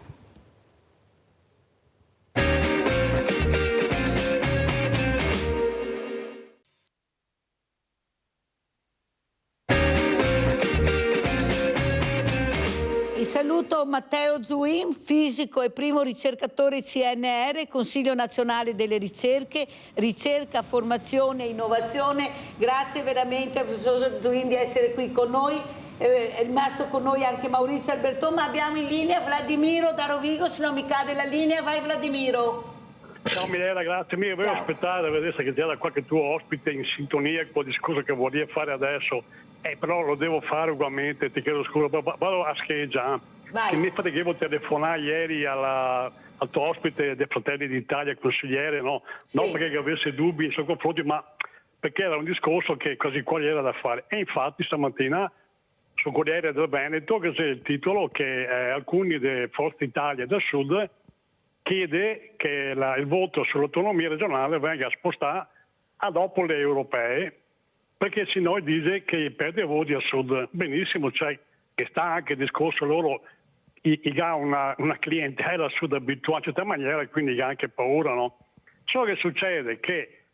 Saluto Matteo Zuin, fisico e primo ricercatore CNR, Consiglio Nazionale delle Ricerche, Ricerca, Formazione e Innovazione. Grazie veramente al professor Zuin di essere qui con noi. È rimasto con noi anche Maurizio Alberton, ma abbiamo in linea Vladimiro da Rovigo, se non mi cade la linea. Vai Vladimiro. Ciao Milena, grazie. Mi volevo aspettare a vedere se c'era qualche tuo ospite in sintonia con il discorso che volevi fare adesso. Però lo devo fare ugualmente, ti chiedo scusa, vado a scheggia. Mi fatigavo telefonare ieri al tuo ospite dei Fratelli d'Italia, consigliere, no? Sì. Non perché avesse dubbi nei suoi confronti, ma perché era un discorso che quasi quasi era da fare. E infatti stamattina sul Corriere del Veneto c'è il titolo che alcuni di Forza Italia del Sud chiede che il voto sull'autonomia regionale venga spostato a dopo le europee, perché se no dice che perde voti al sud. Benissimo, cioè che sta anche il discorso loro, ha una clientela al sud abituata in certa maniera e quindi ha anche paura, no? Ciò che succede è che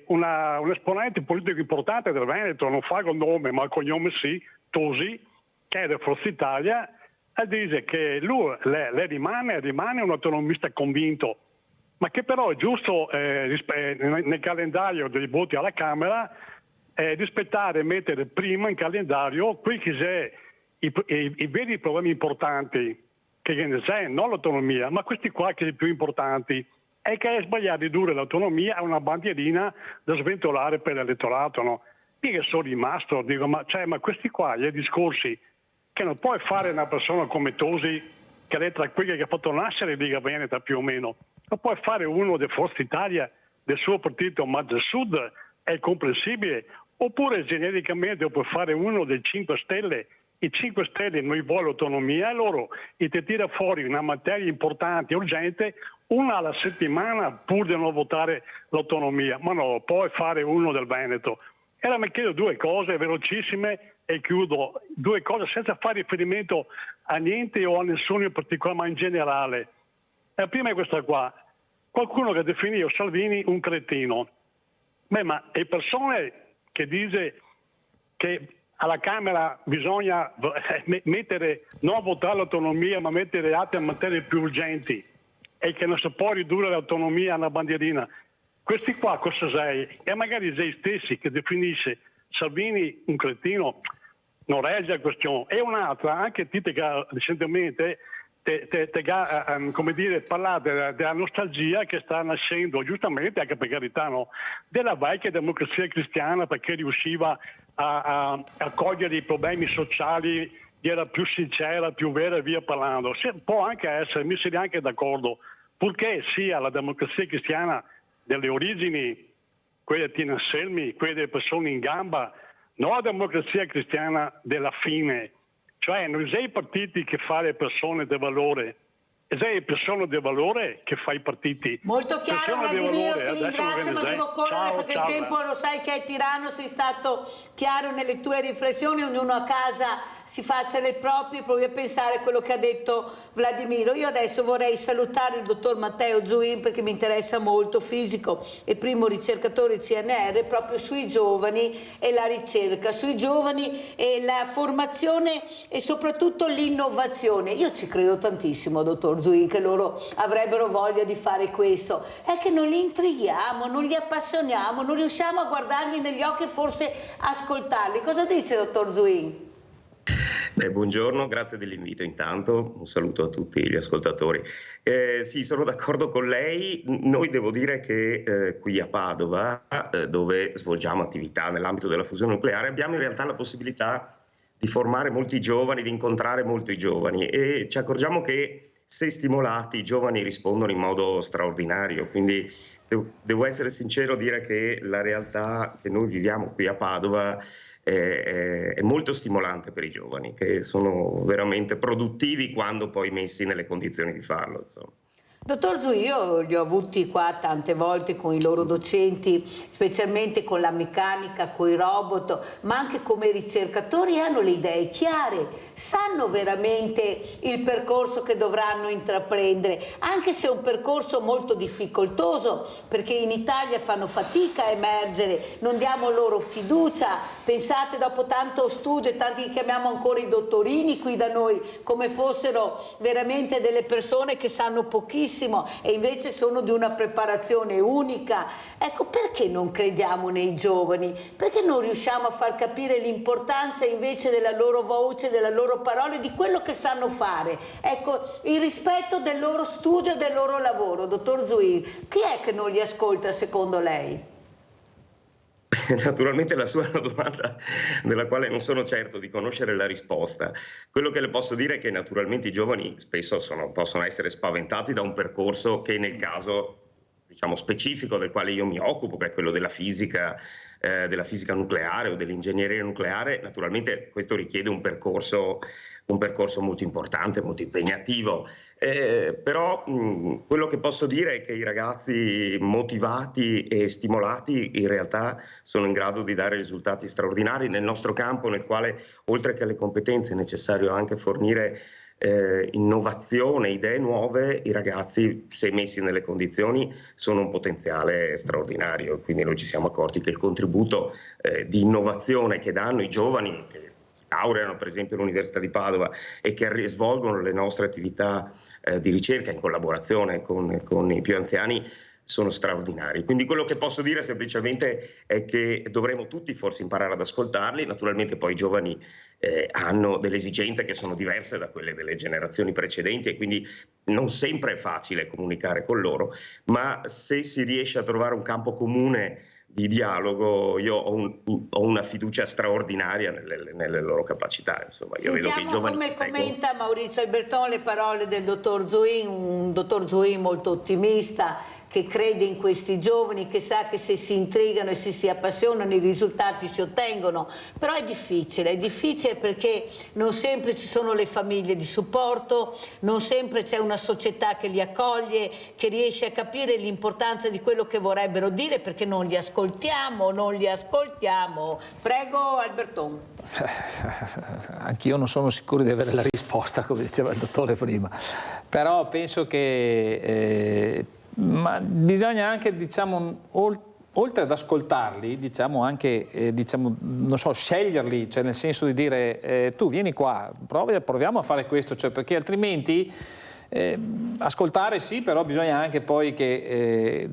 un esponente politico importante del Veneto, non fa il nome ma il cognome sì, Tosi, che è del Forza Italia, dice che lui rimane un autonomista convinto, ma che però è giusto nel calendario dei voti alla Camera rispettare e mettere prima in calendario qui che c'è i veri problemi importanti, che ne c'è, non l'autonomia, ma questi qua che sono i più importanti, è che è sbagliato ridurre l'autonomia a una bandierina da sventolare per l'elettorato, no? Io sono rimasto, dico, ma questi qua, gli discorsi che non puoi fare una persona come Tosi, che è tra quelli che ha fatto nascere Liga Veneta più o meno, lo puoi fare uno di Forza Italia, del suo partito, ma del Sud, è comprensibile, oppure genericamente puoi fare uno dei 5 Stelle, i 5 Stelle non vogliono autonomia e loro ti tira fuori una materia importante e urgente, una alla settimana pur di non votare l'autonomia, ma no, puoi fare uno del Veneto. E allora mi chiedo due cose velocissime e chiudo, due cose senza fare riferimento a niente o a nessuno in particolare, ma in generale. La prima è questa qua, qualcuno che definiva Salvini un cretino. Beh, ma le persone che dice che alla Camera bisogna mettere, non votare l'autonomia, ma mettere altre materie più urgenti e che non si può ridurre l'autonomia a una bandierina, questi qua cosa sei? E magari sei stessi che definisce Salvini un cretino, non regge la questione. E un'altra, anche te che recentemente come dire, parlare della nostalgia che sta nascendo, giustamente, anche per carità, no, della vecchia democrazia cristiana, perché riusciva a cogliere i problemi sociali, era più sincera, più vera e via parlando. Può anche essere, mi sarei anche d'accordo, purché sia la democrazia cristiana delle origini, quelle di Anselmi, quelle delle persone in gamba, non la democrazia cristiana della fine. Cioè non sei i partiti che fa le persone del valore, sei le persone del valore che fa i partiti. Molto chiaro Vladimiro, ti ringrazio, ma devo correre perché il tempo lo sai che è tiranno, sei stato chiaro nelle tue riflessioni, ognuno a casa si faccia le proprie, provi a pensare a quello che ha detto Vladimiro. Io adesso vorrei salutare il dottor Matteo Zuin perché mi interessa molto, fisico e primo ricercatore CNR proprio sui giovani e la ricerca, sui giovani e la formazione e soprattutto l'innovazione. Io ci credo tantissimo, dottor Zuin, che loro avrebbero voglia di fare questo, è che non li intrighiamo, non li appassioniamo, non riusciamo a guardarli negli occhi e forse ascoltarli. Cosa dice dottor Zuin? Buongiorno, grazie dell'invito intanto, un saluto a tutti gli ascoltatori. Sì, sono d'accordo con lei. Noi devo dire che qui a Padova, dove svolgiamo attività nell'ambito della fusione nucleare, abbiamo in realtà la possibilità di formare molti giovani, di incontrare molti giovani, e ci accorgiamo che se stimolati i giovani rispondono in modo straordinario. Quindi devo essere sincero a dire che la realtà che noi viviamo qui a Padova è molto stimolante per i giovani, che sono veramente produttivi quando poi messi nelle condizioni di farlo, insomma. Dottor Zui, io li ho avuti qua tante volte con i loro docenti, specialmente con la meccanica, con i robot, ma anche come ricercatori. Hanno le idee chiare, sanno veramente il percorso che dovranno intraprendere, anche se è un percorso molto difficoltoso, perché in Italia fanno fatica a emergere, non diamo loro fiducia. Pensate, dopo tanto studio, e tanti che chiamiamo ancora i dottorini qui da noi, come fossero veramente delle persone che sanno pochissimo e invece sono di una preparazione unica. Ecco, perché non crediamo nei giovani? Perché non riusciamo a far capire l'importanza invece della loro voce, della loro parola, di quello che sanno fare? Ecco, il rispetto del loro studio e del loro lavoro. Dottor Zui, chi è che non li ascolta secondo lei? Naturalmente la sua è una domanda della quale non sono certo di conoscere la risposta. Quello che le posso dire è che naturalmente i giovani spesso possono essere spaventati da un percorso che nel caso, diciamo, specifico del quale io mi occupo, che è quello della fisica nucleare o dell'ingegneria nucleare. Naturalmente questo richiede un percorso molto importante, molto impegnativo. Però quello che posso dire è che i ragazzi motivati e stimolati in realtà sono in grado di dare risultati straordinari nel nostro campo, nel quale oltre che alle competenze è necessario anche fornire innovazione, idee nuove. I ragazzi, se messi nelle condizioni, sono un potenziale straordinario. Quindi noi ci siamo accorti che il contributo di innovazione che danno i giovani, che si laureano per esempio all'Università di Padova e che svolgono le nostre attività di ricerca in collaborazione con i più anziani, sono straordinari. Quindi quello che posso dire semplicemente è che dovremo tutti forse imparare ad ascoltarli. Naturalmente poi i giovani hanno delle esigenze che sono diverse da quelle delle generazioni precedenti e quindi non sempre è facile comunicare con loro, ma se si riesce a trovare un campo comune di dialogo, io ho una fiducia straordinaria nelle loro capacità. Insomma, io vedo che i giovani come commenta Maurizio Alberton le parole del dottor Zuin, un dottor Zuin molto ottimista, che crede in questi giovani, che sa che se si intrigano e se si appassionano i risultati si ottengono. Però è difficile perché non sempre ci sono le famiglie di supporto, non sempre c'è una società che li accoglie, che riesce a capire l'importanza di quello che vorrebbero dire, perché non li ascoltiamo. Prego Alberton. Anch'io non sono sicuro di avere la risposta, come diceva il dottore prima, però penso che ma bisogna anche, diciamo, oltre ad ascoltarli, diciamo anche, non so, sceglierli, cioè nel senso di dire tu vieni qua, proviamo a fare questo, cioè, perché altrimenti ascoltare sì, però bisogna anche poi che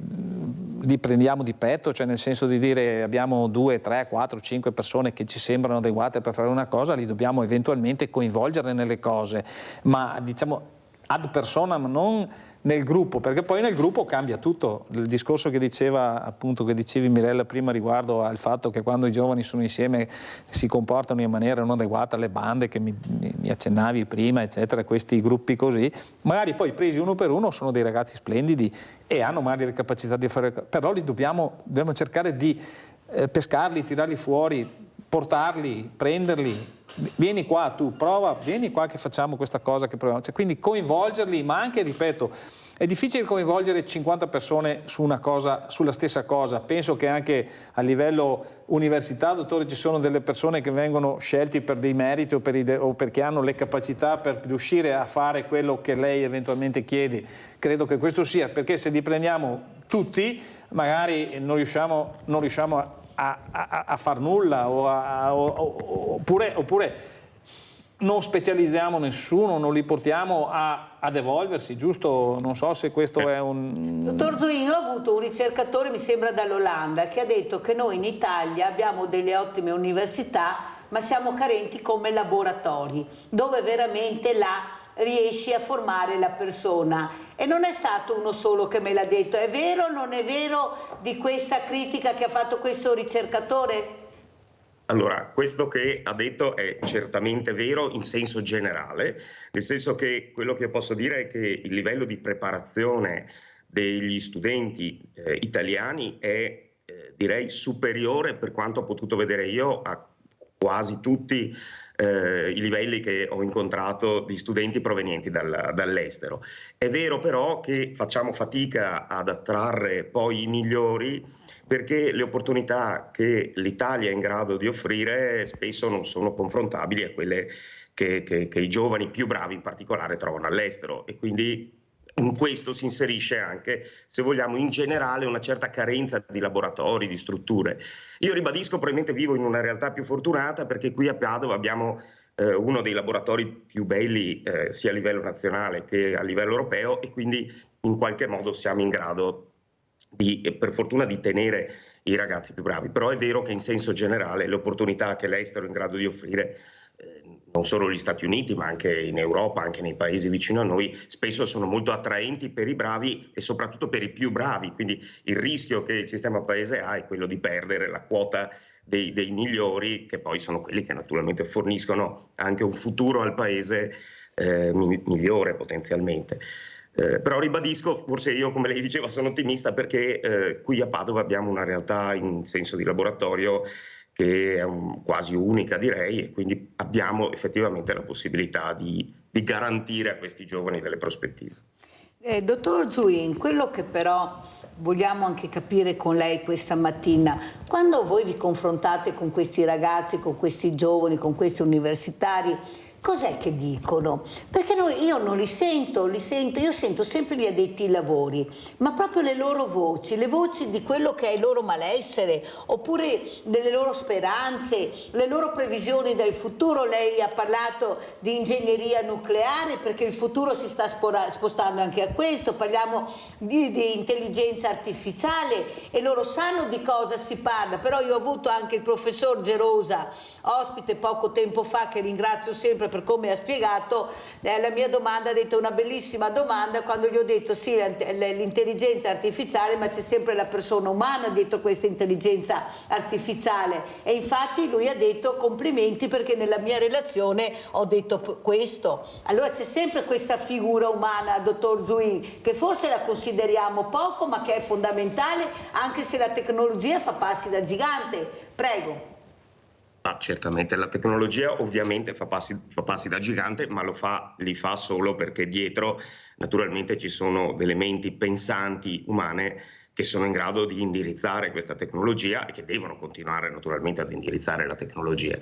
li prendiamo di petto, cioè nel senso di dire abbiamo 2, 3, 4, 5 persone che ci sembrano adeguate per fare una cosa, li dobbiamo eventualmente coinvolgere nelle cose, ma diciamo ad personam, non nel gruppo, perché poi nel gruppo cambia tutto. Il discorso che diceva, appunto, che dicevi Mirella prima riguardo al fatto che quando i giovani sono insieme si comportano in maniera non adeguata alle bande che mi accennavi prima, eccetera, questi gruppi così, magari poi presi uno per uno sono dei ragazzi splendidi e hanno magari le capacità di fare, però li dobbiamo cercare di pescarli, tirarli fuori, portarli, prenderli. Vieni qua, tu prova, vieni qua che facciamo questa cosa, che proviamo. Cioè, quindi coinvolgerli, ma anche, ripeto, è difficile coinvolgere 50 persone su una cosa, sulla stessa cosa. Penso che anche a livello università, dottore, ci sono delle persone che vengono scelti per dei meriti o perché hanno le capacità per riuscire a fare quello che lei eventualmente chiede. Credo che questo sia, perché se li prendiamo tutti, magari non riusciamo a far nulla oppure non specializziamo nessuno, non li portiamo ad evolversi, giusto? Non so se questo è un... Dottor Zuin, ho avuto un ricercatore, mi sembra dall'Olanda, che ha detto che noi in Italia abbiamo delle ottime università, ma siamo carenti come laboratori, dove veramente riesci a formare la persona. E non è stato uno solo che me l'ha detto. È vero o non è vero di questa critica che ha fatto questo ricercatore? Allora, questo che ha detto è certamente vero in senso generale, nel senso che quello che posso dire è che il livello di preparazione degli studenti italiani è direi superiore, per quanto ho potuto vedere io, a quasi tutti i livelli che ho incontrato di studenti provenienti dall'estero. È vero però che facciamo fatica ad attrarre poi i migliori, perché le opportunità che l'Italia è in grado di offrire spesso non sono confrontabili a quelle che i giovani più bravi in particolare trovano all'estero, e quindi in questo si inserisce anche, se vogliamo, in generale una certa carenza di laboratori, di strutture. Io ribadisco, probabilmente vivo in una realtà più fortunata, perché qui a Padova abbiamo uno dei laboratori più belli sia a livello nazionale che a livello europeo, e quindi in qualche modo siamo in grado per fortuna di tenere i ragazzi più bravi. Però è vero che in senso generale le opportunità che l'estero è in grado di offrire, non solo gli Stati Uniti ma anche in Europa, anche nei paesi vicino a noi, spesso sono molto attraenti per i bravi e soprattutto per i più bravi. Quindi il rischio che il sistema paese ha è quello di perdere la quota dei migliori, che poi sono quelli che naturalmente forniscono anche un futuro al paese migliore potenzialmente. Però ribadisco, forse io, come lei diceva, sono ottimista, perché qui a Padova abbiamo una realtà in senso di laboratorio che è quasi unica, direi, e quindi abbiamo effettivamente la possibilità di garantire a questi giovani delle prospettive. Dottor Zuin, quello che però vogliamo anche capire con lei questa mattina, quando voi vi confrontate con questi ragazzi, con questi giovani, con questi universitari, cos'è che dicono? Perché io non li sento, io sento sempre gli addetti ai lavori, ma proprio le loro voci, le voci di quello che è il loro malessere, oppure delle loro speranze, le loro previsioni del futuro. Lei ha parlato di ingegneria nucleare, perché il futuro si sta spostando anche a questo, parliamo di intelligenza artificiale, e loro sanno di cosa si parla. Però io ho avuto anche il professor Gerosa, ospite poco tempo fa, che ringrazio sempre per come ha spiegato la mia domanda. Ha detto una bellissima domanda quando gli ho detto sì, l'intelligenza artificiale, ma c'è sempre la persona umana dietro questa intelligenza artificiale, e infatti lui ha detto complimenti perché nella mia relazione ho detto questo. Allora c'è sempre questa figura umana, dottor Zuin, che forse la consideriamo poco, ma che è fondamentale, anche se la tecnologia fa passi da gigante. Prego. Certamente la tecnologia ovviamente fa passi da gigante, ma li fa solo perché dietro naturalmente ci sono delle menti pensanti umane che sono in grado di indirizzare questa tecnologia e che devono continuare naturalmente ad indirizzare la tecnologia.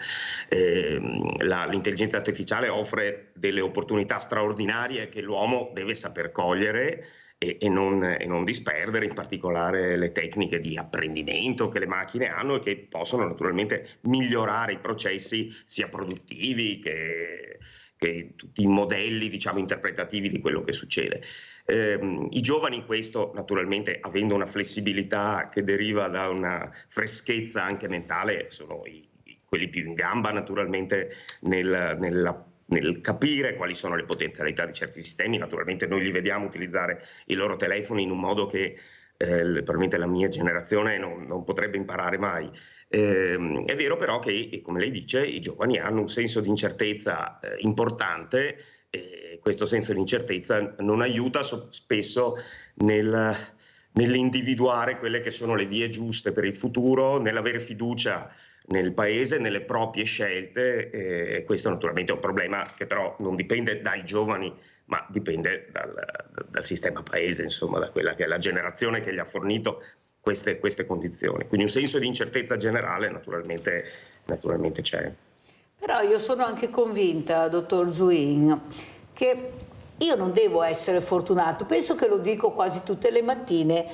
L'intelligenza artificiale offre delle opportunità straordinarie che l'uomo deve saper cogliere e non disperdere, in particolare le tecniche di apprendimento che le macchine hanno e che possono naturalmente migliorare i processi sia produttivi che tutti i modelli, diciamo, interpretativi di quello che succede. I giovani in questo, naturalmente, avendo una flessibilità che deriva da una freschezza anche mentale, sono quelli più in gamba naturalmente nel capire quali sono le potenzialità di certi sistemi. Naturalmente noi li vediamo utilizzare i loro telefoni in un modo che probabilmente la mia generazione non potrebbe imparare mai. È vero però che, come lei dice, i giovani hanno un senso di incertezza importante, e questo senso di incertezza non aiuta spesso nell'individuare quelle che sono le vie giuste per il futuro, nell'avere fiducia nel paese, nelle proprie scelte, e questo naturalmente è un problema che però non dipende dai giovani, ma dipende dal sistema paese, insomma, da quella che è la generazione che gli ha fornito queste condizioni. Quindi un senso di incertezza generale naturalmente c'è. Però io sono anche convinta, dottor Zuin, che io non devo essere fortunato, penso che lo dico quasi tutte le mattine,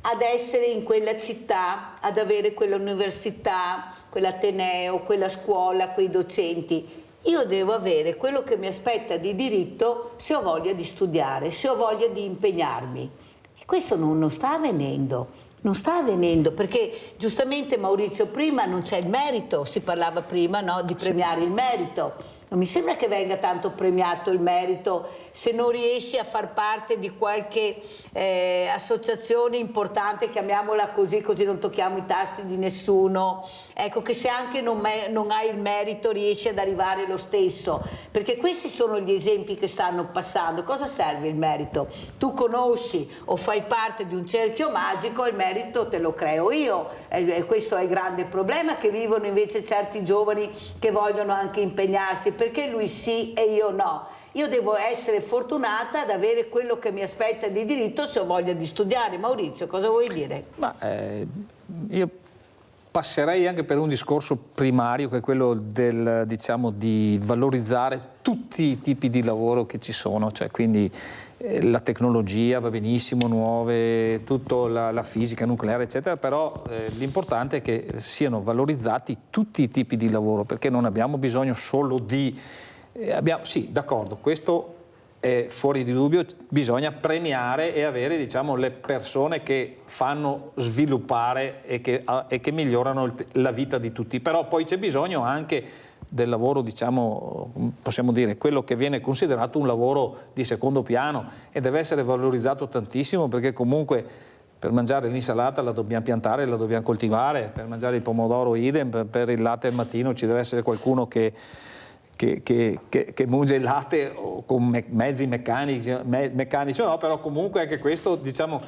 ad essere in quella città, ad avere quell'università, quell'ateneo, quella scuola, quei docenti. Io devo avere quello che mi aspetta di diritto se ho voglia di studiare, se ho voglia di impegnarmi. E questo non sta avvenendo. Non sta avvenendo, perché giustamente Maurizio prima non c'è il merito, si parlava prima, no, di premiare il merito. Non mi sembra che venga tanto premiato il merito se non riesci a far parte di qualche associazione importante, chiamiamola così, così non tocchiamo i tasti di nessuno. Ecco, che se anche non hai il merito riesci ad arrivare lo stesso, perché questi sono gli esempi che stanno passando. Cosa serve il merito? Tu conosci o fai parte di un cerchio magico, il merito te lo creo io. Questo è il grande problema che vivono invece certi giovani che vogliono anche impegnarsi, perché lui sì e io no. Io devo essere fortunata ad avere quello che mi aspetta di diritto se ho voglia di studiare. Maurizio, cosa vuoi dire? Io passerei anche per un discorso primario, che è quello del, diciamo, di valorizzare tutti i tipi di lavoro che ci sono, cioè quindi la tecnologia va benissimo, nuove, tutta la fisica nucleare eccetera, però l'importante è che siano valorizzati tutti i tipi di lavoro, perché non abbiamo bisogno solo di sì, d'accordo, questo è fuori di dubbio, bisogna premiare e avere, diciamo, le persone che fanno sviluppare e che migliorano la vita di tutti, però poi c'è bisogno anche del lavoro, diciamo, possiamo dire, quello che viene considerato un lavoro di secondo piano, e deve essere valorizzato tantissimo, perché comunque per mangiare l'insalata la dobbiamo piantare, la dobbiamo coltivare, per mangiare il pomodoro idem, per il latte al mattino ci deve essere qualcuno che munge il latte con mezzi meccanici o no, però comunque anche questo, diciamo,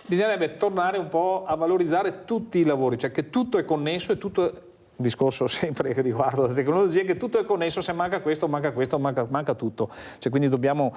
bisognerebbe tornare un po' a valorizzare tutti i lavori, cioè che tutto è connesso e tutto, discorso sempre che riguarda la tecnologia, che tutto è connesso, se manca questo, manca tutto, cioè quindi dobbiamo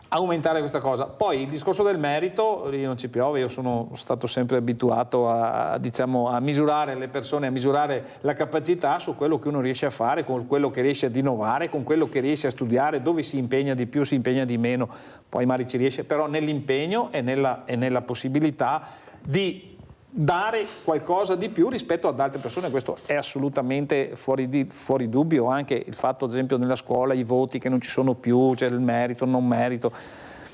aumentare questa cosa. Poi il discorso del merito, lì non ci piove, io sono stato sempre abituato a, diciamo, a misurare le persone, a misurare la capacità su quello che uno riesce a fare, con quello che riesce ad innovare, con quello che riesce a studiare, dove si impegna di più, si impegna di meno, poi magari ci riesce, però nell'impegno e nella possibilità di dare qualcosa di più rispetto ad altre persone. Questo è assolutamente fuori dubbio. Anche il fatto, ad esempio, nella scuola, i voti che non ci sono più, c'è il merito, non merito,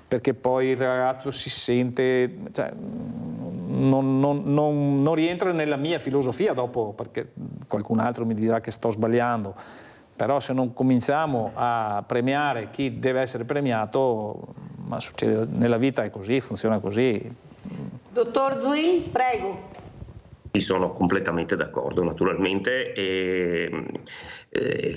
perché poi il ragazzo si sente, cioè, non rientra nella mia filosofia, dopo, perché qualcun altro mi dirà che sto sbagliando, però se non cominciamo a premiare chi deve essere premiato, ma succede nella vita, è così, funziona così. Dottor Zui, prego. Sono completamente d'accordo, naturalmente, e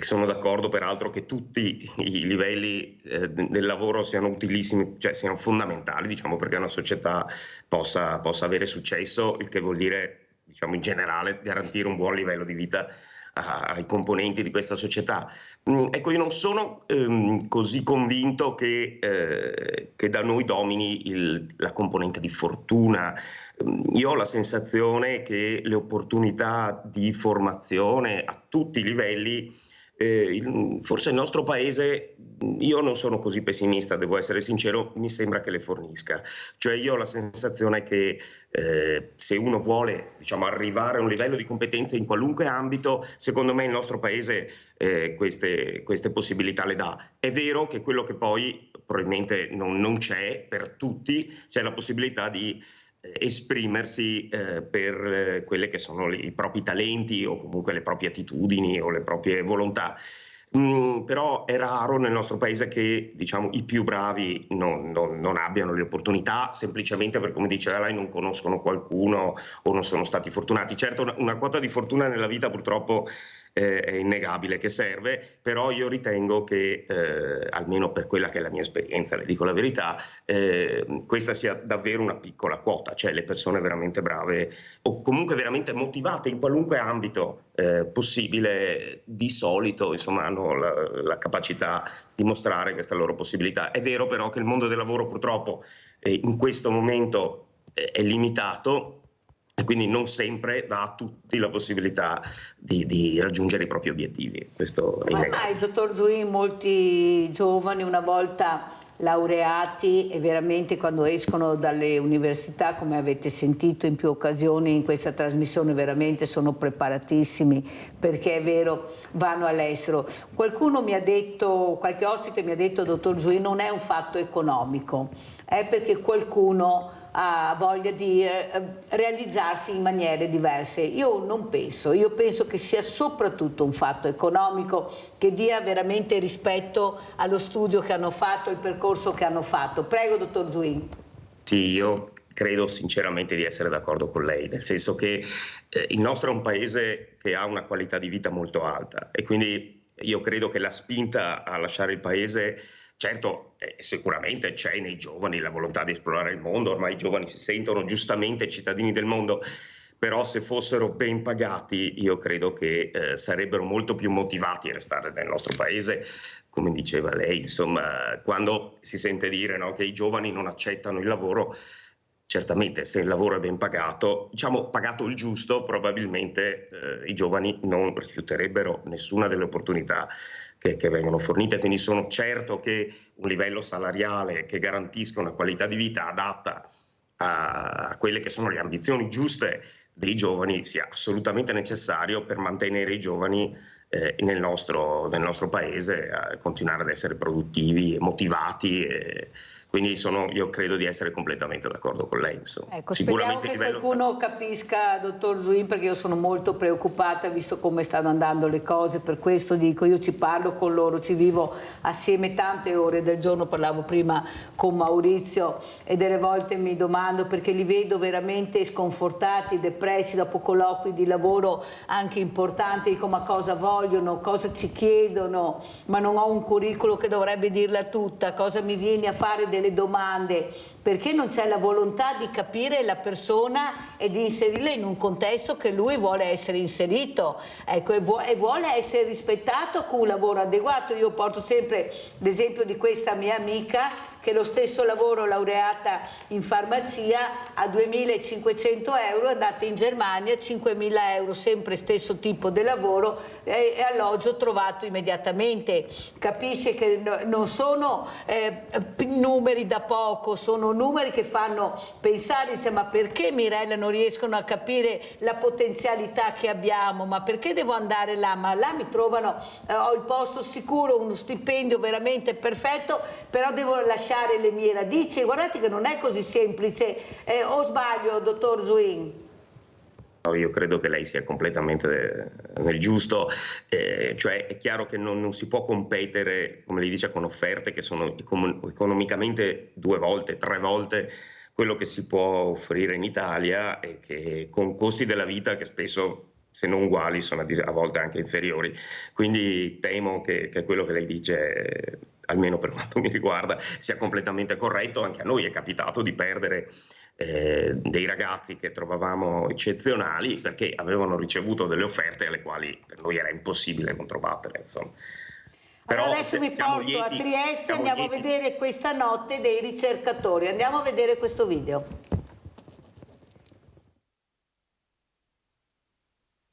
sono d'accordo peraltro che tutti i livelli del lavoro siano utilissimi, cioè siano fondamentali, diciamo, perché una società possa avere successo, il che vuol dire, diciamo, in generale garantire un buon livello di vita ai componenti di questa società. Ecco, io non sono così convinto che da noi domini la componente di fortuna. Io ho la sensazione che le opportunità di formazione a tutti i livelli, forse il nostro paese, io non sono così pessimista, devo essere sincero, mi sembra che le fornisca. Cioè io ho la sensazione che se uno vuole, diciamo, arrivare a un livello di competenza in qualunque ambito, secondo me il nostro paese queste possibilità le dà. È vero che quello che poi probabilmente non c'è per tutti, c'è la possibilità di esprimersi per quelle che sono i propri talenti o comunque le proprie attitudini o le proprie volontà. Però è raro nel nostro paese che, diciamo, i più bravi non abbiano le opportunità, semplicemente perché, come diceva lei, non conoscono qualcuno o non sono stati fortunati. Certo, una quota di fortuna nella vita purtroppo è innegabile che serve, però io ritengo che, almeno per quella che è la mia esperienza, le dico la verità, questa sia davvero una piccola quota, cioè le persone veramente brave o comunque veramente motivate in qualunque ambito possibile, di solito, insomma, hanno la capacità di mostrare questa loro possibilità. È vero però che il mondo del lavoro purtroppo in questo momento è limitato, e quindi non sempre dà a tutti la possibilità di raggiungere i propri obiettivi. Questo è innegabile. Il dottor Zui, molti giovani una volta laureati e veramente quando escono dalle università, come avete sentito in più occasioni in questa trasmissione, veramente sono preparatissimi, perché è vero, vanno all'estero. Qualcuno mi ha detto, qualche ospite mi ha detto, dottor Zui, non è un fatto economico, è perché qualcuno ha voglia di realizzarsi in maniere diverse. Io non penso, io penso che sia soprattutto un fatto economico che dia veramente rispetto allo studio che hanno fatto, il percorso che hanno fatto. Prego, dottor Zuin. Sì, io credo sinceramente di essere d'accordo con lei, nel senso che il nostro è un paese che ha una qualità di vita molto alta e quindi io credo che la spinta a lasciare il paese, certo, sicuramente c'è nei giovani la volontà di esplorare il mondo, ormai i giovani si sentono giustamente cittadini del mondo, però se fossero ben pagati io credo che sarebbero molto più motivati a restare nel nostro paese, come diceva lei, insomma, quando si sente dire, no, che i giovani non accettano il lavoro. Certamente se il lavoro è ben pagato, diciamo pagato il giusto, probabilmente i giovani non rifiuterebbero nessuna delle opportunità che vengono fornite, quindi sono certo che un livello salariale che garantisca una qualità di vita adatta a quelle che sono le ambizioni giuste dei giovani sia assolutamente necessario per mantenere i giovani nel nostro paese a continuare ad essere produttivi e motivati. Quindi io credo di essere completamente d'accordo con lei. Insomma. Ecco, speriamo che qualcuno capisca, dottor Zuin, perché io sono molto preoccupata visto come stanno andando le cose, per questo dico, io ci parlo con loro, ci vivo assieme tante ore del giorno, parlavo prima con Maurizio e delle volte mi domando perché li vedo veramente sconfortati, depressi dopo colloqui di lavoro anche importanti, dico ma cosa vogliono, cosa ci chiedono, ma non ho un curriculum che dovrebbe dirla tutta, cosa mi vieni a fare delle domande, perché non c'è la volontà di capire la persona e di inserirla in un contesto che lui vuole essere inserito, ecco, e vuole essere rispettato con un lavoro adeguato. Io porto sempre l'esempio di questa mia amica che lo stesso lavoro, laureata in farmacia, a 2.500 euro, è andata in Germania, 5.000 euro, sempre stesso tipo di lavoro e alloggio trovato immediatamente. Capisce che non sono numeri da poco, sono numeri che fanno pensare, dice, ma perché Mirella non riescono a capire la potenzialità che abbiamo, ma perché devo andare là, ma là mi trovano, ho il posto sicuro, uno stipendio veramente perfetto, però devo lasciare le mie radici. Guardate che non è così semplice, o sbaglio, dottor Zuin? Io credo che lei sia completamente nel giusto, cioè è chiaro che non si può competere, come lei dice, con offerte che sono economicamente 2 volte, 3 volte quello che si può offrire in Italia e che con costi della vita che spesso, se non uguali, sono a volte anche inferiori. Quindi temo che quello che lei dice, almeno per quanto mi riguarda, sia completamente corretto. Anche a noi è capitato di perdere dei ragazzi che trovavamo eccezionali perché avevano ricevuto delle offerte alle quali per noi era impossibile controbattere, insomma. Però allora adesso vi porto a Trieste, andiamo a vedere questa notte dei ricercatori, andiamo a vedere questo video.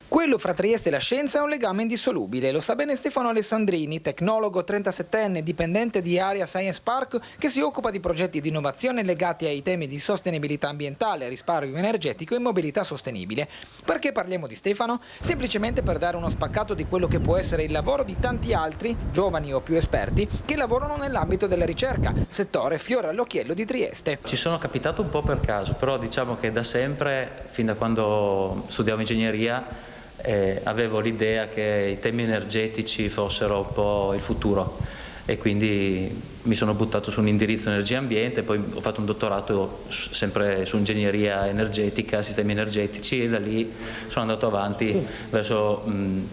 Quello fra Trieste e la scienza è un legame indissolubile, lo sa bene Stefano Alessandrini, tecnologo 37enne, dipendente di Area Science Park, che si occupa di progetti di innovazione legati ai temi di sostenibilità ambientale, risparmio energetico e mobilità sostenibile. Perché parliamo di Stefano? Semplicemente per dare uno spaccato di quello che può essere il lavoro di tanti altri, giovani o più esperti, che lavorano nell'ambito della ricerca, settore fiore all'occhiello di Trieste. Ci sono capitato un po' per caso, però diciamo che da sempre, fin da quando studiavo ingegneria, avevo l'idea che i temi energetici fossero un po' il futuro e quindi mi sono buttato su un indirizzo energia e ambiente, poi ho fatto un dottorato sempre su ingegneria energetica, sistemi energetici, e da lì sono andato avanti verso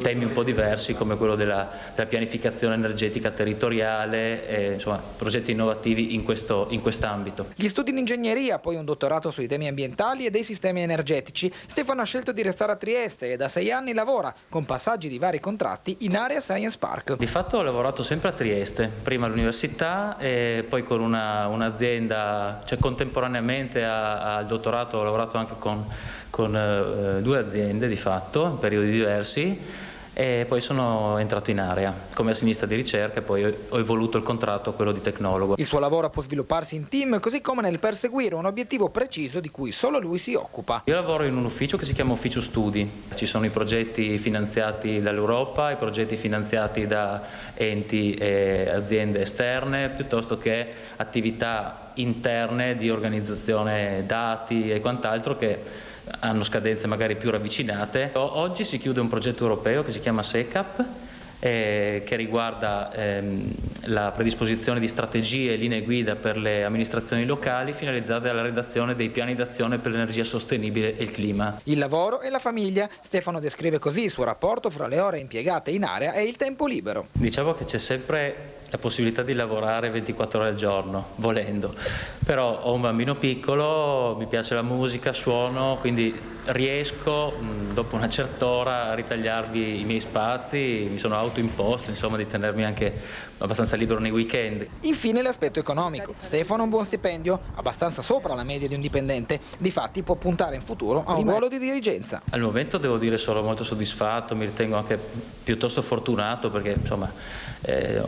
temi un po' diversi come quello della pianificazione energetica territoriale, e, insomma, progetti innovativi in quest'ambito. Gli studi in ingegneria, poi un dottorato sui temi ambientali e dei sistemi energetici. Stefano ha scelto di restare a Trieste e da 6 anni lavora, con passaggi di vari contratti, in Area Science Park. Di fatto ho lavorato sempre a Trieste, prima all'università e poi con un'azienda, cioè contemporaneamente al dottorato ho lavorato anche con 2 aziende di fatto in periodi diversi e poi sono entrato in area come assegnista di ricerca e poi ho evoluto il contratto a quello di tecnologo. Il suo lavoro può svilupparsi in team, così come nel perseguire un obiettivo preciso di cui solo lui si occupa. Io lavoro in un ufficio che si chiama Ufficio Studi. Ci sono i progetti finanziati dall'Europa, i progetti finanziati da enti e aziende esterne, piuttosto che attività interne di organizzazione dati e quant'altro che hanno scadenze magari più ravvicinate. Oggi si chiude un progetto europeo che si chiama SECAP, che riguarda la predisposizione di strategie e linee guida per le amministrazioni locali finalizzate alla redazione dei piani d'azione per l'energia sostenibile e il clima. Il lavoro e la famiglia. Stefano descrive così il suo rapporto fra le ore impiegate in area e il tempo libero. Diciamo che c'è sempre la possibilità di lavorare 24 ore al giorno, volendo, però ho un bambino piccolo, mi piace la musica, suono, quindi riesco dopo una certa ora a ritagliarvi i miei spazi, mi sono autoimposto insomma di tenermi anche abbastanza libero nei weekend. Infine l'aspetto economico. Stefano ha un buon stipendio, abbastanza sopra la media di un dipendente, difatti può puntare in futuro a un ruolo di dirigenza. Al momento devo dire sono molto soddisfatto, mi ritengo anche piuttosto fortunato perché insomma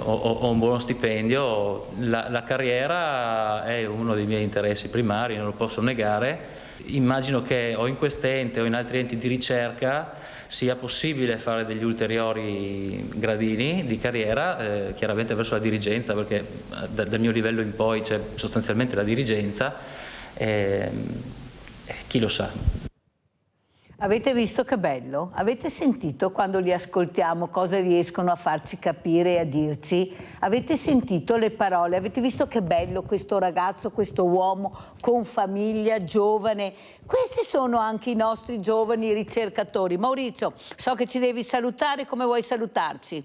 ho un buono stipendio, la carriera è uno dei miei interessi primari, non lo posso negare. Immagino che o in quest'ente o in altri enti di ricerca sia possibile fare degli ulteriori gradini di carriera, chiaramente verso la dirigenza, perché dal mio livello in poi c'è sostanzialmente la dirigenza, chi lo sa. Avete visto che bello? Avete sentito quando li ascoltiamo cosa riescono a farci capire e a dirci? Avete sentito le parole? Avete visto che bello questo ragazzo, questo uomo con famiglia, giovane? Questi sono anche i nostri giovani ricercatori. Maurizio, so che ci devi salutare, come vuoi salutarci?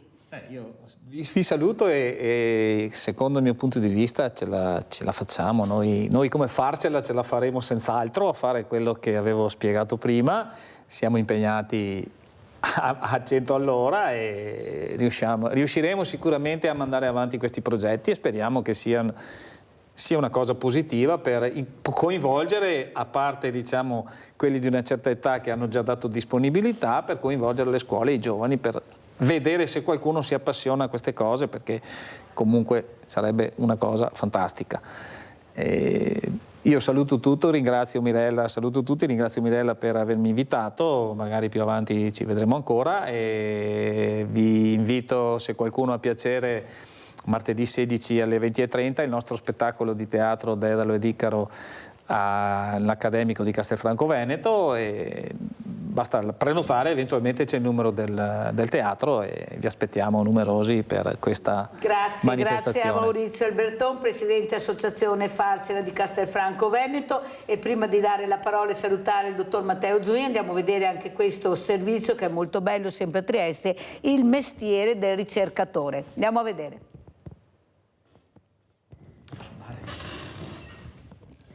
Io vi saluto e secondo il mio punto di vista ce la facciamo, noi come farcela ce la faremo senz'altro a fare quello che avevo spiegato prima, siamo impegnati a 100 all'ora e riusciremo sicuramente a mandare avanti questi progetti e speriamo che sia una cosa positiva per coinvolgere, a parte diciamo quelli di una certa età che hanno già dato disponibilità, per coinvolgere le scuole e i giovani per vedere se qualcuno si appassiona a queste cose, perché comunque sarebbe una cosa fantastica. Io saluto tutti, ringrazio Mirella per avermi invitato, magari più avanti ci vedremo ancora e vi invito, se qualcuno ha piacere, martedì 16 alle 20:30 il nostro spettacolo di teatro Dedalo ed Icaro all'Accademico di Castelfranco Veneto e basta prenotare, eventualmente c'è il numero del teatro e vi aspettiamo numerosi per questa manifestazione. Grazie a Maurizio Alberton, Presidente Associazione Farcela di Castelfranco Veneto, e prima di dare la parola e salutare il dottor Matteo Zuni andiamo a vedere anche questo servizio che è molto bello, sempre a Trieste, il mestiere del ricercatore. Andiamo a vedere.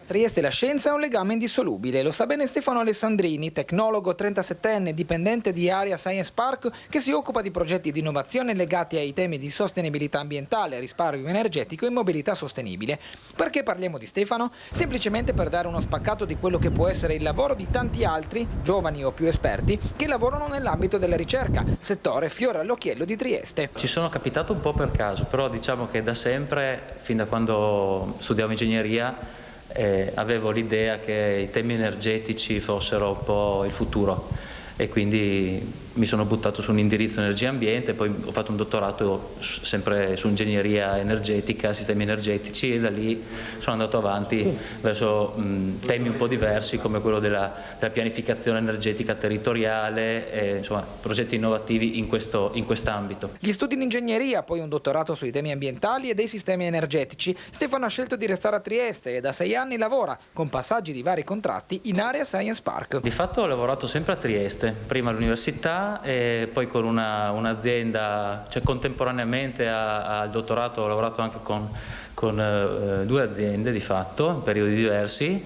Trieste e la scienza è un legame indissolubile, lo sa bene Stefano Alessandrini, tecnologo 37enne, dipendente di Area Science Park, che si occupa di progetti di innovazione legati ai temi di sostenibilità ambientale, risparmio energetico e mobilità sostenibile. Perché parliamo di Stefano? Semplicemente per dare uno spaccato di quello che può essere il lavoro di tanti altri, giovani o più esperti, che lavorano nell'ambito della ricerca, settore fiore all'occhiello di Trieste. Ci sono capitato un po' per caso, però diciamo che da sempre, fin da quando studiavo ingegneria, avevo l'idea che i temi energetici fossero un po' il futuro e quindi mi sono buttato su un indirizzo energia e ambiente, poi ho fatto un dottorato sempre su ingegneria energetica, sistemi energetici, e da lì sono andato avanti verso temi un po' diversi come quello della pianificazione energetica territoriale e insomma progetti innovativi in quest'ambito. Gli studi in ingegneria, poi un dottorato sui temi ambientali e dei sistemi energetici. Stefano ha scelto di restare a Trieste e da 6 anni lavora, con passaggi di vari contratti, in Area Science Park. Di fatto ho lavorato sempre a Trieste, prima all'università e poi con un'azienda, cioè contemporaneamente al dottorato ho lavorato anche con 2 aziende di fatto, in periodi diversi,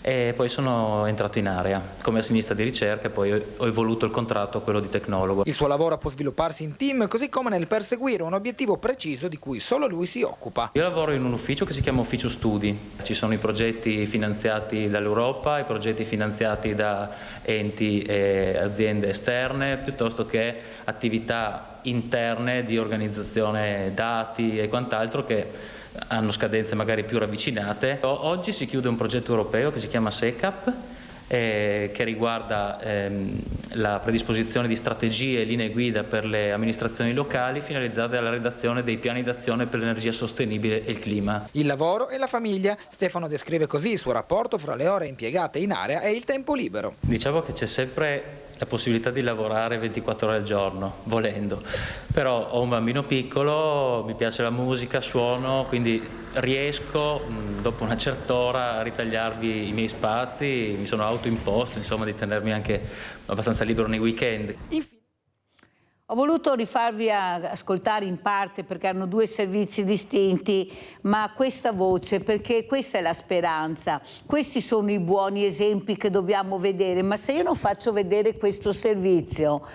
e poi sono entrato in area come assinista di ricerca e poi ho evoluto il contratto a quello di tecnologo. Il suo lavoro può svilupparsi in team, così come nel perseguire un obiettivo preciso di cui solo lui si occupa. Io lavoro in un ufficio che si chiama Ufficio Studi. Ci sono i progetti finanziati dall'Europa, i progetti finanziati da enti e aziende esterne, piuttosto che attività interne di organizzazione dati e quant'altro che hanno scadenze magari più ravvicinate. Oggi si chiude un progetto europeo che si chiama SECAP, che riguarda la predisposizione di strategie e linee guida per le amministrazioni locali finalizzate alla redazione dei piani d'azione per l'energia sostenibile e il clima. Il lavoro e la famiglia. Stefano descrive così il suo rapporto fra le ore impiegate in area e il tempo libero. Diciamo che c'è sempre la possibilità di lavorare 24 ore al giorno, volendo, però ho un bambino piccolo, mi piace la musica, suono, quindi riesco dopo una certa ora a ritagliarvi i miei spazi, mi sono autoimposto insomma di tenermi anche abbastanza libero nei weekend. Ho voluto rifarvi ascoltare in parte perché hanno due servizi distinti, ma questa voce, perché questa è la speranza, questi sono i buoni esempi che dobbiamo vedere, ma se io non faccio vedere questo servizio,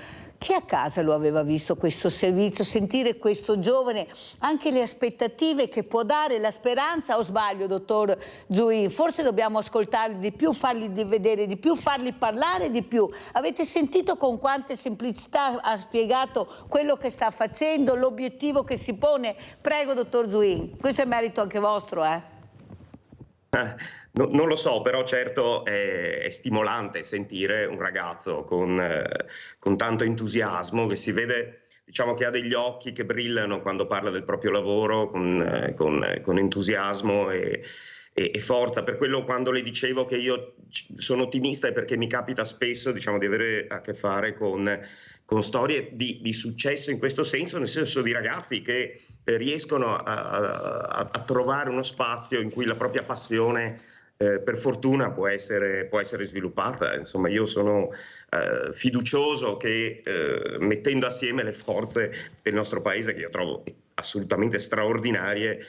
chi a casa lo aveva visto questo servizio, sentire questo giovane, anche le aspettative che può dare, la speranza, o sbaglio dottor Zuin? Forse dobbiamo ascoltarli di più, farli vedere di più, farli parlare di più. Avete sentito con quante semplicità ha spiegato quello che sta facendo, l'obiettivo che si pone? Prego dottor Zuin, questo è merito anche vostro, Non lo so, però certo è stimolante sentire un ragazzo con tanto entusiasmo, che si vede, diciamo, che ha degli occhi che brillano quando parla del proprio lavoro, con entusiasmo e forza. Per quello, quando le dicevo che io sono ottimista, è perché mi capita spesso, diciamo, di avere a che fare con storie di successo in questo senso, nel senso di ragazzi che riescono a trovare uno spazio in cui la propria passione per fortuna può essere sviluppata. Insomma, io sono fiducioso che mettendo assieme le forze del nostro paese, che io trovo assolutamente straordinarie,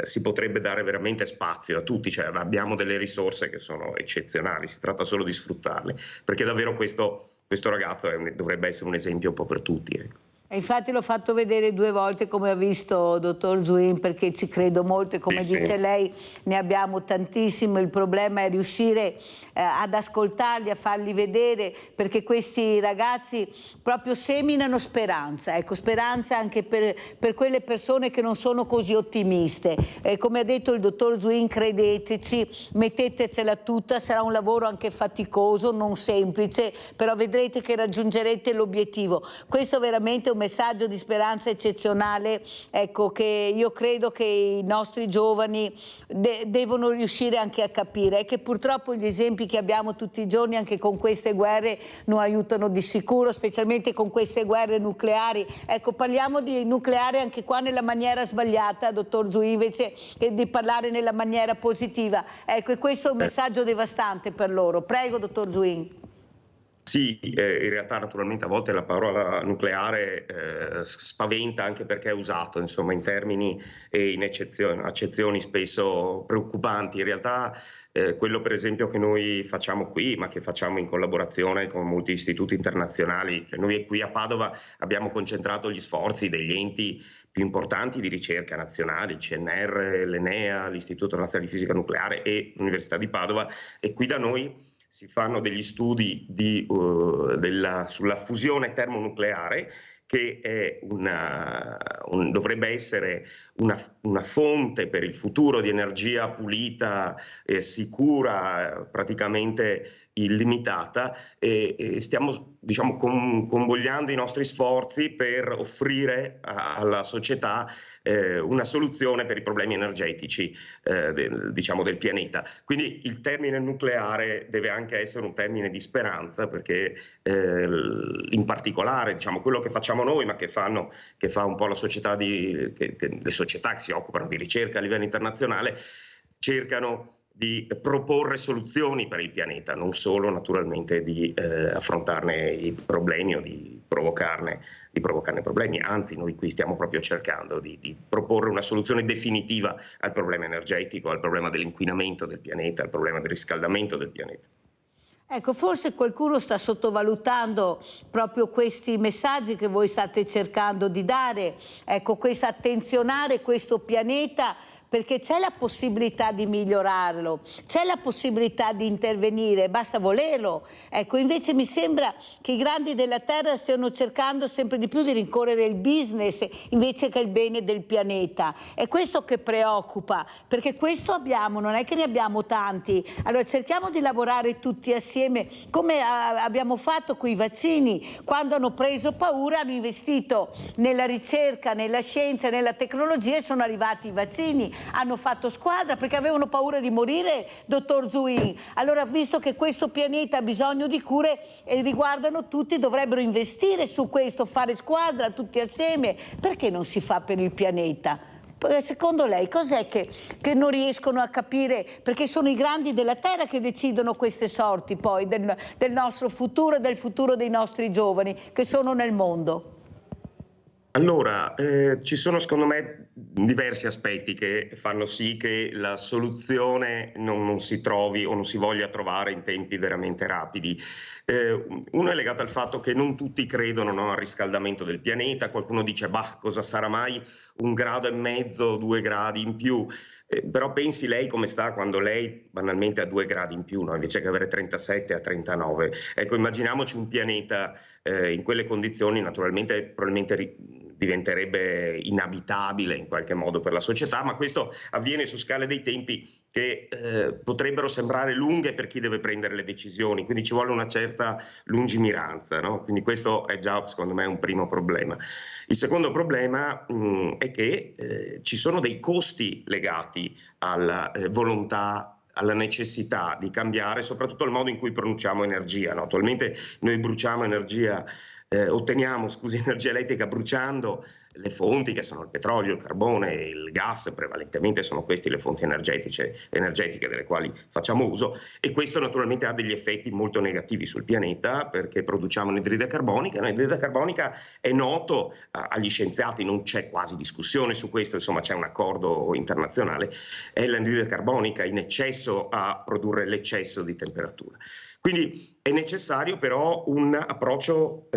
si potrebbe dare veramente spazio a tutti. Cioè, abbiamo delle risorse che sono eccezionali, si tratta solo di sfruttarle, perché davvero questo ragazzo dovrebbe essere un esempio un po' per tutti, ecco. E infatti l'ho fatto vedere 2 volte, come ha visto dottor Zuin, perché ci credo molto e come dice lei ne abbiamo tantissimo. Il problema è riuscire ad ascoltarli, a farli vedere, perché questi ragazzi proprio seminano speranza, ecco, speranza anche per quelle persone che non sono così ottimiste. Come ha detto il dottor Zuin, credeteci, mettetecela tutta, sarà un lavoro anche faticoso, non semplice, però vedrete che raggiungerete l'obiettivo. Questo veramente è un messaggio di speranza eccezionale, ecco, che io credo che i nostri giovani devono riuscire anche a capire, e che purtroppo gli esempi che abbiamo tutti i giorni anche con queste guerre non aiutano di sicuro, specialmente con queste guerre nucleari. Ecco, parliamo di nucleare anche qua nella maniera sbagliata, dottor Zuin, invece che di parlare nella maniera positiva. Ecco, e questo è un messaggio devastante per loro. Prego, dottor Zuin. Sì, in realtà naturalmente a volte la parola nucleare spaventa, anche perché è usato, insomma, in termini e in accezioni spesso preoccupanti. In realtà quello, per esempio, che noi facciamo qui, ma che facciamo in collaborazione con molti istituti internazionali, cioè noi qui a Padova abbiamo concentrato gli sforzi degli enti più importanti di ricerca nazionali, il CNR, l'ENEA, l'Istituto Nazionale di Fisica Nucleare e l'Università di Padova, e qui da noi si fanno degli studi sulla fusione termonucleare, che è dovrebbe essere una fonte per il futuro di energia pulita, sicura, praticamente illimitata, e stiamo, diciamo, convogliando i nostri sforzi per offrire alla società una soluzione per i problemi energetici diciamo, del pianeta. Quindi il termine nucleare deve anche essere un termine di speranza, perché in particolare, diciamo, quello che facciamo noi, ma che fa un po' la società, le società che si occupano di ricerca a livello internazionale, cercano di proporre soluzioni per il pianeta, non solo naturalmente di affrontarne i problemi o di provocarne problemi, anzi noi qui stiamo proprio cercando di proporre una soluzione definitiva al problema energetico, al problema dell'inquinamento del pianeta, al problema del riscaldamento del pianeta. Ecco, forse qualcuno sta sottovalutando proprio questi messaggi che voi state cercando di dare, ecco, questa attenzionare questo pianeta, perché c'è la possibilità di migliorarlo, c'è la possibilità di intervenire, basta volerlo. Ecco, invece mi sembra che i grandi della terra stiano cercando sempre di più di rincorrere il business invece che il bene del pianeta. È questo che preoccupa, perché questo abbiamo, non è che ne abbiamo tanti. Allora cerchiamo di lavorare tutti assieme, come abbiamo fatto con i vaccini. Quando hanno preso paura hanno investito nella ricerca, nella scienza, nella tecnologia e sono arrivati i vaccini. Hanno fatto squadra perché avevano paura di morire, dottor Zuin. Allora, visto che questo pianeta ha bisogno di cure e riguardano tutti, dovrebbero investire su questo, fare squadra tutti assieme. Perché non si fa per il pianeta? Secondo lei cos'è che non riescono a capire? Perché sono i grandi della terra che decidono queste sorti poi del nostro futuro e del futuro dei nostri giovani che sono nel mondo. Allora, ci sono secondo me diversi aspetti che fanno sì che la soluzione non si trovi o non si voglia trovare in tempi veramente rapidi. Uno è legato al fatto che non tutti credono al riscaldamento del pianeta. Qualcuno dice, bah, cosa sarà mai 1,5 gradi, 2 gradi in più? Però pensi lei come sta quando lei banalmente ha 2 gradi in più, no? Invece che avere 37 a 39. Ecco, immaginiamoci un pianeta in quelle condizioni, naturalmente probabilmente diventerebbe inabitabile in qualche modo per la società, ma questo avviene su scale dei tempi che potrebbero sembrare lunghe per chi deve prendere le decisioni, quindi ci vuole una certa lungimiranza, no? Quindi questo è già secondo me un primo problema. Il secondo problema è che ci sono dei costi legati alla volontà, alla necessità di cambiare soprattutto il modo in cui produciamo energia, no? Attualmente noi bruciamo energia, otteniamo energia elettrica bruciando le fonti che sono il petrolio, il carbone, il gas, prevalentemente sono queste le fonti energetiche delle quali facciamo uso, e questo naturalmente ha degli effetti molto negativi sul pianeta perché produciamo anidride carbonica. L'anidride carbonica è noto agli scienziati, non c'è quasi discussione su questo, insomma c'è un accordo internazionale, è l'anidride carbonica in eccesso a produrre l'eccesso di temperatura. Quindi è necessario però un approccio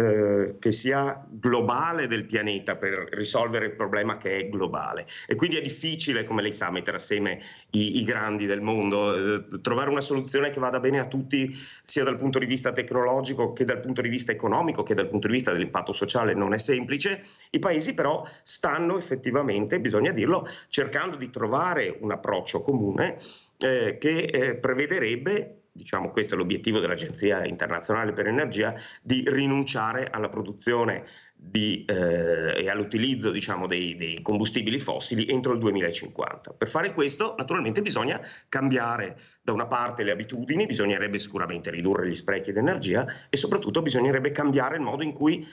che sia globale del pianeta per risolvere il problema che è globale, e quindi è difficile, come lei sa, mettere assieme i grandi del mondo, trovare una soluzione che vada bene a tutti sia dal punto di vista tecnologico che dal punto di vista economico che dal punto di vista dell'impatto sociale non è semplice. I paesi però stanno effettivamente, bisogna dirlo, cercando di trovare un approccio comune che prevederebbe, diciamo questo è l'obiettivo dell'Agenzia Internazionale per l'Energia, di rinunciare alla produzione e all'utilizzo diciamo, dei combustibili fossili entro il 2050. Per fare questo naturalmente bisogna cambiare da una parte le abitudini, bisognerebbe sicuramente ridurre gli sprechi di energia e soprattutto bisognerebbe cambiare il modo in cui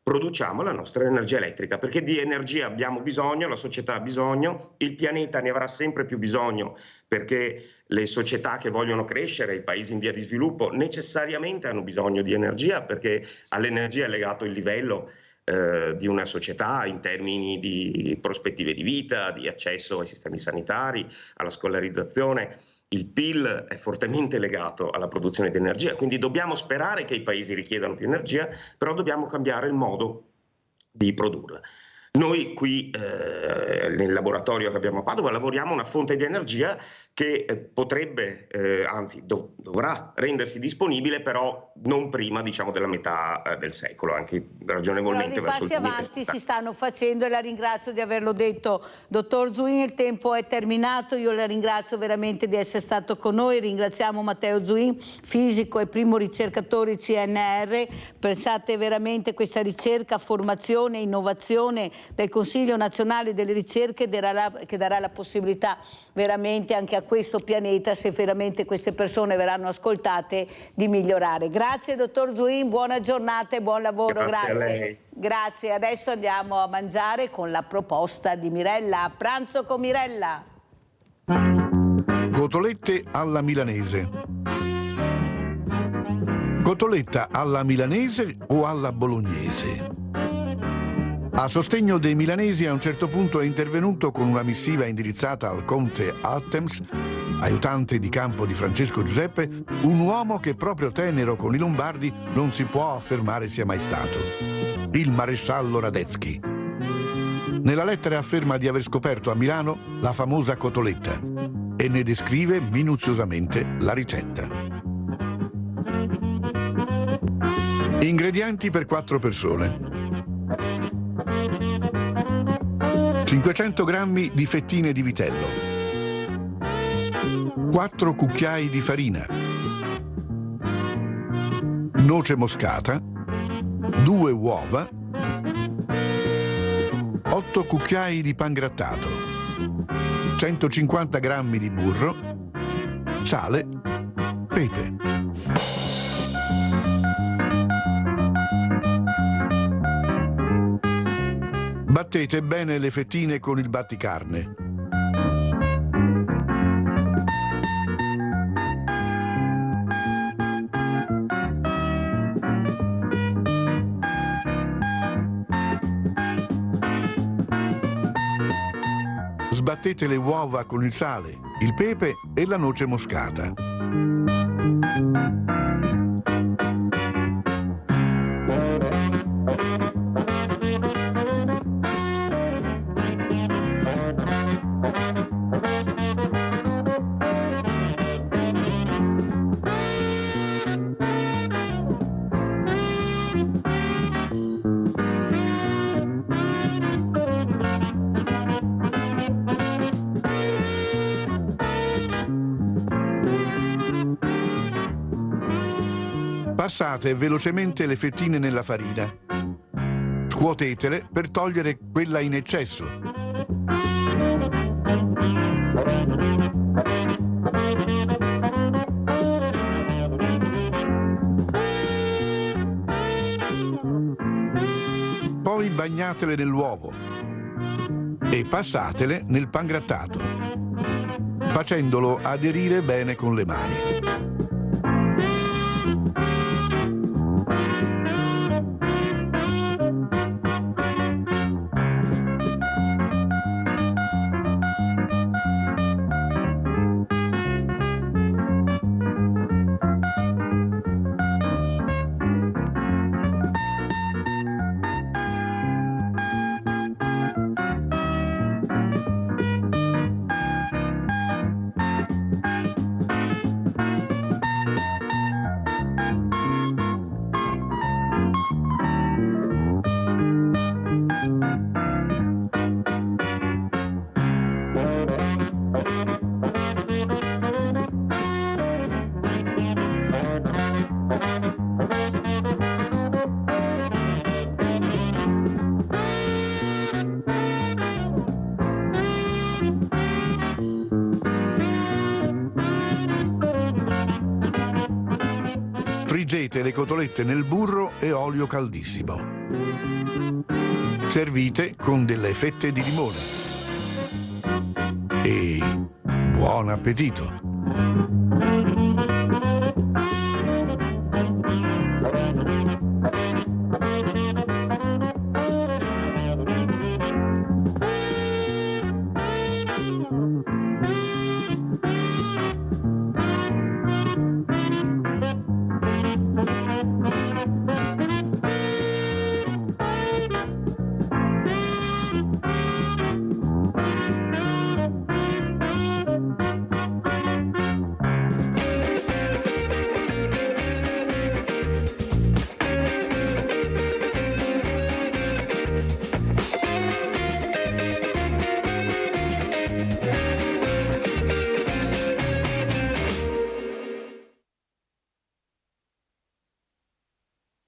produciamo la nostra energia elettrica, perché di energia abbiamo bisogno, la società ha bisogno, il pianeta ne avrà sempre più bisogno, perché le società che vogliono crescere, i paesi in via di sviluppo, necessariamente hanno bisogno di energia, perché all'energia è legato il livello di una società in termini di prospettive di vita, di accesso ai sistemi sanitari, alla scolarizzazione. Il PIL è fortemente legato alla produzione di energia, quindi dobbiamo sperare che i paesi richiedano più energia, però dobbiamo cambiare il modo di produrla. Noi qui nel laboratorio che abbiamo a Padova lavoriamo una fonte di energia che potrebbe, anzi dovrà rendersi disponibile, però non prima diciamo della metà del secolo, anche ragionevolmente verso il 2060. I passi avanti si stanno facendo e la ringrazio di averlo detto, dottor Zuin. Il tempo è terminato, io la ringrazio veramente di essere stato con noi, ringraziamo Matteo Zuin, fisico e primo ricercatore CNR. Pensate veramente questa ricerca, formazione, innovazione del Consiglio Nazionale delle Ricerche che darà la possibilità veramente anche a questo pianeta, se veramente queste persone verranno ascoltate, di migliorare. Grazie dottor Zuin, buona giornata e buon lavoro. Grazie. A lei. Grazie, adesso andiamo a mangiare con la proposta di Mirella, a pranzo con Mirella. Cotolette alla milanese. Cotoletta alla milanese o alla bolognese? A sostegno dei milanesi a un certo punto è intervenuto con una missiva indirizzata al conte Altems, aiutante di campo di Francesco Giuseppe, un uomo che proprio tenero con i Lombardi non si può affermare sia mai stato, il maresciallo Radetzky. Nella lettera afferma di aver scoperto a Milano la famosa cotoletta e ne descrive minuziosamente la ricetta. Ingredienti per 4 persone. 500 grammi di fettine di vitello, 4 cucchiai di farina, noce moscata, 2 uova, 8 cucchiai di pangrattato, 150 grammi di burro, sale, pepe. Battete bene le fettine con il batticarne. Sbattete le uova con il sale, il pepe e la noce moscata. Passate velocemente le fettine nella farina. Scuotetele per togliere quella in eccesso. Poi bagnatele nell'uovo e passatele nel pangrattato, facendolo aderire bene con le mani. Friggete le cotolette nel burro e olio caldissimo. Servite con delle fette di limone. E buon appetito!